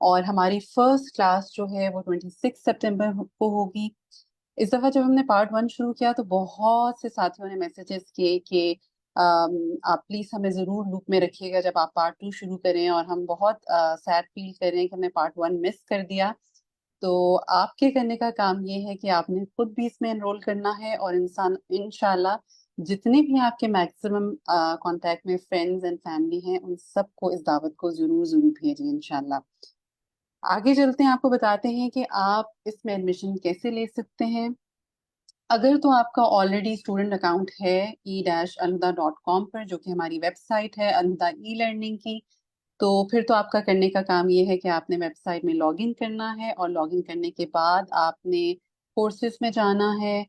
اور ہماری فرسٹ کلاس جو ہے وہ 26 سپٹمبر کو ہوگی۔ اس دفعہ جب ہم نے پارٹ 1 شروع کیا تو بہت سے ساتھیوں نے میسیجز کیے کہ آپ پلیز ہمیں ضرور لوپ میں رکھیے گا جب آپ پارٹ 2 شروع کریں، اور ہم بہت سیڈ فیل کر رہے ہیں کہ ہم نے پارٹ 1 مس کر دیا۔ تو آپ کے کرنے کا کام یہ ہے کہ آپ نے خود بھی اس میں انرول کرنا ہے، اور انشاءاللہ جتنے بھی آپ کے میکسیمم کانٹیکٹ میں فرینڈز اینڈ فیملی ہیں ان سب کو اس دعوت کو ضرور بھیجیں انشاءاللہ۔ آگے چلتے ہیں، آپ کو بتاتے ہیں کہ آپ اس میں ایڈمیشن کیسے لے سکتے ہیں۔ اگر تو آپ کا آلریڈی اسٹوڈنٹ اکاؤنٹ ہے e-alhuda.com پر، جو کہ ہماری ویب سائٹ ہے الہدا ای لرننگ کی، تو پھر تو آپ کا کرنے کا کام یہ ہے کہ آپ نے ویب سائٹ میں لاگ ان کرنا ہے، اور لاگ ان کرنے کے بعد آپ نے کورسز میں جانا ہے،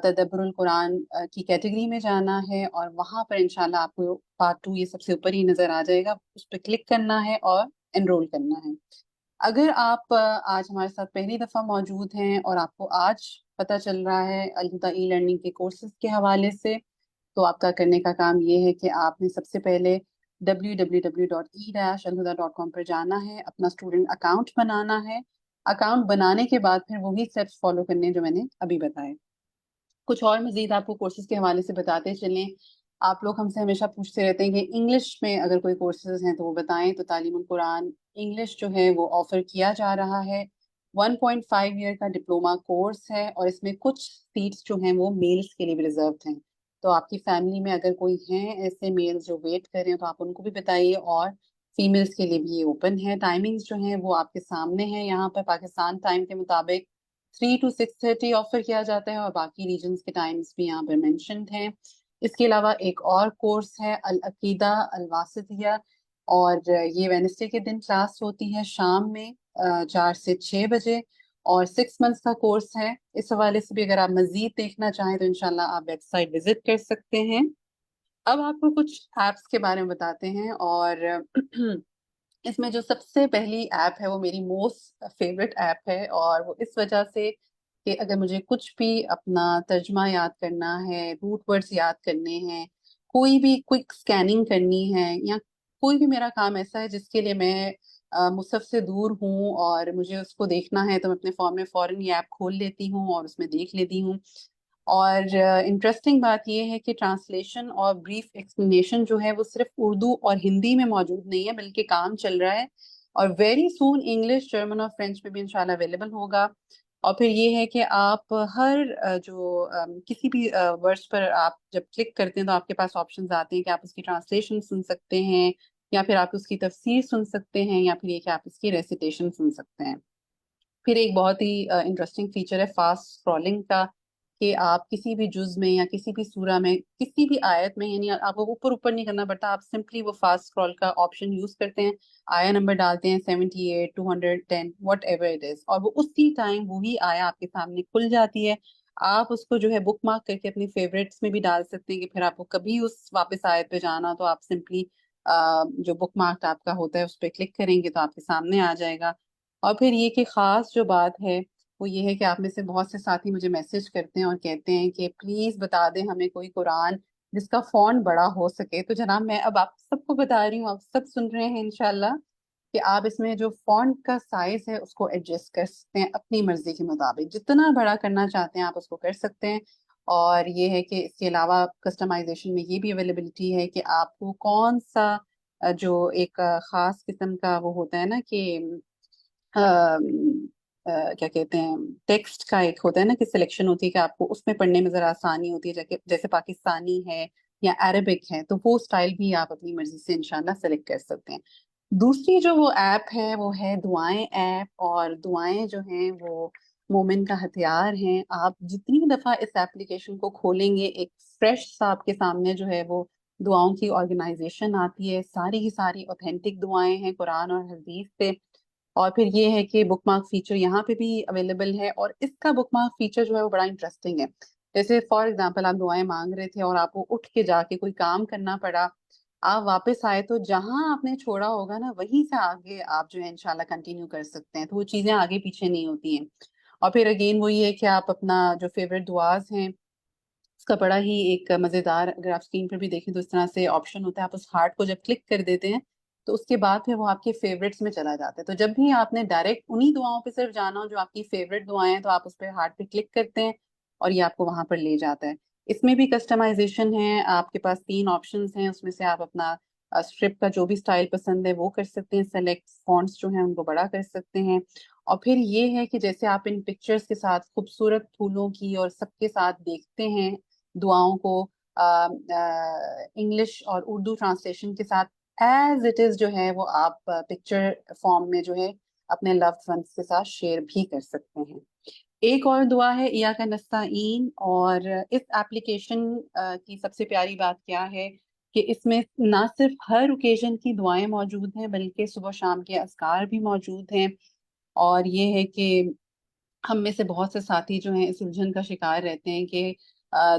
تدبر القرآن کی کیٹیگری میں جانا ہے، اور وہاں پر انشاءاللہ آپ کو پارٹ 2 یہ سب سے اوپر ہی نظر آ جائے گا، اس پہ کلک کرنا ہے اور انرول کرنا ہے۔ اگر آپ آج ہمارے ساتھ پہلی دفعہ موجود ہیں اور آپ کو آج پتہ چل رہا ہے الہدا ای لرننگ کے کورسز کے حوالے سے، تو آپ کا کرنے کا کام یہ ہے کہ آپ نے سب سے پہلے www.e-alhuda.com پر جانا ہے، اپنا اسٹوڈنٹ اکاؤنٹ بنانا ہے۔ اکاؤنٹ بنانے کے بعد پھر وہی اسٹیپس فالو کرنے جو میں نے ابھی بتائے۔ کچھ اور مزید آپ کو کورسز کے حوالے سے بتاتے چلیں۔ آپ لوگ ہم سے ہمیشہ پوچھتے رہتے ہیں کہ انگلش میں اگر کوئی کورسز ہیں تو وہ بتائیں، تو تعلیم القرآن انگلش جو ہے وہ آفر کیا جا رہا ہے۔ 1.5 ایئر کا ڈپلوما کورس ہے، اور اس میں کچھ سیٹس جو ہیں وہ میلز کے لیے بھی ریزروڈ ہیں، تو آپ کی فیملی میں اگر کوئی ہیں ایسے میلز جو ویٹ کر رہے ہیں تو آپ ان کو بھی بتائیے، اور فیمیلز کے لیے بھی یہ اوپن ہے۔ ٹائمنگز جو ہیں وہ آپ کے سامنے ہیں، یہاں پر پاکستان ٹائم کے مطابق 3 to 6:30 آفر کیا جاتا ہے، اور باقی ریجنز کے ٹائمز بھی یہاں پر مینشنڈ ہیں۔ اس کے علاوہ ایک اور کورس ہے العقیدہ الواسطیہ، اور یہ وینسڈے کے دن کلاس ہوتی ہے شام میں 4 سے 6 بجے، اور 6 منتھس کا کورس ہے۔ اس حوالے سے بھی اگر آپ مزید دیکھنا چاہیں تو انشاءاللہ آپ ویب سائٹ وزٹ کر سکتے ہیں۔ اب آپ کو کچھ ایپس کے بارے میں بتاتے ہیں، اور اس میں جو سب سے پہلی ایپ ہے وہ میری موسٹ فیوریٹ ایپ ہے، اور وہ اس وجہ سے کہ اگر مجھے کچھ بھی اپنا ترجمہ یاد کرنا ہے، روٹ ورڈز یاد کرنے ہیں، کوئی بھی کوئک سکیننگ کرنی ہے، یا کوئی بھی میرا کام ایسا ہے جس کے لیے میں مصحف سے دور ہوں اور مجھے اس کو دیکھنا ہے، تو میں اپنے فون میں فوراً یہ ایپ کھول لیتی ہوں اور اس میں دیکھ لیتی ہوں۔ اور انٹرسٹنگ بات یہ ہے کہ ٹرانسلیشن اور بریف ایکسپلینیشن جو ہے وہ صرف اردو اور ہندی میں موجود نہیں ہے، بلکہ کام چل رہا ہے، اور ویری سون انگلش، جرمن اور فرینچ میں بھی انشاءاللہ اویلیبل ہوگا۔ اور پھر یہ ہے کہ آپ ہر جو کسی بھی ورڈس پر آپ جب کلک کرتے ہیں تو آپ کے پاس آپشنز آتے ہیں کہ آپ اس کی ٹرانسلیشن سن سکتے ہیں، یا پھر آپ اس کی تفسیر سن سکتے ہیں، یا پھر یہ کہ آپ اس کی ریسیٹیشن سن سکتے ہیں۔ پھر ایک بہت ہی انٹرسٹنگ فیچر ہے فاسٹ اسکرولنگ کا، کہ آپ کسی بھی جز میں یا کسی بھی سورہ میں کسی بھی آیت میں، یعنی آپ کو اوپر نہیں کرنا پڑتا، آپ سمپلی وہ فاسٹ اسکرول کا آپشن یوز کرتے ہیں، آیا نمبر ڈالتے ہیں 78 210 واٹ ایور اٹ از، اور وہ اسی ٹائم وہی آیا آپ کے سامنے کھل جاتی ہے۔ آپ اس کو جو ہے بک مارک کر کے اپنی فیوریٹس میں بھی ڈال سکتے ہیں، کہ پھر آپ کو کبھی اس واپس آیت پہ جانا تو آپ سمپلی جو بک مارک آپ کا ہوتا ہے اس پہ کلک کریں گے تو آپ کے سامنے آ جائے گا۔ اور پھر یہ کہ خاص جو بات ہے وہ یہ ہے کہ آپ میں سے بہت سے ساتھی مجھے میسج کرتے ہیں اور کہتے ہیں کہ پلیز بتا دیں ہمیں کوئی قرآن جس کا فونٹ بڑا ہو سکے۔ تو جناب میں اب آپ سب کو بتا رہی ہوں، آپ سب سن رہے ہیں انشاءاللہ، کہ آپ اس میں جو فونٹ کا سائز ہے اس کو ایڈجسٹ کر سکتے ہیں اپنی مرضی کے مطابق، جتنا بڑا کرنا چاہتے ہیں آپ اس کو کر سکتے ہیں۔ اور یہ ہے کہ اس کے علاوہ کسٹمائزیشن میں یہ بھی اویلیبلٹی ہے کہ آپ کو کون سا جو ایک خاص قسم کا وہ ہوتا ہے نا کہ کیا کہتے ہیں، ٹیکسٹ کا ایک ہوتا ہے نا کہ سلیکشن ہوتی ہے کہ آپ کو اس میں پڑھنے میں ذرا آسانی ہوتی ہے، جیسے پاکستانی ہے یا عربک ہے، تو وہ سٹائل بھی آپ اپنی مرضی سے انشاءاللہ سلیکٹ کر سکتے ہیں۔ دوسری جو وہ ایپ ہے وہ ہے دعائیں ایپ، اور دعائیں جو ہیں وہ مومن کا ہتھیار ہیں۔ آپ جتنی دفعہ اس ایپلیکیشن کو کھولیں گے ایک فریش سا آپ کے سامنے جو ہے وہ دعاؤں کی آرگنائزیشن آتی ہے، ساری کی ساری اوتھینٹک دعائیں ہیں قرآن اور حدیث سے۔ اور پھر یہ ہے کہ بک مارک فیچر یہاں پہ بھی اویلیبل ہے، اور اس کا بک مارک فیچر جو ہے وہ بڑا انٹرسٹنگ ہے۔ جیسے فار ایگزامپل آپ دعائیں مانگ رہے تھے اور آپ کو اٹھ کے جا کے کوئی کام کرنا پڑا، آپ واپس آئے تو جہاں آپ نے چھوڑا ہوگا نا وہیں سے آگے آپ جو ہے انشاءاللہ کنٹینیو کر سکتے ہیں، تو وہ چیزیں آگے پیچھے نہیں ہوتی ہیں۔ اور پھر اگین وہی ہے کہ آپ اپنا جو فیوریٹ دعاز ہیں اس کا بڑا ہی ایک مزیدار، اگر آپ اسکرین پر بھی دیکھیں تو اس طرح سے آپشن ہوتا ہے، آپ اس ہارٹ کو جب کلک کر دیتے ہیں تو اس کے بعد پھر وہ آپ کے فیوریٹس میں چلا جاتا ہے. تو جب بھی آپ نے ڈائریکٹ انہی دعاؤں پہ صرف جانا ہو جو آپ کی فیوریٹ دعائیں ہیں، تو آپ اس پہ ہارٹ پہ کلک کرتے ہیں اور یہ آپ کو وہاں پر لے جاتا ہے. اس میں بھی کسٹمائزیشن ہے، آپ کے پاس 3 آپشنز ہیں، اس میں سے آپ اپنا اسکرپٹ کا جو بھی سٹائل پسند ہے وہ کر سکتے ہیں، سلیکٹ فونٹس جو ہیں ان کو بڑا کر سکتے ہیں. اور پھر یہ ہے کہ جیسے آپ ان پکچرز کے ساتھ خوبصورت پھولوں کی اور سب کے ساتھ دیکھتے ہیں دعاؤں کو انگلش اور اردو ٹرانسلیشن کے ساتھ ایز اٹ از جو ہے وہ آپ پکچر فارم میں جو ہے اپنے لوڈ ونس کے ساتھ شیئر بھی کر سکتے ہیں. ایک اور دعا ہے ایاک نستعین، اور اس ایپلیکیشن کی سب سے پیاری بات کیا ہے کہ اس میں نہ صرف ہر اوکیزن کی دعائیں موجود ہیں بلکہ صبح شام کے اذکار بھی موجود ہیں. اور یہ ہے کہ ہم میں سے بہت سے ساتھی جو ہیں اس الجھن کا شکار رہتے ہیں کہ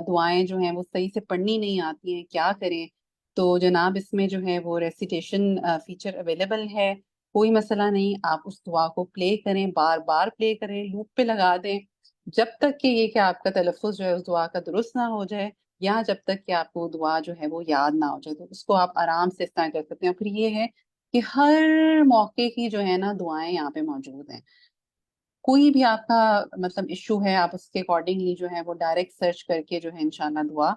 دعائیں جو ہیں وہ صحیح سے پڑھنی نہیں آتی ہیں، کیا کریں. تو جناب اس میں جو ہے وہ ریسیٹیشن فیچر اویلیبل ہے، کوئی مسئلہ نہیں. آپ اس دعا کو پلے کریں، بار بار پلے کریں، لوپ پہ لگا دیں جب تک کہ یہ کہ آپ کا تلفظ جو ہے اس دعا کا درست نہ ہو جائے، یا جب تک کہ آپ کو دعا جو ہے وہ یاد نہ ہو جائے. تو اس کو آپ آرام سے استعمال کر سکتے ہیں. اور پھر یہ ہے کہ ہر موقع کی جو ہے نا دعائیں یہاں پہ موجود ہیں. کوئی بھی آپ کا مطلب ایشو ہے، آپ اس کے اکارڈنگلی جو ہے وہ ڈائریکٹ سرچ کر کے جو ہے انشاءاللہ دعا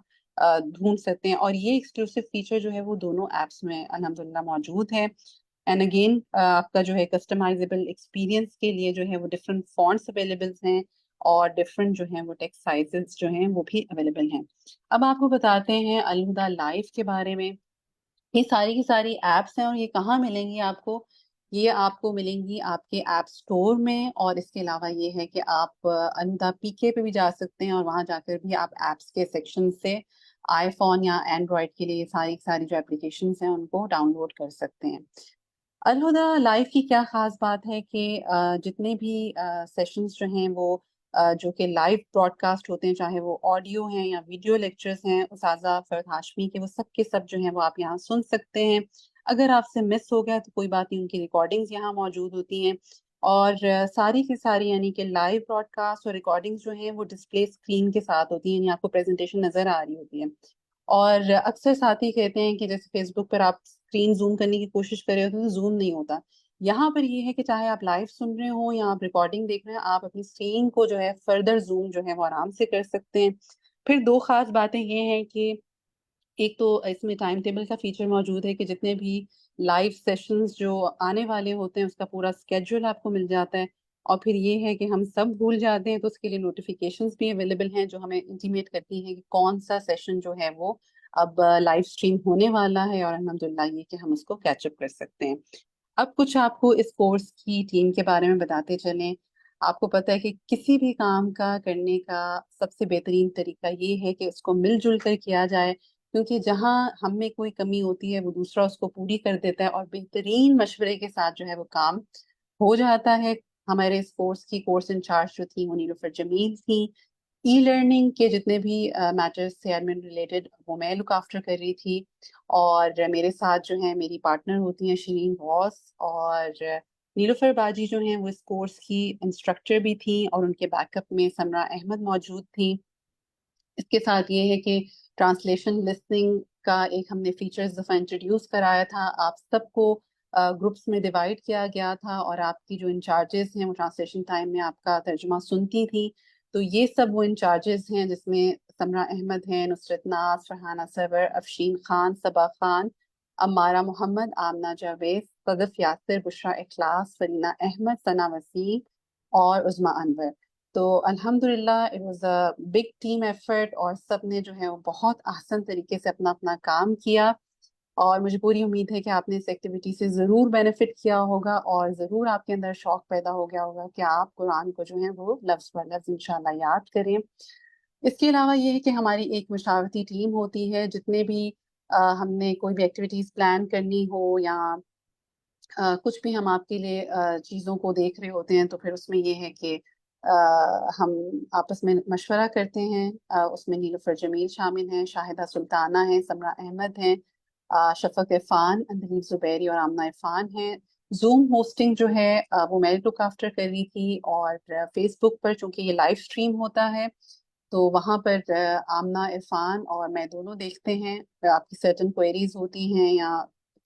ڈھونڈ سکتے ہیں. اور یہ ایکسکلوسیو فیچر جو ہے وہ دونوں ایپس میں الحمدللہ موجود ہے. اینڈ اگین آپ کا جو ہے کسٹمائزیبل ایکسپیرینس کے لیے جو ہے وہ ڈفرینٹ فونٹس اویلیبل ہیں اور ڈفرینٹ جو ہیں وہ ٹیکسٹ سائزز جو ہیں وہ بھی اویلیبل ہیں. اب آپ کو بتاتے ہیں الہدیٰ لائف کے بارے میں. یہ ساری کی ساری ایپس ہیں اور یہ کہاں ملیں گی آپ کو؟ یہ آپ کو ملیں گی آپ کے ایپ سٹور میں، اور اس کے علاوہ یہ ہے کہ آپ الہدیٰ پی کے پہ بھی جا سکتے ہیں اور وہاں جا کر بھی آپ ایپس کے سیکشن سے آئی فون یا اینڈرائڈ کے لیے ساری جو اپلیکیشنس ہیں ان کو ڈاؤن لوڈ کر سکتے ہیں. الہدیٰ لائف کی کیا خاص بات ہے کہ جتنے بھی سیشنز جو ہیں وہ جو کہ لائیو براڈ کاسٹ ہوتے ہیں، چاہے وہ آڈیو ہیں یا ویڈیو لیکچرز ہیں اساتذہ فرد ہاشمی کے، وہ سب کے سب جو ہیں وہ آپ یہاں سن سکتے ہیں. اگر آپ سے مس ہو گیا تو کوئی بات نہیں، ان کی ریکارڈنگز یہاں موجود ہوتی ہیں. اور ساری کی ساری یعنی کہ لائیو براڈ کاسٹ اور ریکارڈنگز جو ہیں وہ ڈسپلے اسکرین کے ساتھ ہوتی ہیں، یعنی آپ کو پریزنٹیشن نظر آ رہی ہوتی ہے. اور اکثر ساتھی کہتے ہیں کہ جیسے فیس بک پر آپ اسکرین زوم کرنے کی کوشش کر رہے ہوتے ہیں تو زوم نہیں ہوتا. یہاں پر یہ ہے کہ چاہے آپ لائیو سن رہے ہوں یا آپ ریکارڈنگ دیکھ رہے ہیں، آپ اپنی اسکرین کو جو ہے فردر زوم جو ہے وہ آرام سے کر سکتے ہیں. پھر 2 خاص باتیں یہ ہیں کہ ایک تو اس میں ٹائم ٹیبل کا فیچر موجود ہے کہ جتنے بھی لائیو سیشنز جو آنے والے ہوتے ہیں اس کا پورا اسکیڈول آپ کو مل جاتا ہے. اور پھر یہ ہے کہ ہم سب بھول جاتے ہیں تو اس کے لیے نوٹیفیکیشنز بھی اویلیبل ہیں جو ہمیں انٹیمیٹ کرتی ہیں کہ کون سا سیشن جو ہے وہ اب لائیو اسٹریم ہونے والا ہے، اور الحمدللہ یہ کہ ہم اس کو کیچ اپ کر سکتے ہیں. اب کچھ آپ کو اس کورس کی ٹیم کے بارے میں بتاتے چلیں. آپ کو پتہ ہے کہ کسی بھی کام کا کرنے کا سب سے بہترین طریقہ یہ ہے کہ اس کو مل جل کر کیا جائے، کیونکہ جہاں ہم میں کوئی کمی ہوتی ہے وہ دوسرا اس کو پوری کر دیتا ہے اور بہترین مشورے کے ساتھ جو ہے وہ کام ہو جاتا ہے. ہمارے اس کورس کی کورس انچارج جو تھی وہ نیلوفر جمیل تھی. ای لرننگ کے جتنے بھی میٹرز تھے ایڈمن ریلیٹڈ وہ میں لک آفٹر کر رہی تھی، اور میرے ساتھ جو ہیں میری پارٹنر ہوتی ہیں شرین غوث، اور نیلوفر باجی جو ہیں وہ اس کورس کی انسٹرکٹر بھی تھیں، اور ان کے بیک اپ میں سمرا احمد موجود تھی. اس کے ساتھ یہ ہے کہ ٹرانسلیشن لسننگ کا ایک ہم نے فیچرز دفعہ انٹروڈیوس کرایا تھا. آپ سب کو گروپس میں ڈیوائڈ کیا گیا تھا اور آپ کی جو انچارجز ہیں وہ ٹرانسلیشن ٹائم میں آپ کا ترجمہ سنتی تھی. تو یہ سب وہ انچارجز ہیں جس میں سمرا احمد ہیں، نصرت ناز، فرحانہ سرور، افشین خان، صبا خان، امارہ محمد، آمنہ جاوید، صدف یاسر، بشرا اخلاص، فرینہ احمد، ثنا وسیم اور عظمیٰ انور. تو الحمدللہ it was a big team effort, اور سب نے جو ہے وہ بہت احسن طریقے سے اپنا کام کیا. اور مجھے پوری امید ہے کہ آپ نے اس ایکٹیویٹی سے ضرور بینیفٹ کیا ہوگا اور ضرور آپ کے اندر شوق پیدا ہو گیا ہوگا کہ آپ قرآن کو جو ہے وہ لفظ بر لفظ انشاءاللہ یاد کریں. اس کے علاوہ یہ ہے کہ ہماری ایک مشاورتی ٹیم ہوتی ہے. جتنے بھی ہم نے کوئی بھی ایکٹیویٹیز پلان کرنی ہو یا کچھ بھی ہم آپ کے لیے چیزوں کو دیکھ رہے ہوتے ہیں تو پھر اس میں یہ ہے کہ ہم آپس میں مشورہ کرتے ہیں. اس میں نیلوفر جمیل شامل ہیں، شاہدہ سلطانہ ہیں، سمرا احمد ہیں، شفق عرفان، اندلیب زبیری اور آمنہ عرفان ہیں. زوم ہوسٹنگ جو ہے وہ میں لک آفٹر کر رہی تھی، اور فیس بک پر چونکہ یہ لائیو اسٹریم ہوتا ہے تو وہاں پر آمنہ عرفان اور میں دونوں دیکھتے ہیں. آپ کی سرٹن کوئریز ہوتی ہیں یا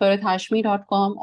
faradhashmi.com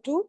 2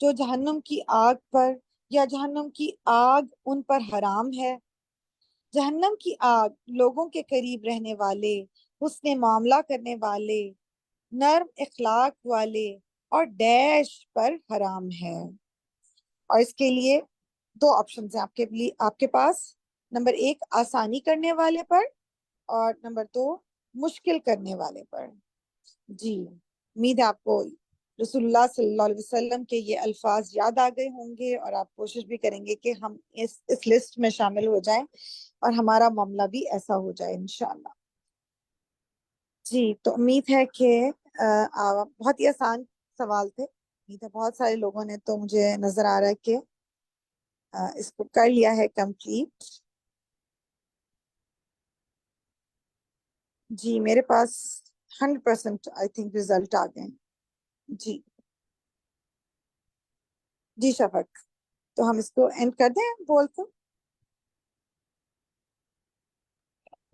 جو جہنم کی آگ پر یا جہنم کی آگ ان پر حرام ہے۔ جہنم کی آگ لوگوں کے قریب رہنے والے، حسن معاملہ کرنے والے، نرم اخلاق والے اور ڈیش پر حرام ہے۔ اور اس کے لیے دو آپشنز ہیں آپ کے پاس، نمبر 1 آسانی کرنے والے پر اور نمبر 2 مشکل کرنے والے پر۔ جی امید ہے آپ کو رسول اللہ صلی اللہ علیہ وسلم کے یہ الفاظ یاد آ گئے ہوں گے، اور آپ کوشش بھی کریں گے کہ ہم اس لسٹ میں شامل ہو جائیں اور ہمارا معاملہ بھی ایسا ہو جائے انشاءاللہ۔ جی تو امید ہے کہ بہت ہی آسان سوال تھے، امید ہے بہت سارے لوگوں نے تو مجھے نظر آ رہا ہے کہ اس کو کر لیا ہے کمپلیٹ۔ جی میرے پاس 100% آئی تھنک ریزلٹ آ گئے۔ جی جی شفق، تو ہم اس کو اینڈ کر دیں بول کو؟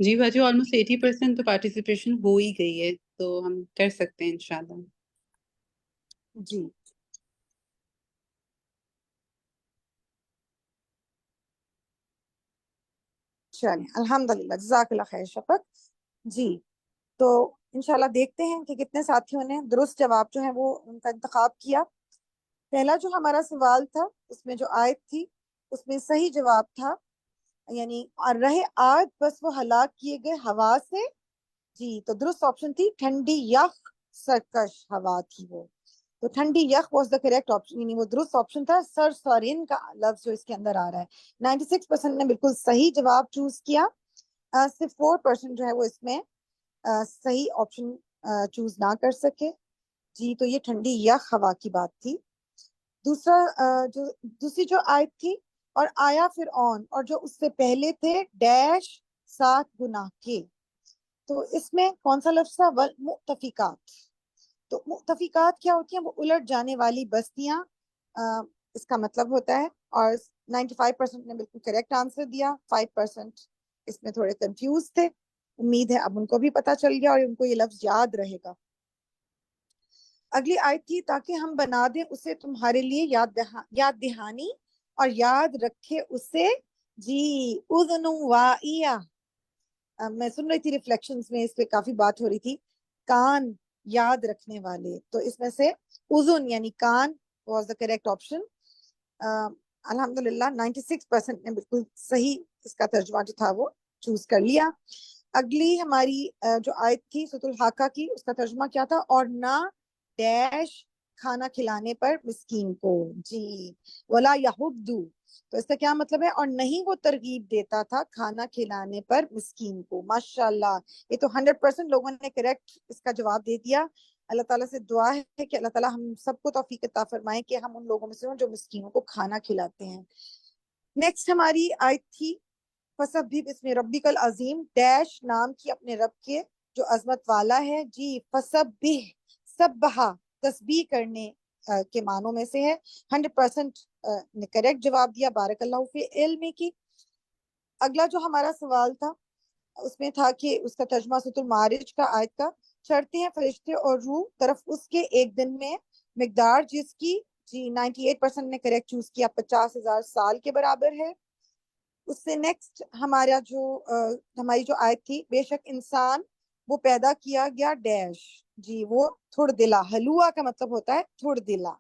جی باجی آلموسٹ 80% تو پارٹیسپیشن ہو ہی گئی ہے، تو ہم کر سکتے ہیں انشاءاللہ۔ جی چلیں الحمدللہ، جزاک اللہ خیر شفق۔ جی تو انشاءاللہ دیکھتے ہیں کہ کتنے ساتھیوں نے درست جواب جو ہے وہ ان کا انتخاب کیا۔ پہلا جو ہمارا سوال تھا اس میں جو آیت تھی اس میں صحیح جواب تھا، یعنی اور رہے آگ بس وہ ہلاک کیے گئے ہوا سے۔ جی تو درست آپشن تھی ٹھنڈی یخ سرکش ہوا تھی وہ، تو ٹھنڈی یخ واز دا کریکٹ آپشن، یعنی وہ درست آپشن تھا۔ سرسرین کا لفظ جو اس کے اندر آ رہا ہے، 96% نے بالکل صحیح جواب چوز کیا، صرف 4% جو ہے وہ اس میں صحیح آپشن چوز نہ کر سکے۔ جی تو یہ ٹھنڈی یخ ہوا کی بات تھی۔ دوسری جو آیت تھی، اور آیا فرعون اور جو اس سے پہلے تھے ڈیش 7 گناہ کے، تو اس میں کون سا لفظ تھا؟ والمؤتفقات۔ تو مؤتفقات کیا ہوتی ہیں؟ وہ الٹ جانے والی بستیاں اس کا مطلب ہوتا ہے، اور 95% نے بالکل کریکٹ آنسر دیا، 5% اس میں تھوڑے کنفیوز تھے۔ امید ہے اب ان کو بھی پتا چل گیا اور ان کو یہ لفظ یاد رہے گا۔ اگلی آیت تھی تاکہ ہم بنا دیں اسے تمہارے لیے یاد دہانی اور یاد رکھے اسے۔ جی اذن واعیہ، میں سن رہی تھی ریفلیکشنز میں اس پہ کافی بات ہو رہی تھی، کان یاد رکھنے والے، تو اس میں سے اذن یعنی کان واز دا کریکٹ آپشن۔ الحمدللہ 96% نے بالکل صحیح اس کا ترجمہ جو تھا وہ چوز کر لیا۔ اگلی ہماری جو آیت تھی سورۃ الحاقہ کی، اس کا ترجمہ کیا تھا؟ اور نہ ڈیش کھانا کھلانے پر مسکین کو۔ جی ولا یحض، تو اس کا کیا مطلب ہے؟ اور نہیں وہ ترغیب دیتا تھا کھانا کھلانے پر مسکین کو۔ ماشاءاللہ یہ تو 100% لوگوں نے کریکٹ اس کا جواب دے دیا۔ اللہ تعالیٰ سے دعا ہے کہ اللہ تعالیٰ ہم سب کو توفیق عطا فرمائے کہ ہم ان لوگوں میں سے ہوں جو مسکینوں کو کھانا کھلاتے ہیں۔ نیکسٹ ہماری آیت تھی فسبح بسم ربک العظیم، ڈیش نام کی اپنے رب کے جو عظمت والا ہے۔ جی فسبح، سبحہ تسبیح کرنے کے معنوں میں سے ہے، 100% نے کریکٹ جواب دیا، بارک اللہ فی علم کی۔ اگلا جو ہمارا سوال تھا اس میں تھا کہ اس کا ترجمہ سورۃ المعارج کا آیت کا، چڑھتے ہیں فرشتے اور روح طرف اس کے ایک دن میں مقدار جس کی، جی 98% نے کریکٹ چوز کیا، 50,000 سال کے برابر ہے۔ اس سے نیکسٹ ہماری جو آیت تھی، بے شک انسان وہ پیدا کیا گیا ڈیش، جی وہ تھوڑ دلا، حلوا کا مطلب ہوتا ہے تھوڑ دلا۔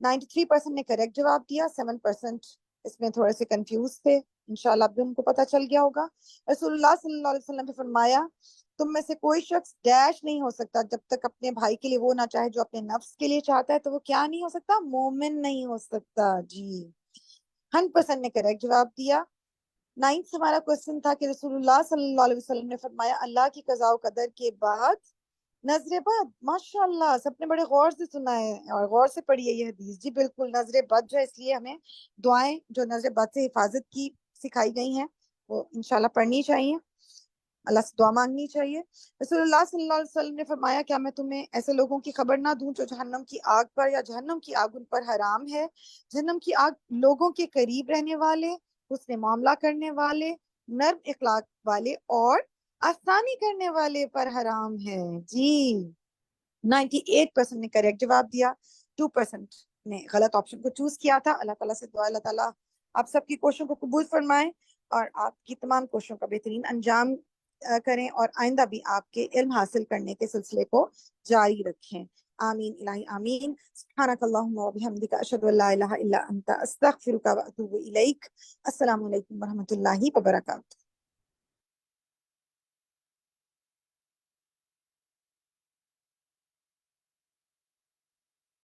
93% نے کریکٹ جواب دیا، 7% اس میں تھوڑے سے کنفیوز تھے، انشاءاللہ اب بھی ان کو پتہ چل گیا ہوگا۔ رسول اللہ صلی اللہ علیہ وسلم نے فرمایا تم میں سے کوئی شخص ڈیش نہیں ہو سکتا جب تک اپنے بھائی کے لیے وہ نہ چاہے جو اپنے نفس کے لیے چاہتا ہے، تو وہ کیا نہیں ہو سکتا؟ مومن نہیں ہو سکتا۔ جی 100% نے کریکٹ جواب دیا۔ 9th ہمارا کوشچن تھا کہ رسول اللہ صلی اللہ علیہ وسلم نے فرمایا اللہ کی قضاء و قدر کے بعد نظر بد۔ ماشاءاللہ سب نے بڑے غور سے سنا ہے اور غور سے پڑھی ہے یہ حدیث۔ جی بالکل، نظر بد جو ہے، اس لیے ہمیں دعائیں جو نظر بد سے حفاظت کی سکھائی گئی ہیں وہ انشاءاللہ پڑھنی چاہیے، اللہ سے دعا مانگنی چاہیے۔ رسول اللہ صلی اللہ علیہ وسلم نے فرمایا کیا میں تمہیں ایسے لوگوں کی خبر نہ دوں جو جہنم کی آگ پر یا جہنم کی آگ ان پر حرام ہے۔ جہنم کی آگ لوگوں کے قریب رہنے والے، حسن معاملہ کرنے والے، نرم اخلاق والے اور آسانی کرنے والے پر حرام ہے۔ جی 98% نے کریکٹ جواب دیا، 2% نے غلط آپشن کو چوز کیا تھا. اللہ تعالیٰ سے دعا اللہ تعالیٰ آپ سب کی کوششوں کو قبول فرمائیں اور آپ کی تمام کوششوں کا بہترین انجام کریں اور آئندہ بھی آپ کے علم حاصل کرنے کے سلسلے کو جاری رکھیں. آمین الہی آمین. سبحانک اللہم و بحمدک اشہد ان لا الہ الا انت استغفرک و اتوب الیک. السلام علیکم ورحمۃ اللہ وبرکاتہ.